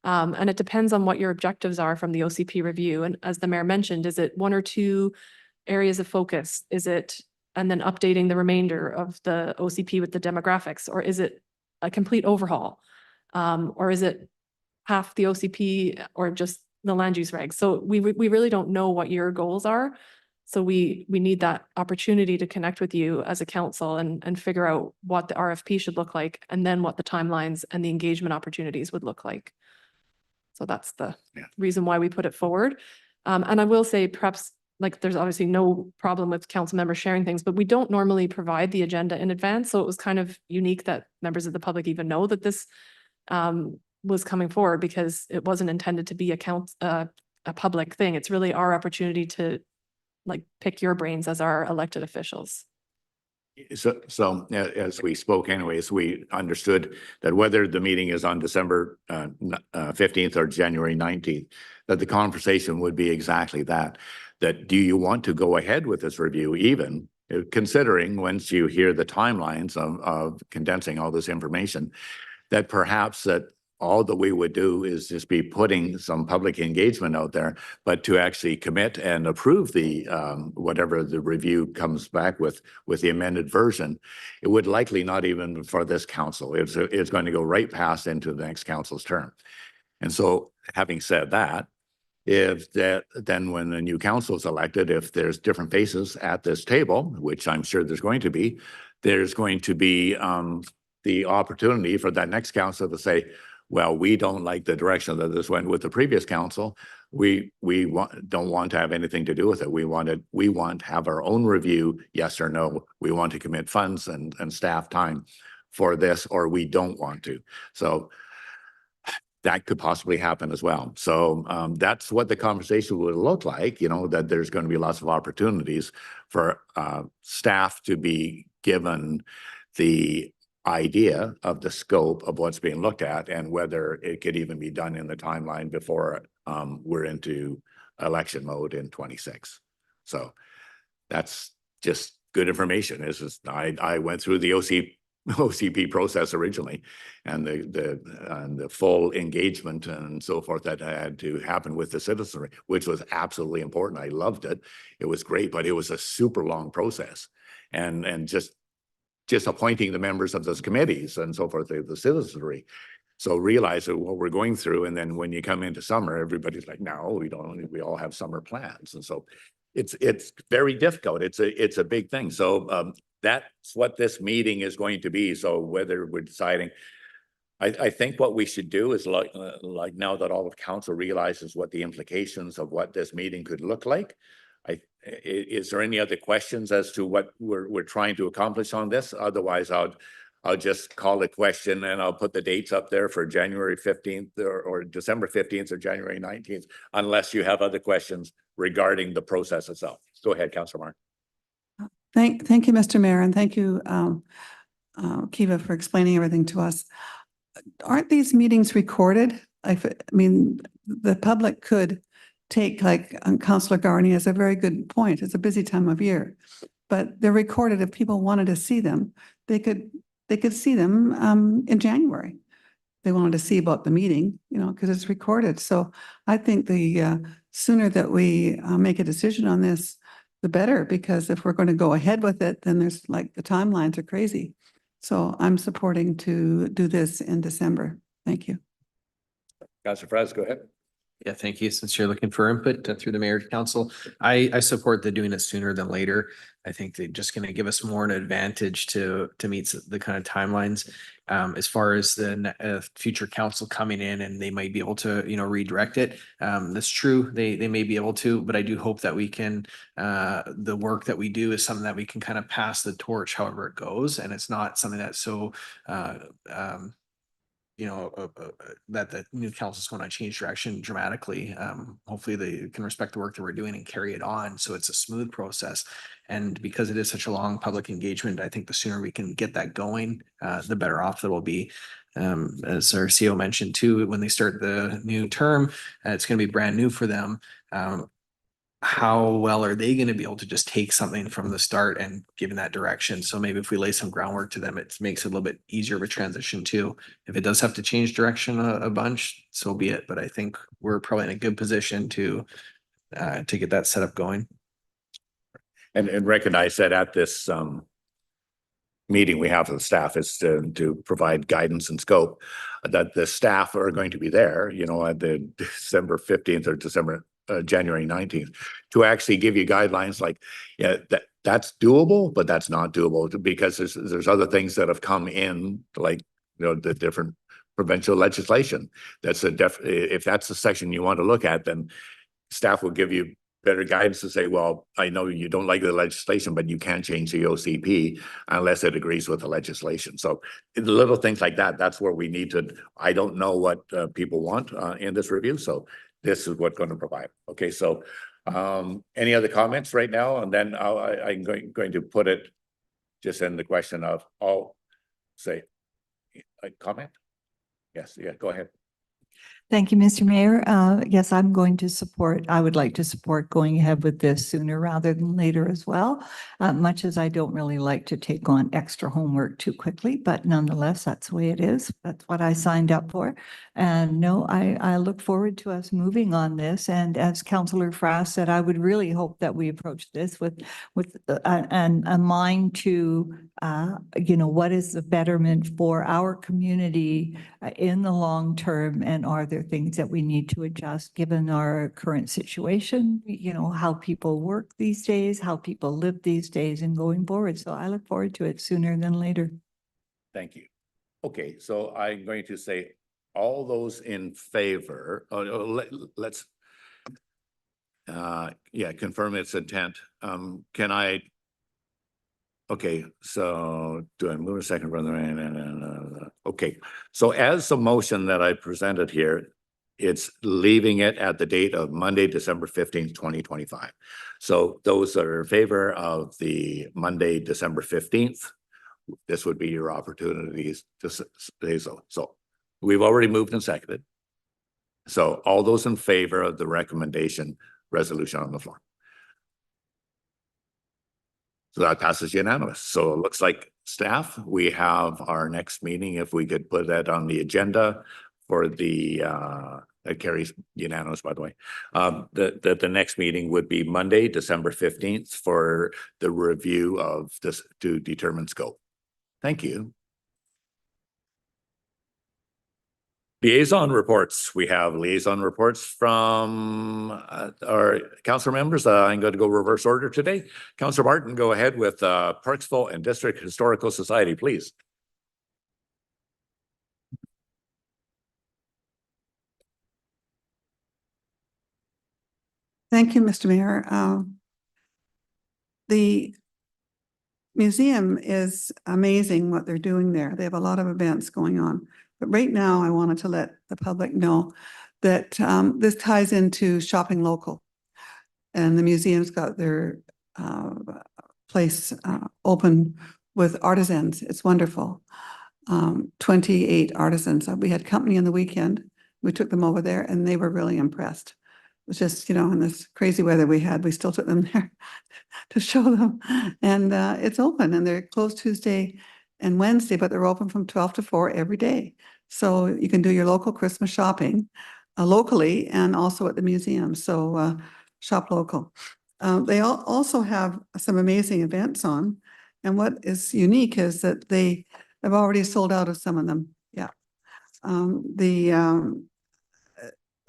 And it depends on what your objectives are from the OCP review. And as the mayor mentioned, is it 1 or 2 areas of focus? Is it, and then updating the remainder of the OCP with the demographics, or is it a complete overhaul? Or is it half the OCP or just the land use regs? So we really don't know what your goals are. So we need that opportunity to connect with you as a council and figure out what the RFP should look like, and then what the timelines and the engagement opportunities would look like. So that's the reason why we put it forward. And I will say, perhaps, like, there's obviously no problem with council members sharing things, but we don't normally provide the agenda in advance. So it was kind of unique that members of the public even know that this was coming forward, because it wasn't intended to be a public thing. It's really our opportunity to pick your brains as our elected officials. So as we spoke anyways, we understood that whether the meeting is on December 15th or January 19th, that the conversation would be exactly that do you want to go ahead with this review, even considering, once you hear the timelines of condensing all this information, that perhaps that all that we would do is just be putting some public engagement out there, but to actually commit and approve the whatever the review comes back with the amended version, it would likely not even for this council. It's going to go right past into the next council's term. And so, having said that, then when the new council is elected, if there's different faces at this table, which I'm sure there's going to be, the opportunity for that next council to say, well, we don't like the direction that this went with the previous council. We don't want to have anything to do with it. We want to have our own review, yes or no. We want to commit funds and staff time for this, or we don't want to. So that could possibly happen as well. So that's what the conversation would look like, that there's going to be lots of opportunities for staff to be given the idea of the scope of what's being looked at, and whether it could even be done in the timeline before we're into election mode in 26. So that's just good information. I went through the OCP process originally, and the full engagement and so forth that had to happen with the citizenry, which was absolutely important. I loved it. It was great, but it was a super long process, and just appointing the members of those committees and so forth, the citizenry. So realize what we're going through. And then when you come into summer, everybody's like, no, we don't, we all have summer plans. And so it's very difficult. It's a big thing. So that's what this meeting is going to be. So whether we're deciding, I think what we should do is like now that all of council realizes what the implications of what this meeting could look like, is there any other questions as to what we're trying to accomplish on this? Otherwise, I'll just call a question, and I'll put the dates up there for January 15th or December 15th or January 19th, unless you have other questions regarding the process itself. Go ahead, Councillor Mark. Thank you, Mr. Mayor, and thank you, Kiva, for explaining everything to us. aren't these meetings recorded? I mean, the public could take, like, Councillor Garney has a very good point. It's a busy time of year, but they're recorded. If people wanted to see them, they could see them in January. They wanted to see about the meeting, you know, because it's recorded. So I think the sooner that we make a decision on this, the better, because if we're going to go ahead with it, then there's, like, the timelines are crazy. So I'm supporting to do this in December. Thank you. Councillor Fraz, go ahead. Yeah, thank you. Since you're looking for input through the mayor to council, I support the doing it sooner than later. I think they're just going to give us more an advantage to meet the kind of timelines. As far as the future council coming in and they might be able to, you know, redirect it. That's true. They may be able to, but I do hope that we can, the work that we do is something that we can kind of pass the torch however it goes. And it's not something that's so, you know, that the new council is going to change direction dramatically. Hopefully they can respect the work that we're doing and carry it on. So it's a smooth process. And because it is such a long public engagement, I think the sooner we can get that going, the better off it will be. As our CEO mentioned too, when they start the new term, it's going to be brand new for them. How well are they going to be able to just take something from the start and give in that direction? So maybe if we lay some groundwork to them, it makes it a little bit easier of a transition too. If it does have to change direction a bunch, so be it. But I think we're probably in a good position to get that setup going. And recognize that at this meeting we have with the staff is to provide guidance and scope, that the staff are going to be there, you know, at the December 15th or January 19th, to actually give you guidelines like, yeah, that's doable, but that's not doable, because there's other things that have come in, like, you know, the different provincial legislation. That's if that's the section you want to look at, then staff will give you better guidance to say, well, I know you don't like the legislation, but you can't change the OCP unless it agrees with the legislation. So the little things like that, that's where we need to, I don't know what people want in this review. So this is what's going to provide. Okay, so any other comments right now? And then I'm going to put it just in the question of, I'll say a comment. Yes, yeah, go ahead. Thank you, Mr. Mayor. Yes, I'm going to support, I would like to support going ahead with this sooner rather than later as well. Much as I don't really like to take on extra homework too quickly, but nonetheless, that's the way it is. That's what I signed up for. And no, I look forward to us moving on this. And as Councillor Frass said, I would really hope that we approach this with a mind to, you know, what is the betterment for our community in the long term, and are there things that we need to adjust given our current situation, you know, how people work these days, how people live these days, and going forward. So I look forward to it sooner than later. Thank you. Okay, so I'm going to say all those in favor, let's confirm its intent. Can I? Okay, so do I move a second, brother? Okay, so as the motion that I presented here, it's leaving it at the date of Monday, December 15th, 2025. So those that are in favor of the Monday, December 15th, this would be your opportunities to say so. So we've already moved and seconded. So all those in favor of the recommendation resolution on the floor. So that passes unanimous. So it looks like staff, we have our next meeting, if we could put that on the agenda for the, that carries unanimous, by the way. The next meeting would be Monday, December 15th for the review of this to determine scope. Thank you. Liaison reports. We have liaison reports from our council members. I'm going to go reverse order today. Councillor Martin, go ahead with Parksville and District Historical Society, please. Thank you, Mr. Mayor. The museum is amazing what they're doing there. They have a lot of events going on. But right now, I wanted to let the public know that this ties into shopping local. And the museum's got their place open with artisans. It's wonderful. 28 artisans. We had company on the weekend. We took them over there and they were really impressed. It was just, in this crazy weather we had, we still took them there to show them. And it's open and they're closed Tuesday and Wednesday, but they're open from 12 to 4 every day. So you can do your local Christmas shopping locally and also at the museum. So shop local. They also have some amazing events on. And what is unique is that they have already sold out of some of them. Yeah. The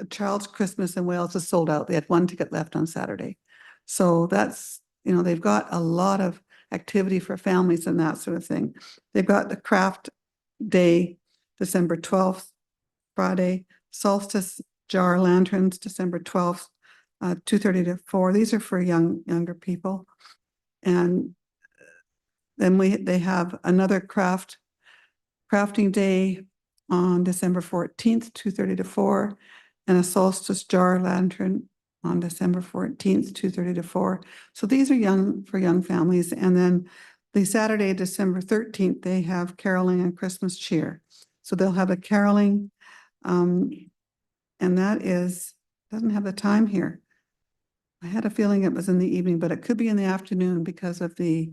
Child's Christmas in Wales is sold out. They had 1 ticket left on Saturday. So that's, they've got a lot of activity for families and that sort of thing. They've got the craft day, December 12th, Friday, solstice jar lanterns, December 12th, 2:30 to 4. These are for younger people. And then they have another crafting day on December 14th, 2:30 to 4, and a solstice jar lantern on December 14th, 2:30 to 4. So these are for young families. And then the Saturday, December 13th, they have caroling and Christmas cheer. So they'll have a caroling, and that doesn't have the time here. I had a feeling it was in the evening, but it could be in the afternoon because of the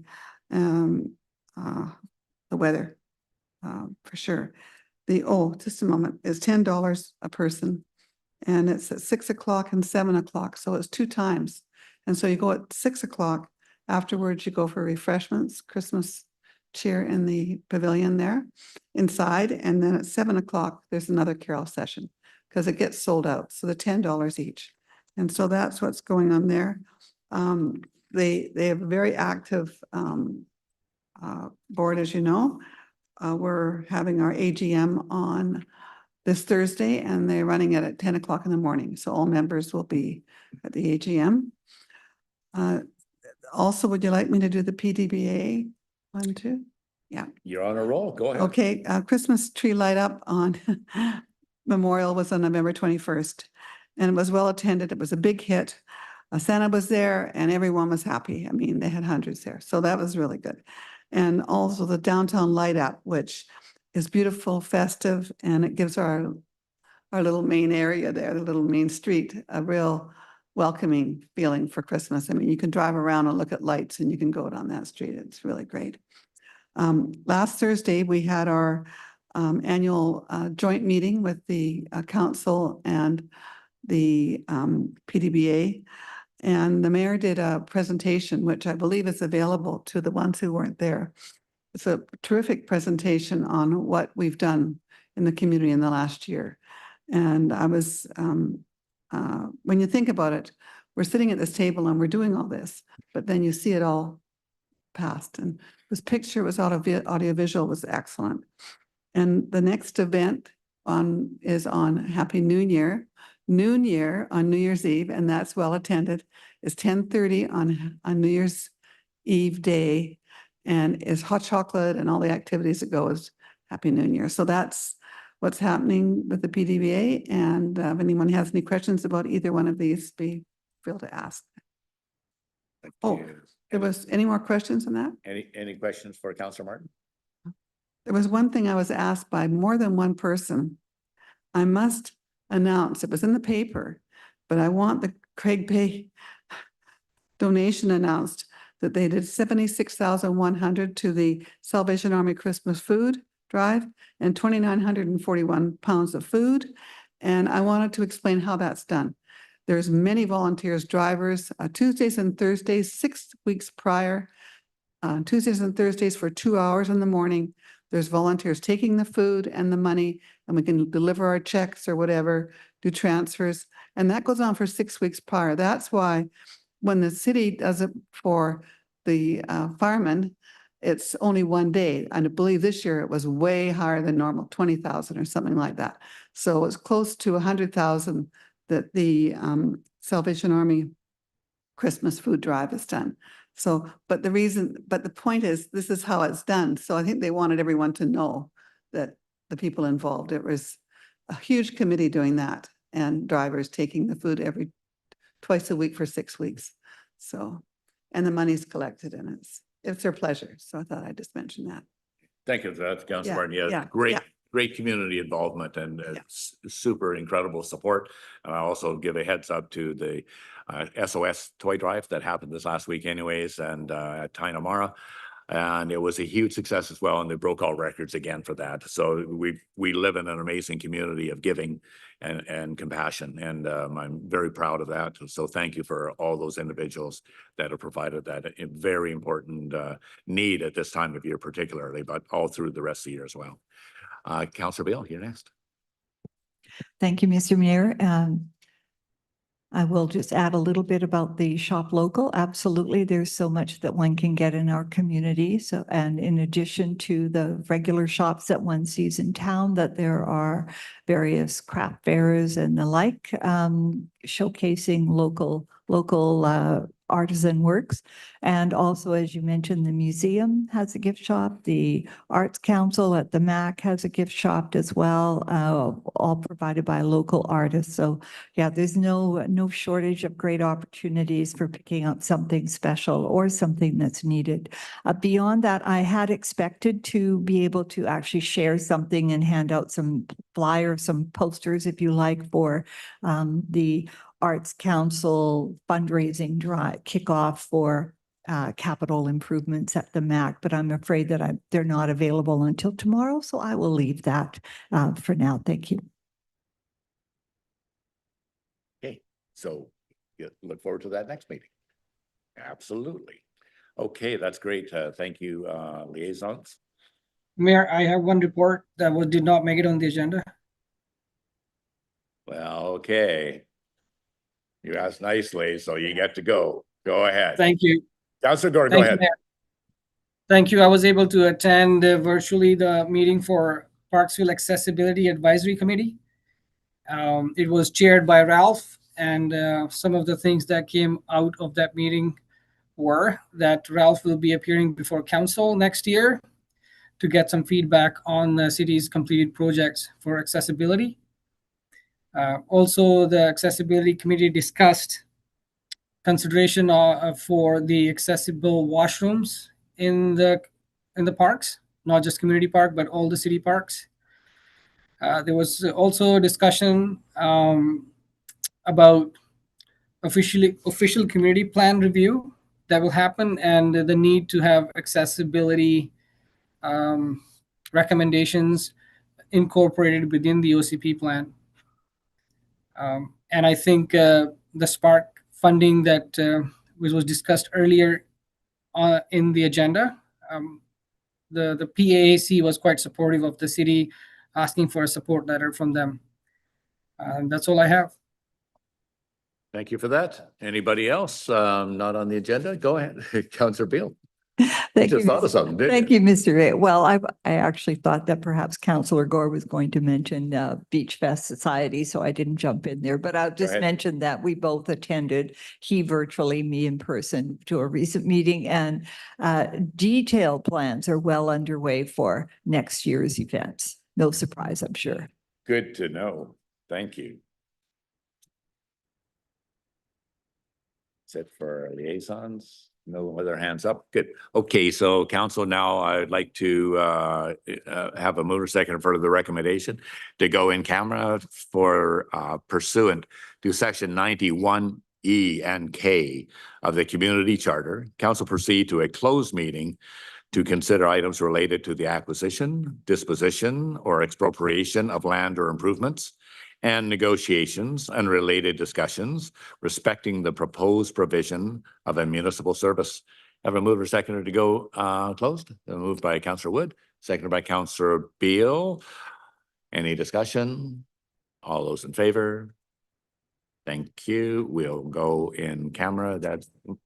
weather, for sure. Just a moment, is $10 a person. And it's at 6 o'clock and 7 o'clock. So it's 2 times. And so you go at 6 o'clock. Afterwards, you go for refreshments, Christmas cheer in the pavilion there inside. And then at 7 o'clock, there's another carol session because it gets sold out. So they're $10 each. And so that's what's going on there. They have a very active board, as you know. We're having our AGM on this Thursday, and they're running it at 10 o'clock in the morning. So all members will be at the AGM. Also, would you like me to do the PDBA one too? Yeah. You're on a roll. Go ahead. Okay. Christmas tree light up on Memorial was on November 21st, and it was well attended. It was a big hit. Santa was there, and everyone was happy. I mean, they had hundreds there, so that was really good. And also the downtown light up, which is beautiful, festive, and it gives our little main area there, the little main street, a real welcoming feeling for Christmas. I mean, you can drive around and look at lights and you can go down that street. It's really great. Last Thursday, we had our annual joint meeting with the council and the PDBA. And the mayor did a presentation, which I believe is available to the ones who weren't there. It's a terrific presentation on what we've done in the community in the last year. And I was, when you think about it, we're sitting at this table and we're doing all this, but then you see it all passed. And this picture was audiovisual was excellent. And the next event is on Happy New Year on New Year's Eve, and that's well attended. It's 10:30 on New Year's Eve day, and is hot chocolate and all the activities that go as Happy New Year. So that's what's happening with the PDBA. And if anyone has any questions about either one of these, be free to ask. Oh, there was any more questions on that? Any questions for Councillor Martin? There was one thing I was asked by more than one person. I must announce, it was in the paper, but I want the Craig Bay donation announced that they did 76,100 to the Salvation Army Christmas food drive and 2,941 pounds of food. And I wanted to explain how that's done. There's many volunteers, drivers, Tuesdays and Thursdays, 6 weeks prior, Tuesdays and Thursdays for 2 hours in the morning. There's volunteers taking the food and the money, and we can deliver our checks or whatever, do transfers. And that goes on for 6 weeks prior. That's why when the city does it for the firemen, it's only 1 day. And I believe this year it was way higher than normal, 20,000 or something like that. So it's close to 100,000 that the Salvation Army Christmas food drive is done. So, but the point is, this is how it's done. So I think they wanted everyone to know that the people involved, it was a huge committee doing that, and drivers taking the food twice a week for 6 weeks. So, and the money's collected, and it's their pleasure. So I thought I'd just mention that. Thank you for that, Councilor Yeah, Martin. Yeah, yeah, great, yeah. great community involvement and super incredible support. And I also give a heads up to the SOS toy drive that happened this last week anyways, and at Tainamara. And it was a huge success as well, and they broke all records again for that. So we live in an amazing community of giving and compassion, and I'm very proud of that. So thank you for all those individuals that have provided that very important need at this time of year particularly, but all through the rest of the year as well. Councillor Beal, you're next. Thank you, Mr. Mayor. I will just add a little bit about the shop local. Absolutely, there's so much that one can get in our community. So, and in addition to the regular shops that one sees in town, that there are various craft fairs and the like, showcasing local artisan works. And also, as you mentioned, the museum has a gift shop. The Arts Council at the MAC has a gift shop as well, all provided by local artists. So yeah, there's no shortage of great opportunities for picking up something special or something that's needed. Beyond that, I had expected to be able to actually share something and hand out some flyers, some posters, if you like, for the Arts Council fundraising drive kickoff for capital improvements at the MAC, but I'm afraid that they're not available until tomorrow, so I will leave that for now. Thank you. Okay, so look forward to that next meeting. Absolutely. Okay, that's great. Thank you, liaisons. Mayor, I have one report that did not make it on the agenda. Well, okay. You asked nicely, so you get to go. Go ahead. Thank you. Councilor Gore, go Thank you, ahead. Mayor. Thank you. I was able to attend virtually the meeting for Parksville Accessibility Advisory Committee. It was chaired by Ralph, and some of the things that came out of that meeting were that Ralph will be appearing before council next year to get some feedback on the city's completed projects for accessibility. Also, the Accessibility Committee discussed consideration for the accessible washrooms in the parks, not just community park, but all the city parks. There was also a discussion about official community plan review that will happen, and the need to have accessibility recommendations incorporated within the OCP plan. And I think the Spark funding that was discussed earlier in the agenda, the PAAC was quite supportive of the city, asking for a support letter from them. That's all I have. Thank you for that. Anybody else not on the agenda? Go ahead, Councillor Beal. Thank you. Just thought of something, didn't Thank you, Mr. Ray. Well, I actually thought that perhaps Councillor Gore was going to mention Beach Fest Society, so I didn't jump in there. But I'll just mention that we both attended, he virtually, me in person, to a recent meeting, and detailed plans are well underway for next year's events. No surprise, I'm sure. Good to know. Thank you. That's it for liaisons. No other hands up. Good. Okay, so council, now I'd like to have a mover second for the recommendation to go in camera for pursuant to section 91E and K of the Community Charter. Council proceed to a closed meeting to consider items related to the acquisition, disposition, or expropriation of land or improvements, and negotiations and related discussions respecting the proposed provision of a municipal service. Have a mover seconder to go closed. Moved by Councillor Wood, seconded by Councillor Beal. Any discussion? All those in favor? Thank you. We'll go in camera. That's moved.